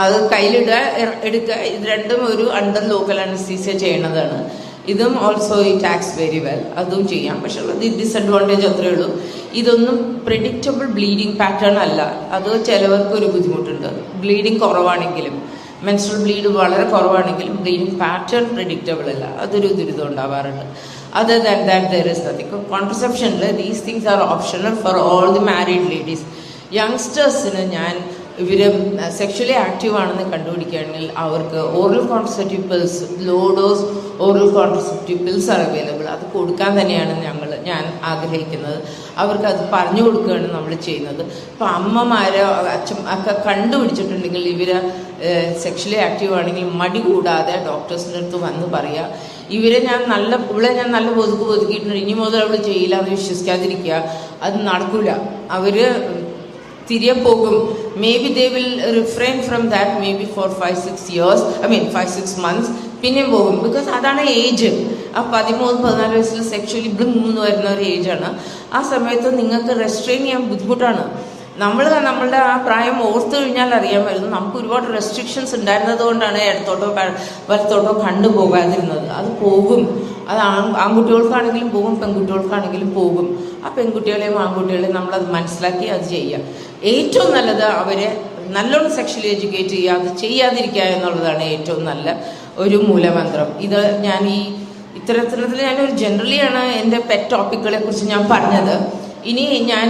Speaker 3: അത് കയ്യിലിടുക, എടുക്കുക. ഇത് രണ്ടും ഒരു അണ്ടർ ലോക്കൽ അനസ്തീസിയ ചെയ്യണതാണ്. ഇതും also it acts very well. അതും ചെയ്യാം. പക്ഷെ ഡിസഡ്വാൻറ്റേജ് അത്രയേ ഉള്ളൂ. ഇതൊന്നും പ്രെഡിക്റ്റബിൾ ബ്ലീഡിങ് പാറ്റേൺ അല്ല. അത് ചിലവർക്ക് ഒരു ബുദ്ധിമുട്ടുണ്ട്. ബ്ലീഡിങ് കുറവാണെങ്കിലും, മെൻസ്ട്രൽ ബ്ലീഡ് വളരെ കുറവാണെങ്കിലും ബ്ലീഡിങ് പാറ്റേൺ പ്രെഡിക്റ്റബിൾ അല്ല. അതൊരു ദുരിതം ഉണ്ടാവാറുണ്ട്. Other than that there is nothing. കോൺട്രസെപ്ഷനിൽ these things are optional for all the married ladies. യങ്സ്റ്റേഴ്സിന് ഇവർ സെക്ഷലി ആക്റ്റീവ് ആണെന്ന് കണ്ടുപിടിക്കുകയാണെങ്കിൽ അവർക്ക് oral contraceptive pills, low dose oral contraceptive pills are available. അത് കൊടുക്കാൻ തന്നെയാണ് ഞാൻ ആഗ്രഹിക്കുന്നത്. അവർക്ക് അത് പറഞ്ഞു കൊടുക്കുകയാണ് നമ്മൾ ചെയ്യുന്നത്. ഇപ്പോൾ അമ്മമാരോ അച്ഛൻ ഒക്കെ കണ്ടുപിടിച്ചിട്ടുണ്ടെങ്കിൽ ഇവർ സെക്ഷലി ആക്റ്റീവ് ആണെങ്കിൽ മടി കൂടാതെ ഡോക്ടേഴ്സിൻ്റെ അടുത്ത് വന്ന് പറയുക, ഇവരെ ഞാൻ നല്ല ഒതുക്കിയിട്ടുണ്ട്, ഇനി മുതൽ അവൾ ചെയ്യില്ല എന്ന് വിശ്വസിക്കാതിരിക്കുക. അത് നടക്കില്ല. അവർ തിരികെ പോകും. Maybe they will refrain from that maybe for 5-6 years, 5-6 months പിന്നെയും പോകും. ബിക്കോസ് അതാണ് ഏജ്. ആ 13-14 വയസ്സിൽ സെക്ഷലി ബ്ലിംന്ന് വരുന്ന ഒരു ഏജാണ്. ആ സമയത്ത് നിങ്ങൾക്ക് റെസ്ട്രെയിൻ ചെയ്യാൻ ബുദ്ധിമുട്ടാണ്. നമ്മളുടെ ആ പ്രായം ഓർത്തു കഴിഞ്ഞാൽ അറിയാമായിരുന്നു. നമുക്ക് ഒരുപാട് റെസ്ട്രിക്ഷൻസ് ഉണ്ടായിരുന്നത് കൊണ്ടാണ് ഇടത്തോട്ടോ വലത്തോട്ടോ കണ്ടുപോകാതിരുന്നത്. അത് പോകും. അത് ആൺകുട്ടികൾക്കാണെങ്കിലും പോകും, പെൺകുട്ടികൾക്കാണെങ്കിലും പോകും. ആ പെൺകുട്ടികളെയും ആൺകുട്ടികളെയും നമ്മളത് മനസ്സിലാക്കി അത് ചെയ്യുക. ഏറ്റവും നല്ലത് അവരെ നല്ലോണം സെക്ഷലി എഡ്യൂക്കേറ്റ് ചെയ്യുക, അത് ചെയ്യാതിരിക്കുക എന്നുള്ളതാണ് ഏറ്റവും നല്ല ഒരു മൂലമന്ത്രം. ഇത് ഞാൻ ഇത്തരത്തിൽ ഞാനൊരു ജനറലിയാണ് എൻ്റെ പെറ്റ് ടോപ്പിക്കുകളെ കുറിച്ച് ഞാൻ പറഞ്ഞത്. ഇനി ഞാൻ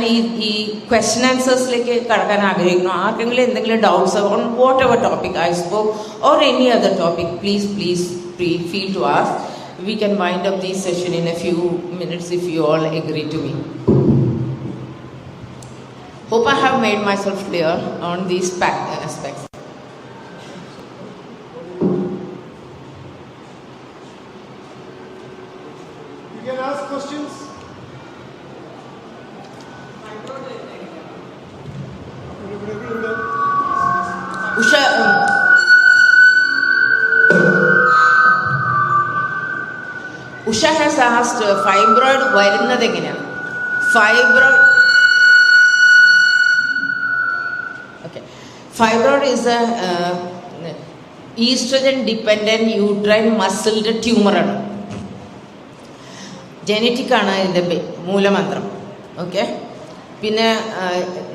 Speaker 3: ഈ ക്വസ്റ്റ്യൻ ആൻസേഴ്സിലേക്ക് കടക്കാൻ ആഗ്രഹിക്കുന്നു. ആർക്കെങ്കിലും എന്തെങ്കിലും doubts on what ever topic I spoke or any other topic, please feel to ask. We can wind up this session in a few minutes if you all agree to me. Hope I have made myself clear on these aspects. Usha has asked fibroid വരുന്നത് എങ്ങനെയാണ്? Fibroid is a oestrogen dependent uterine മസിലിൻ്റെ ട്യൂമറാണ്. Genetic ആണ് ഇതിൻ്റെ മൂലമന്ത്രം. Okay, പിന്നെ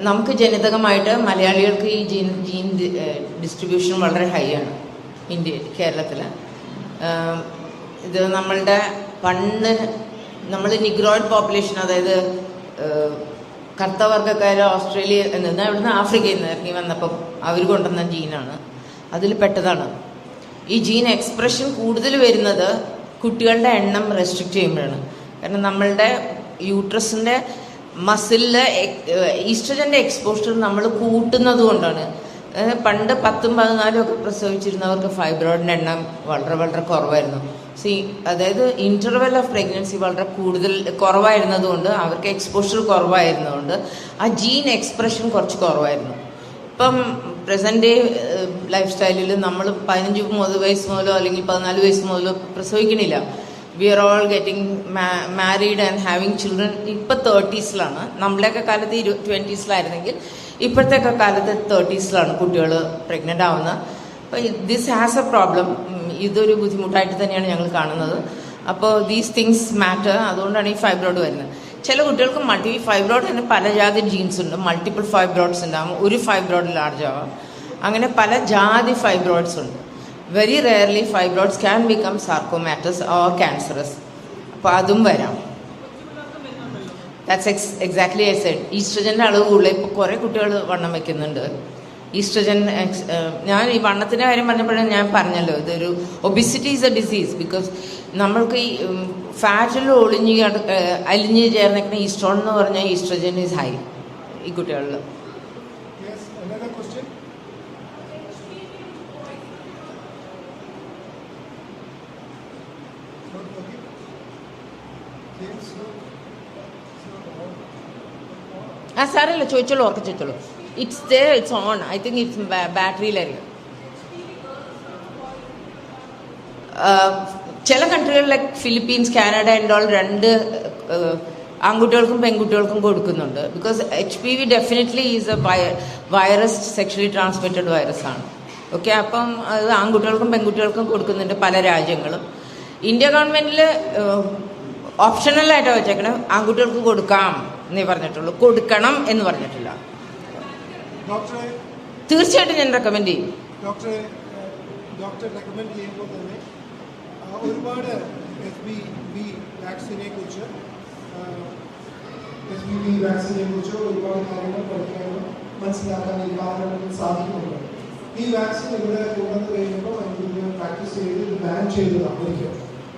Speaker 3: നമുക്ക് ജനിതകമായിട്ട് മലയാളികൾക്ക് ഈ ജീൻ ഡിസ്ട്രിബ്യൂഷൻ വളരെ ഹൈ ആണ് കേരളത്തിൽ. ഇത് നമ്മളുടെ പണ്ട് നമ്മൾ നിഗ്രോയിഡ് പോപ്പുലേഷൻ, അതായത് കർത്തവർഗ്ഗക്കാർ ഓസ്ട്രേലിയ നിന്ന് ഇവിടുന്ന് ആഫ്രിക്കയിൽ നിന്ന് ഇറങ്ങി വന്നപ്പം അവർ കൊണ്ടുവന്ന ജീനാണ്, അതിൽ പെട്ടതാണ്. ഈ ജീൻ എക്സ്പ്രഷൻ കൂടുതൽ വരുന്നത് കുട്ടികളുടെ എണ്ണം റെസ്ട്രിക്റ്റ് ചെയ്യുമ്പോഴാണ്. കാരണം നമ്മളുടെ യൂട്രസിൻ്റെ മസിലിൽ ഈസ്ട്രജൻ്റെ എക്സ്പോഷർ നമ്മൾ കൂട്ടുന്നത് കൊണ്ടാണ്. പണ്ട് 10ഉം 14ഉം ഒക്കെ പ്രസവിച്ചിരുന്നവർക്ക് ഫൈബ്രോയിഡിൻ്റെ എണ്ണം വളരെ വളരെ കുറവായിരുന്നു. അതായത് ഇൻ്റർവെൽ ഓഫ് പ്രഗ്നൻസി വളരെ കുറവായിരുന്നതുകൊണ്ട്, അവർക്ക് എക്സ്പോഷർ കുറവായിരുന്നതുകൊണ്ട് ആ ജീൻ എക്സ്പ്രഷൻ കുറച്ച് കുറവായിരുന്നു. ഇപ്പം പ്രസൻറ്റ് ഡേ ലൈഫ് സ്റ്റൈലിൽ നമ്മൾ 15 വയസ്സ് മുതലോ അല്ലെങ്കിൽ 14 വയസ്സ് മുതലോ പ്രസവിക്കണില്ല. We are all getting married and having children. ഇപ്പം 30s നമ്മളെയൊക്കെ കാലത്ത് 20s ഇപ്പോഴത്തെയൊക്കെ കാലത്ത് 30s കുട്ടികൾ പ്രഗ്നൻ്റ് ആവുന്നത്. അപ്പോൾ ദിസ് ഹാസ് എ പ്രോബ്ലം. ഇതൊരു ബുദ്ധിമുട്ടായിട്ട് തന്നെയാണ് ഞങ്ങൾ കാണുന്നത്. അപ്പോൾ ദീസ് തിങ്സ് മാറ്റർ. അതുകൊണ്ടാണ് ഈ ഫൈബ്രോയിഡ് വരുന്നത്. ചില കുട്ടികൾക്ക് ഫൈബ്രോയിഡ് തന്നെ പല ജാതി ജീൻസ് ഉണ്ട്. മൾട്ടിപ്പിൾ ഫൈബ്രോയിഡ്സ് ഉണ്ടാകും. ഒരു ഫൈബ്രോയിഡ് ലാർജ് ആവാം. അങ്ങനെ പല ജാതി ഫൈബ്രോയിഡ്സ് ഉണ്ട്. Very rarely fibroids can become sarcomatous or cancerous. അപ്പോൾ അതും വരാം. That's exactly I said. ഈസ്ട്രജൻ്റെ അളവ് കൂടുതൽ. ഇപ്പോൾ കുറേ കുട്ടികൾ വണ്ണം വയ്ക്കുന്നുണ്ട്. ഈസ്ട്രജൻ, ഞാൻ ഈ വണ്ണത്തിൻ്റെ കാര്യം പറഞ്ഞപ്പോഴാണ് ഞാൻ പറഞ്ഞല്ലോ, ഇതൊരു obesity is A disease. Because നമ്മൾക്ക് ഈ ഫാറ്റിൽ അലിഞ്ഞ് ചേർന്നിരിക്കുന്ന ഈസ്ട്രോൺ എന്ന് പറഞ്ഞാൽ ഈസ്ട്രജൻ ഈസ് ഹൈ ഈ കുട്ടികളിൽ. സാരമില്ല, ചോദിച്ചോളൂ, ഓർക്ക ചോദിച്ചോളൂ. It's there, it's on. I think it's battery-ലായിരിക്കും. ചില കൺട്രികൾ like Philippines, Canada and all 2 ആൺകുട്ടികൾക്കും പെൺകുട്ടികൾക്കും കൊടുക്കുന്നുണ്ട്. Because HPV definitely is a virus, sexually transmitted virus ആണ്. ഓക്കെ, അപ്പം അത് ആൺകുട്ടികൾക്കും പെൺകുട്ടികൾക്കും കൊടുക്കുന്നുണ്ട് പല രാജ്യങ്ങളും. ഇന്ത്യ ഗവൺമെൻറ്റിൽ ഓപ്ഷണലായിട്ടാണ് വെച്ചേക്കണം. ആൺകുട്ടികൾക്ക് കൊടുക്കാം എന്നേ പറഞ്ഞിട്ടുള്ളൂ, കൊടുക്കണം എന്ന് പറഞ്ഞിട്ടില്ല. തീർച്ചയായിട്ടും ഞാൻ റെക്കമെൻഡ് ചെയ്യും.
Speaker 1: ഡോക്ടർ റെക്കമെൻഡ് ചെയ്യുമ്പോൾ തന്നെ ഒരുപാട് HPV വാക്സിനെ കുറിച്ച് ഒരുപാട് കാര്യങ്ങൾ പഠിക്കാനും മനസ്സിലാക്കാൻ ഈ കാലഘട്ടത്തിൽ സാധിക്കുന്നുണ്ട്. ഈ വാക്സിൻ ഇവിടെ കൊണ്ടുവന്ന് കഴിയുമ്പോൾ പ്രാക്ടീസ് ചെയ്ത് ബാൻ ചെയ്തതാണ്.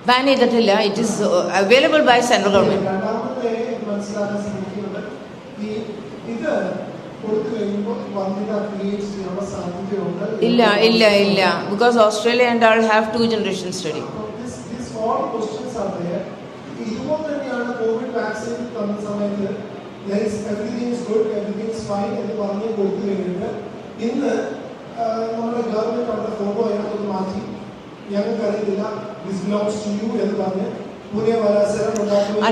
Speaker 3: ബാൻ ചെയ്തിട്ടില്ല. It is available by central government.
Speaker 1: രണ്ടാമത്തെ മനസ്സിലാക്കാൻ ശ്രമിക്കുന്നത് ഇത്
Speaker 3: ഇല്ല ഇല്ല ഇല്ല. Because Australia and all have 2 generation study.
Speaker 1: ഇതുപോലെ തന്നെയാണ് കോവിഡ് വാക്സിൻ തന്ന സമയത്ത് everything is good, everything is fine എന്ന് പറഞ്ഞ് കൊടുത്തു കഴിഞ്ഞിട്ട് ഇന്ന് നമ്മുടെ ഗവൺമെന്റ് അവരുടെ ഫോട്ടോ അതിനകത്തൊന്ന് മാറ്റി ഞങ്ങൾക്കറിയില്ല ദിസ് ബിലോങ്സ് ടു യു എന്ന് പറഞ്ഞ് പുതിയ വരാസരം ഉണ്ടാക്കുന്നത്.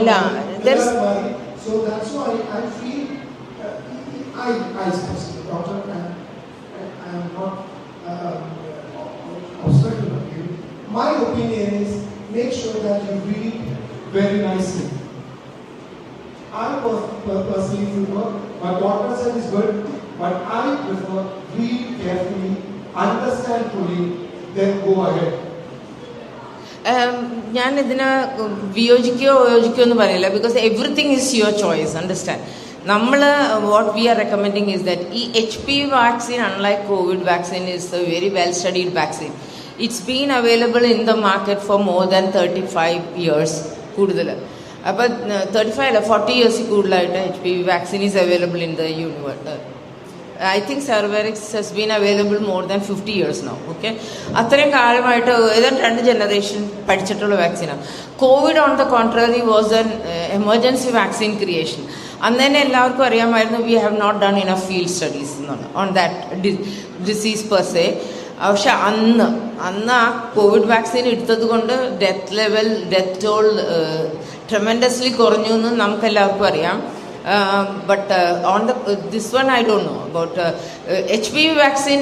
Speaker 1: So that's why I feel I especially, doctor, I am not obstructing you. My opinion is make sure that you read very nicely. I personally prefer, my doctor said is good, but I prefer read carefully, understand fully, then go ahead.
Speaker 3: ഞാൻ ഇതിന് വിയോജിക്കുകയോ എന്ന് പറയില്ല. Because everything is your choice. Understand. നമ്മൾ what we are recommending is that ഈ HPV vaccine unlike Covid vaccine is a very well studied vaccine. It's been available in the market for more than 35 years കൂടുതൽ. അപ്പോൾ 35 അല്ല 40 years കൂടുതലായിട്ട് HPV vaccine is available in the universe. I think Cervarix has been available more than 50 years now. Okay, അത്രയും കാലമായിട്ട് ഏതാണ്ട് 2 generation പഠിച്ചിട്ടുള്ള വാക്സിനാണ്. Covid on the contrary was an emergency vaccine creation. അന്ന് തന്നെ എല്ലാവർക്കും അറിയാമായിരുന്നു we have not done enough field studies എന്നാണ് on that disease per se. പക്ഷെ അന്ന് ആ കോവിഡ് വാക്സിൻ എടുത്തത് കൊണ്ട് ഡെത്ത് ടോൾ ട്രെമെൻഡസ്ലി കുറഞ്ഞു എന്ന് നമുക്ക് എല്ലാവർക്കും അറിയാം. But on this one I don't know about HPV vaccine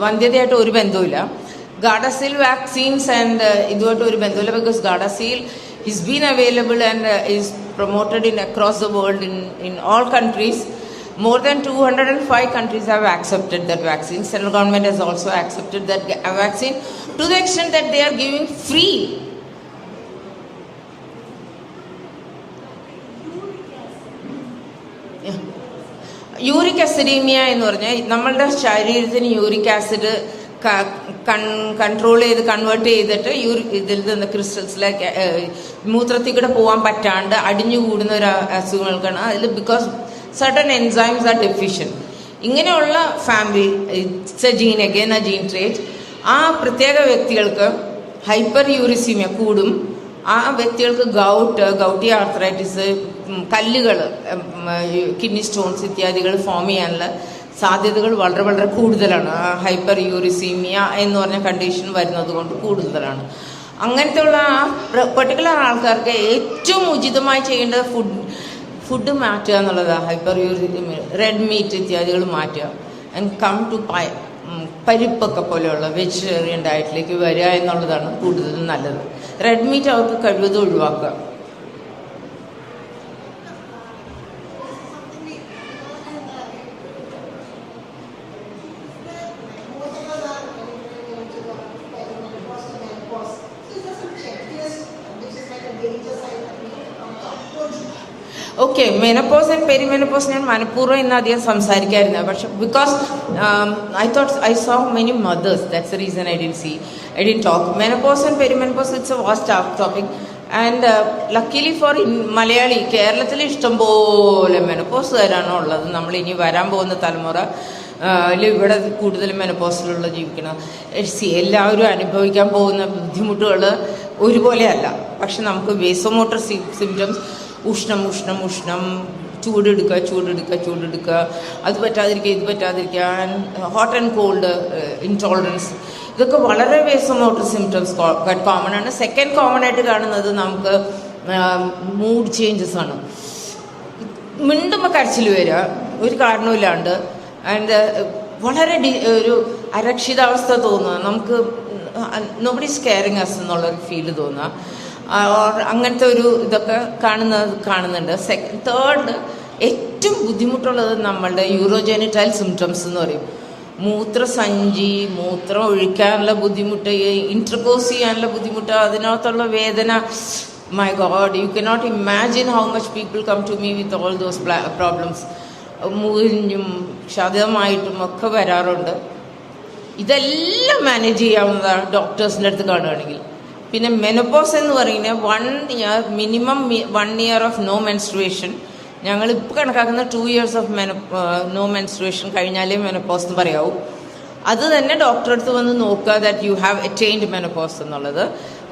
Speaker 3: വന്ധ്യതയായിട്ട് ഒരു ബന്ധവുമില്ല. ഗാഡസിൽ വാക്സിൻസ് ആൻഡ് ഇതുമായിട്ട് ഒരു ബന്ധമില്ല. Because Gardasil is been available and is promoted across the world in all countries. More than 205 countries have accepted that vaccine. Central government has also accepted that vaccine to the extent that they are giving free. Uric acidaemia എന്ന് പറഞ്ഞാൽ നമ്മളുടെ ശരീരത്തിന് uric acid control ചെയ്ത് convert ചെയ്തിട്ട് ഇതിൽ നിന്ന് ക്രിസ്റ്റൽസിലേക്ക് മൂത്രത്തിൽ കൂടെ പോകാൻ പറ്റാണ്ട് അടിഞ്ഞു കൂടുന്ന ഒരു അസുഖങ്ങൾക്കാണ് അതിൽ. Because certain enzymes are deficient. ഇങ്ങനെയുള്ള family it's a gene again a gene trait. ആ പ്രത്യേക വ്യക്തികൾക്ക് ഹൈപ്പർ യൂറിസീമിയ കൂടും. ആ വ്യക്തികൾക്ക് ഗൗട്ടി ആർത്രൈറ്റിസ്, കല്ലുകൾ, കിഡ്നി സ്റ്റോൺസ് ഇത്യാദികൾ ഫോം ചെയ്യാനുള്ള സാധ്യതകൾ വളരെ വളരെ കൂടുതലാണ്. ഹൈപ്പർ യൂറിസീമിയ എന്ന് പറഞ്ഞ കണ്ടീഷൻ വരുന്നത് കൊണ്ട് കൂടുതലാണ്. അങ്ങനത്തെ ഉള്ള ആ പെർട്ടിക്കുലർ ആൾക്കാർക്ക് ഏറ്റവും ഉചിതമായി ചെയ്യേണ്ടത് ഫുഡ് മാറ്റുക എന്നുള്ളതാണ്. ഹൈപ്പർ യൂറിസീമിയ, റെഡ് മീറ്റ് ഇത്യാദികൾ മാറ്റുക ആൻഡ് കം ടു പരിപ്പൊക്കെ പോലെയുള്ള വെജിറ്റേറിയൻ ഡയറ്റിലേക്ക് വരിക എന്നുള്ളതാണ് കൂടുതലും നല്ലത്. റെഡ് മീറ്റ് അവർക്ക് കഴിവതും ഒഴിവാക്കുക. ഓക്കെ, മെനപ്പോസ് ആൻഡ് പെരിമെനപ്പോസ് ഞാൻ മനഃപൂർവ്വം ഇന്ന് അധികം സംസാരിക്കാറില്ല. പക്ഷെ because I saw many mothers, that's the reason I didn't talk. Menopause and perimenopause it's a vast topic and luckily for Malayali കേരളത്തിൽ ഇഷ്ടംപോലെ മെനപ്പോസുകാരാണ് ഉള്ളത്. നമ്മൾ ഇനി വരാൻ പോകുന്ന തലമുറ ഇവിടെ കൂടുതൽ മെനപ്പോസിലുള്ള ജീവിക്കണം. എല്ലാവരും അനുഭവിക്കാൻ പോകുന്ന ബുദ്ധിമുട്ടുകൾ ഒരുപോലെയല്ല. പക്ഷെ നമുക്ക് വേസോമോട്ടർ സിംറ്റംസ് ഉഷ്ണം, ചൂടെടുക്കുക, അത് പറ്റാതിരിക്കുക, ഇത് പറ്റാതിരിക്കുക, ഹോട്ട് ആൻഡ് കോൾഡ് ഇൻടോളറൻസ്, ഇതൊക്കെ വളരെ വേസോമോട്ടർ സിംറ്റംസ് കോമൺ ആണ്. സെക്കൻഡ് കോമൺ ആയിട്ട് കാണുന്നത് നമുക്ക് മൂഡ് ചേഞ്ചസ് ആണ്. മിണ്ടുമ്പോൾ കരച്ചിൽ വരിക ഒരു കാരണമില്ലാണ്ട്, ആൻഡ് വളരെ ഒരു അരക്ഷിതാവസ്ഥ തോന്നുക, നമുക്ക് നോബഡി ഈസ് കെയറിങ് അസ് എന്നുള്ളൊരു ഫീല് തോന്നുക. അങ്ങനത്തെ ഒരു ഇതൊക്കെ കാണുന്നുണ്ട്. തേർഡ് ഏറ്റവും ബുദ്ധിമുട്ടുള്ളത് നമ്മളുടെ യൂറോജെനിറ്റൽ സിംറ്റംസ് എന്ന് പറയും. മൂത്രസഞ്ചി, മൂത്രം ഒഴിക്കാനുള്ള ബുദ്ധിമുട്ട്, ഇന്റർകോഴ്സ് ചെയ്യാനുള്ള ബുദ്ധിമുട്ട്, അതിനകത്തുള്ള വേദന. My God, you cannot imagine how much people come to me with all those problems. മുറിഞ്ഞും ക്ഷതമായിട്ടും ഒക്കെ വരാറുണ്ട്. ഇതെല്ലാം മാനേജ് ചെയ്യാവുന്നതാണ് ഡോക്ടേഴ്സിൻ്റെ അടുത്ത് കാണുകയാണെങ്കിൽ. പിന്നെ മെനപ്പോസ് എന്ന് പറയുന്നത് minimum 1 year of no menstruation. ഞങ്ങളിപ്പോൾ കണക്കാക്കുന്ന 2 years ഓഫ് നോ മെൻസ്ട്രുവേഷൻ കഴിഞ്ഞാലേ മെനപ്പോസ് എന്ന് പറയാവൂ. അത് തന്നെ ഡോക്ടറെ അടുത്ത് വന്ന് നോക്കുക that you have attained menopause എന്നുള്ളത്.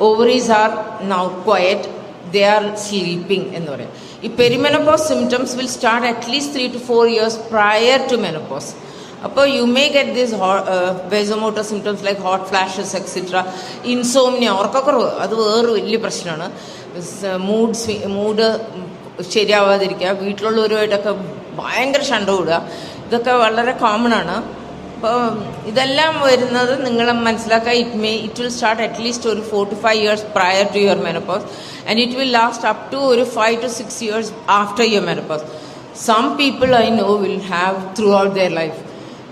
Speaker 3: Ovaries are now quiet, they are sleeping എന്ന് പറയും. ഈ perimenopause symptoms will start at least 3 to 4 years prior to menopause. അപ്പോൾ you may get these vasomotor symptoms like hot flashes etcetera. Insomnia, ഉറക്കക്കുറവ്, അത് വേറെ വലിയ പ്രശ്നമാണ്. മൂഡ് ശരിയാവാതിരിക്കുക, വീട്ടിലുള്ളവരുമായിട്ടൊക്കെ ഭയങ്കര ശണ്ട കൂടുക, ഇതൊക്കെ വളരെ കോമൺ ആണ്. അപ്പോൾ ഇതെല്ലാം വരുന്നത് നിങ്ങൾ മനസ്സിലാക്കുക. ഇറ്റ് വിൽ സ്റ്റാർട്ട് അറ്റ്ലീസ്റ്റ് ഒരു 4 to 5 years prior to your menopause and it will last up to ഒരു 5 to 6 years after your menopause. Some people I know will have throughout their life.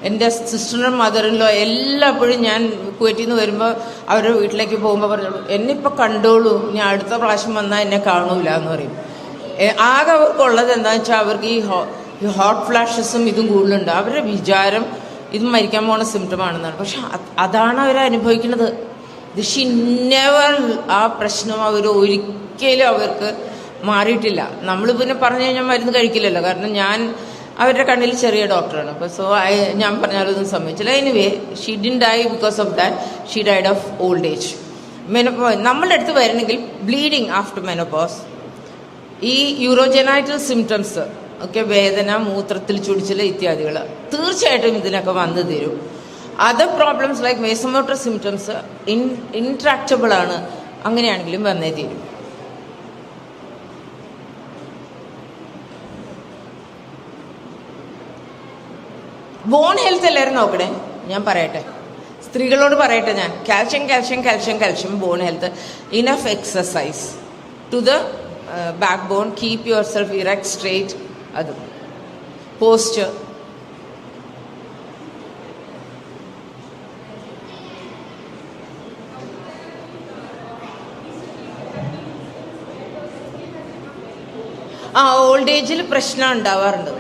Speaker 3: എൻ്റെ സിസ്റ്ററും മദറിലോ എല്ലാപ്പോഴും ഞാൻ കുവൈറ്റിൽ നിന്ന് വരുമ്പോൾ അവരുടെ വീട്ടിലേക്ക് പോകുമ്പോൾ പറഞ്ഞോളൂ, എന്നെ കണ്ടോളൂ, ഞാൻ അടുത്ത പ്രാവശ്യം വന്നാൽ എന്നെ കാണൂല എന്ന് പറയും. ആകെ അവർക്കുള്ളത് എന്താണെന്ന് വെച്ചാൽ അവർക്ക് ഈ ഹോട്ട് ഫ്ലാഷസും ഇതും കൂടുതലുണ്ട്. അവരുടെ വിചാരം ഇത് മരിക്കാൻ പോകുന്ന സിംറ്റമാണെന്നാണ്. പക്ഷെ അതാണ് അവർ അനുഭവിക്കുന്നത്. ഷി നെവർ, ആ പ്രശ്നം അവർ ഒരിക്കലും അവർക്ക് മാറിയിട്ടില്ല. നമ്മൾ പിന്നെ പറഞ്ഞു കഴിഞ്ഞാൽ മരുന്ന് കഴിക്കില്ലല്ലോ, കാരണം ഞാൻ അവരുടെ കണ്ണിൽ ചെറിയ ഡോക്ടറാണ്. അപ്പോൾ ഞാൻ പറഞ്ഞാലൊന്നും സമ്മതിച്ചില്ല. Anyway she didn't die because of that, she died of old age. നമ്മളുടെ അടുത്ത് വരണമെങ്കിൽ ബ്ലീഡിങ് ആഫ്റ്റർ മെനോപോസ്, ഈ യൂറോജെനൈറ്റൽ സിംറ്റംസ് ഒക്കെ വേദന, മൂത്രത്തിൽ ചുടിച്ചിൽ ഇത്യാദികൾ തീർച്ചയായിട്ടും ഇതിനൊക്കെ വന്നു തരും. Other problems like vasomotor symptoms intractable ആണ്, അങ്ങനെയാണെങ്കിലും വന്നേ തീരും. ബോൺ ഹെൽത്ത് എല്ലാവരും നോക്കണേ. ഞാൻ പറയട്ടെ, സ്ത്രീകളോട് പറയട്ടെ ഞാൻ, calcium calcium calcium calcium, bone health, enough exercise to the backbone, keep yourself erect straight, അതും പോസ്ചർ. ഓൾഡ് ഏജിൽ പ്രശ്നം ഉണ്ടാവാറുണ്ട്.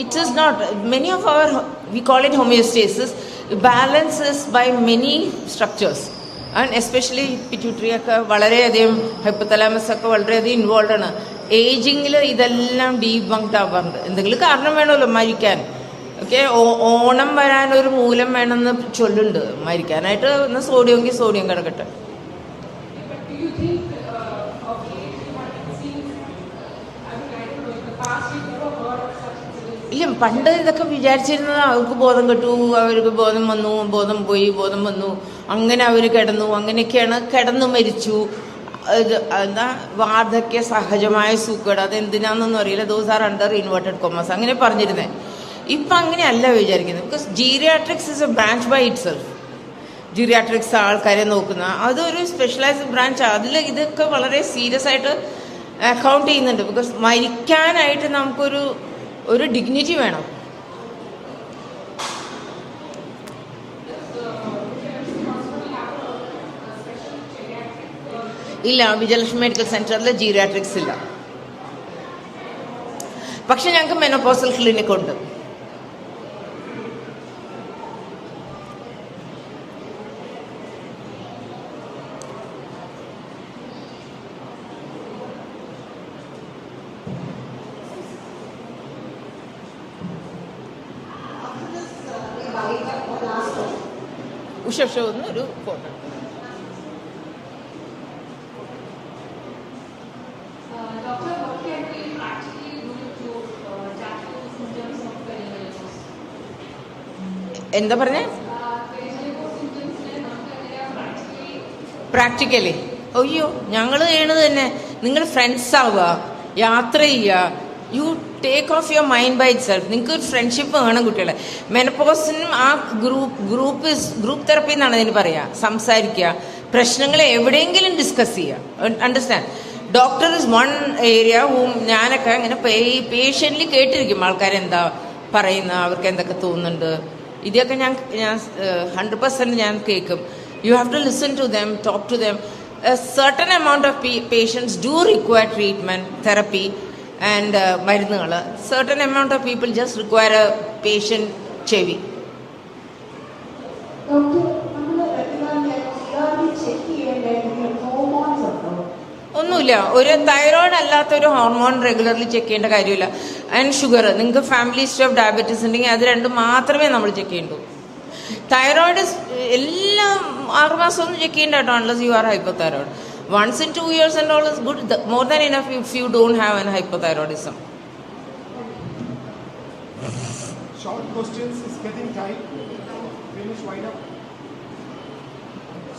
Speaker 3: It is not. Many of our, we call it homeostasis. Balance is by many structures. And especially pituitary ഒക്കെ വളരെയധികം, hypothalamus ഒക്കെ വളരെയധികം involve ആണ്. ഏജിങ്ങിൽ ഇതെല്ലാം ഡീബങ്ക്ഡ് ആവാറുണ്ട്. എന്തെങ്കിലും കാരണം വേണമല്ലോ മരിക്കാൻ. ഓക്കെ, ഓണം വരാനൊരു മൂലം വേണമെന്ന് ചൊല്ലുണ്ട്. മരിക്കാനായിട്ട് ഒന്ന് സോഡിയമെങ്കിൽ സോഡിയം കിടക്കട്ടെ. ഇല്ല, പണ്ട് ഇതൊക്കെ വിചാരിച്ചിരുന്നത് അവർക്ക് ബോധം കെട്ടു, അവർക്ക് ബോധം വന്നു, ബോധം പോയി, ബോധം വന്നു, അങ്ങനെ അവർ കിടന്നു, അങ്ങനെയൊക്കെയാണ്, കിടന്നു മരിച്ചു. എന്താ വാർദ്ധക്യ സഹജമായ സൂക്കേട്, അതെന്തിനാണെന്നൊന്നും അറിയില്ല. Those are under inverted commas അങ്ങനെ പറഞ്ഞിരുന്നേ. ഇപ്പം അങ്ങനെയല്ല വിചാരിക്കുന്നത്. Because geriatrics is a branch by itself. Geriatrics ആൾക്കാരെ നോക്കുന്ന അതൊരു സ്പെഷ്യലൈസ്ഡ് ബ്രാഞ്ച്. അതിൽ ഇതൊക്കെ വളരെ സീരിയസ് ആയിട്ട് അക്കൗണ്ട് ചെയ്യുന്നുണ്ട്. ബിക്കോസ് മരിക്കാനായിട്ട് നമുക്കൊരു ഡിഗ്നിറ്റി വേണം. ഇല്ല, വിജയലക്ഷ്മി മെഡിക്കൽ സെന്ററിൽ ജീറിയാട്രിക്സ് ഇല്ല. പക്ഷെ ഞങ്ങൾക്ക് മെനോപോസൽ ക്ലിനിക് ഉണ്ട്. ഉഷ ഒരു ഫോട്ടോ. എന്താ പറഞ്ഞേ? പ്രാക്ടിക്കലി അയ്യോ, ഞങ്ങൾ ചെയ്യണത് തന്നെ. നിങ്ങൾ ഫ്രണ്ട്സ് ആവുക, യാത്ര ചെയ്യുക, you take off your mind by itself. നിങ്ങൾക്ക് ഒരു ഫ്രണ്ട്ഷിപ്പ് വേണം കുട്ടികളെ. മെനപ്പോസിനും ആ ഗ്രൂപ്പ് തെറപ്പി എന്നാണ് ഇതിന് പറയുക. സംസാരിക്കുക, പ്രശ്നങ്ങൾ എവിടെയെങ്കിലും ഡിസ്കസ് ചെയ്യുക. Understand, doctor is one area. ഞാനൊക്കെ അങ്ങനെ പേഷ്യൻ്റ്ലി കേട്ടിരിക്കും ആൾക്കാരെന്താ പറയുന്ന, അവർക്ക് എന്തൊക്കെ തോന്നുന്നുണ്ട്, ഇതൊക്കെ ഞാൻ 100% ഞാൻ കേൾക്കും. You have to listen to them, talk to them. A certain amount of patients do require treatment, therapy and മരുന്നുകൾ. Certain amount of people just require a patient ചെവി. ഒന്നുമില്ല, ഒരു തൈറോയിഡ് അല്ലാത്തൊരു ഹോർമോൺ റെഗുലർലി ചെക്ക് ചെയ്യേണ്ട കാര്യമില്ല. And sugar, നിങ്ങൾക്ക് family history of diabetes ഉണ്ടെങ്കിൽ അത് രണ്ടും മാത്രമേ നമ്മൾ ചെക്ക് ചെയ്യണ്ടൂ. തൈറോയിഡ് എല്ലാം 6 മാസം ഒന്നും ചെക്ക് ചെയ്യേണ്ട കേട്ടോ, unless you are hypothyroid. Once in 2 years and all is good, more than enough if you don't have an hypothyroidism.
Speaker 1: Short questions is getting tight. Finish wind up.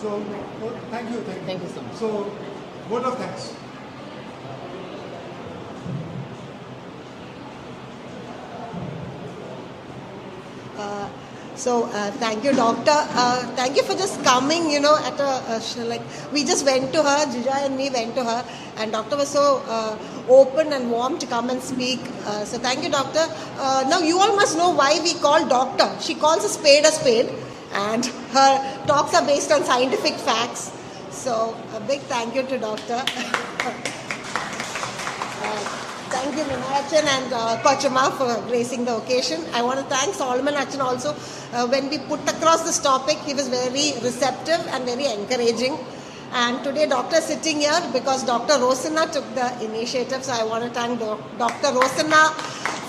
Speaker 1: So thank you
Speaker 3: so much.
Speaker 1: So vote of thanks.
Speaker 4: Thank you, doctor. Thank you for just coming, at like, we just went to her, Jija and me went to her, and doctor was so open and warm to come and speak. So thank you, doctor. Now you all must know why we call doctor. She calls a spade, and her talks are based on scientific facts. So a big thank you to doctor. Thank you, Minachan and Kochama for gracing the occasion. I want to thank Solomon Achan also. When we put across this topic, he was very receptive and very encouraging. And today, doctor is sitting here because Dr. Rosanna took the initiative. So I want to thank Dr. Rosanna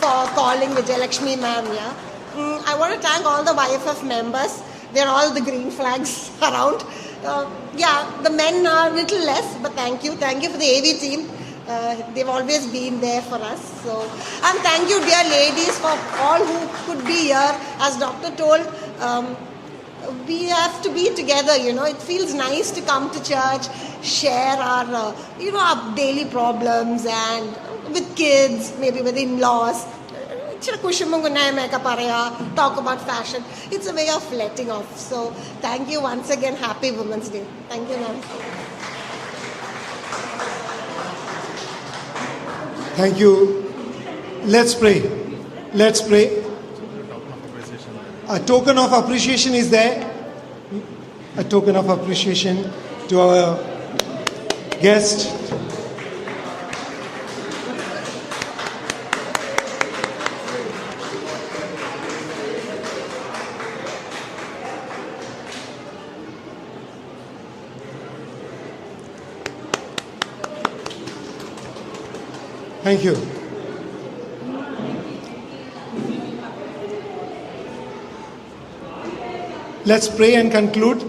Speaker 4: for calling Vijayalakshmi ma'am here. I want to thank all the YFF members. They're all the green flags around. Yeah, the men are a little less, but thank you. Thank you for the AV team. They've always been there for us. So, and thank you, dear ladies, for all who could be here. As Doctor told, we have to be together, you know. It feels nice to come to church, share our, our daily problems, and with kids, maybe with in-laws. Talk about fashion. It's a way of letting off. So, thank you once again. Happy Women's Day. Thank you, ma'am.
Speaker 1: Thank you. Let's pray. Let's pray. A token of appreciation is there. A token of appreciation to our guest. Thank you. Let's pray and conclude.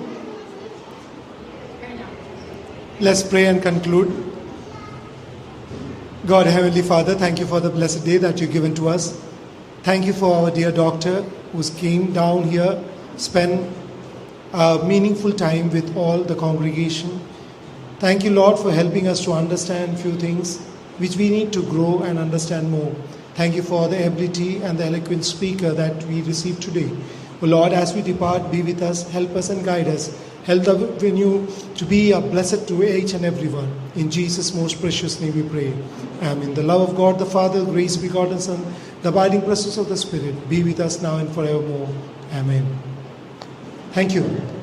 Speaker 1: Let's pray and conclude. God, Heavenly Father, thank you for the blessed day that you've given to us. Thank you for our dear doctor who's came down here, spent a meaningful time with all the congregation. Thank you, Lord, for helping us to understand few things which we need to grow and understand more. Thank you for the ability and the eloquent speaker that we received today. Oh Lord, as we depart, be with us, help us and guide us. Help the venue to be a blessed to each and everyone. In Jesus' most precious name we pray. Amen. The love of God the Father, grace begotten Son, the abiding presence of the Spirit, be with us now and forevermore. Amen. Thank you.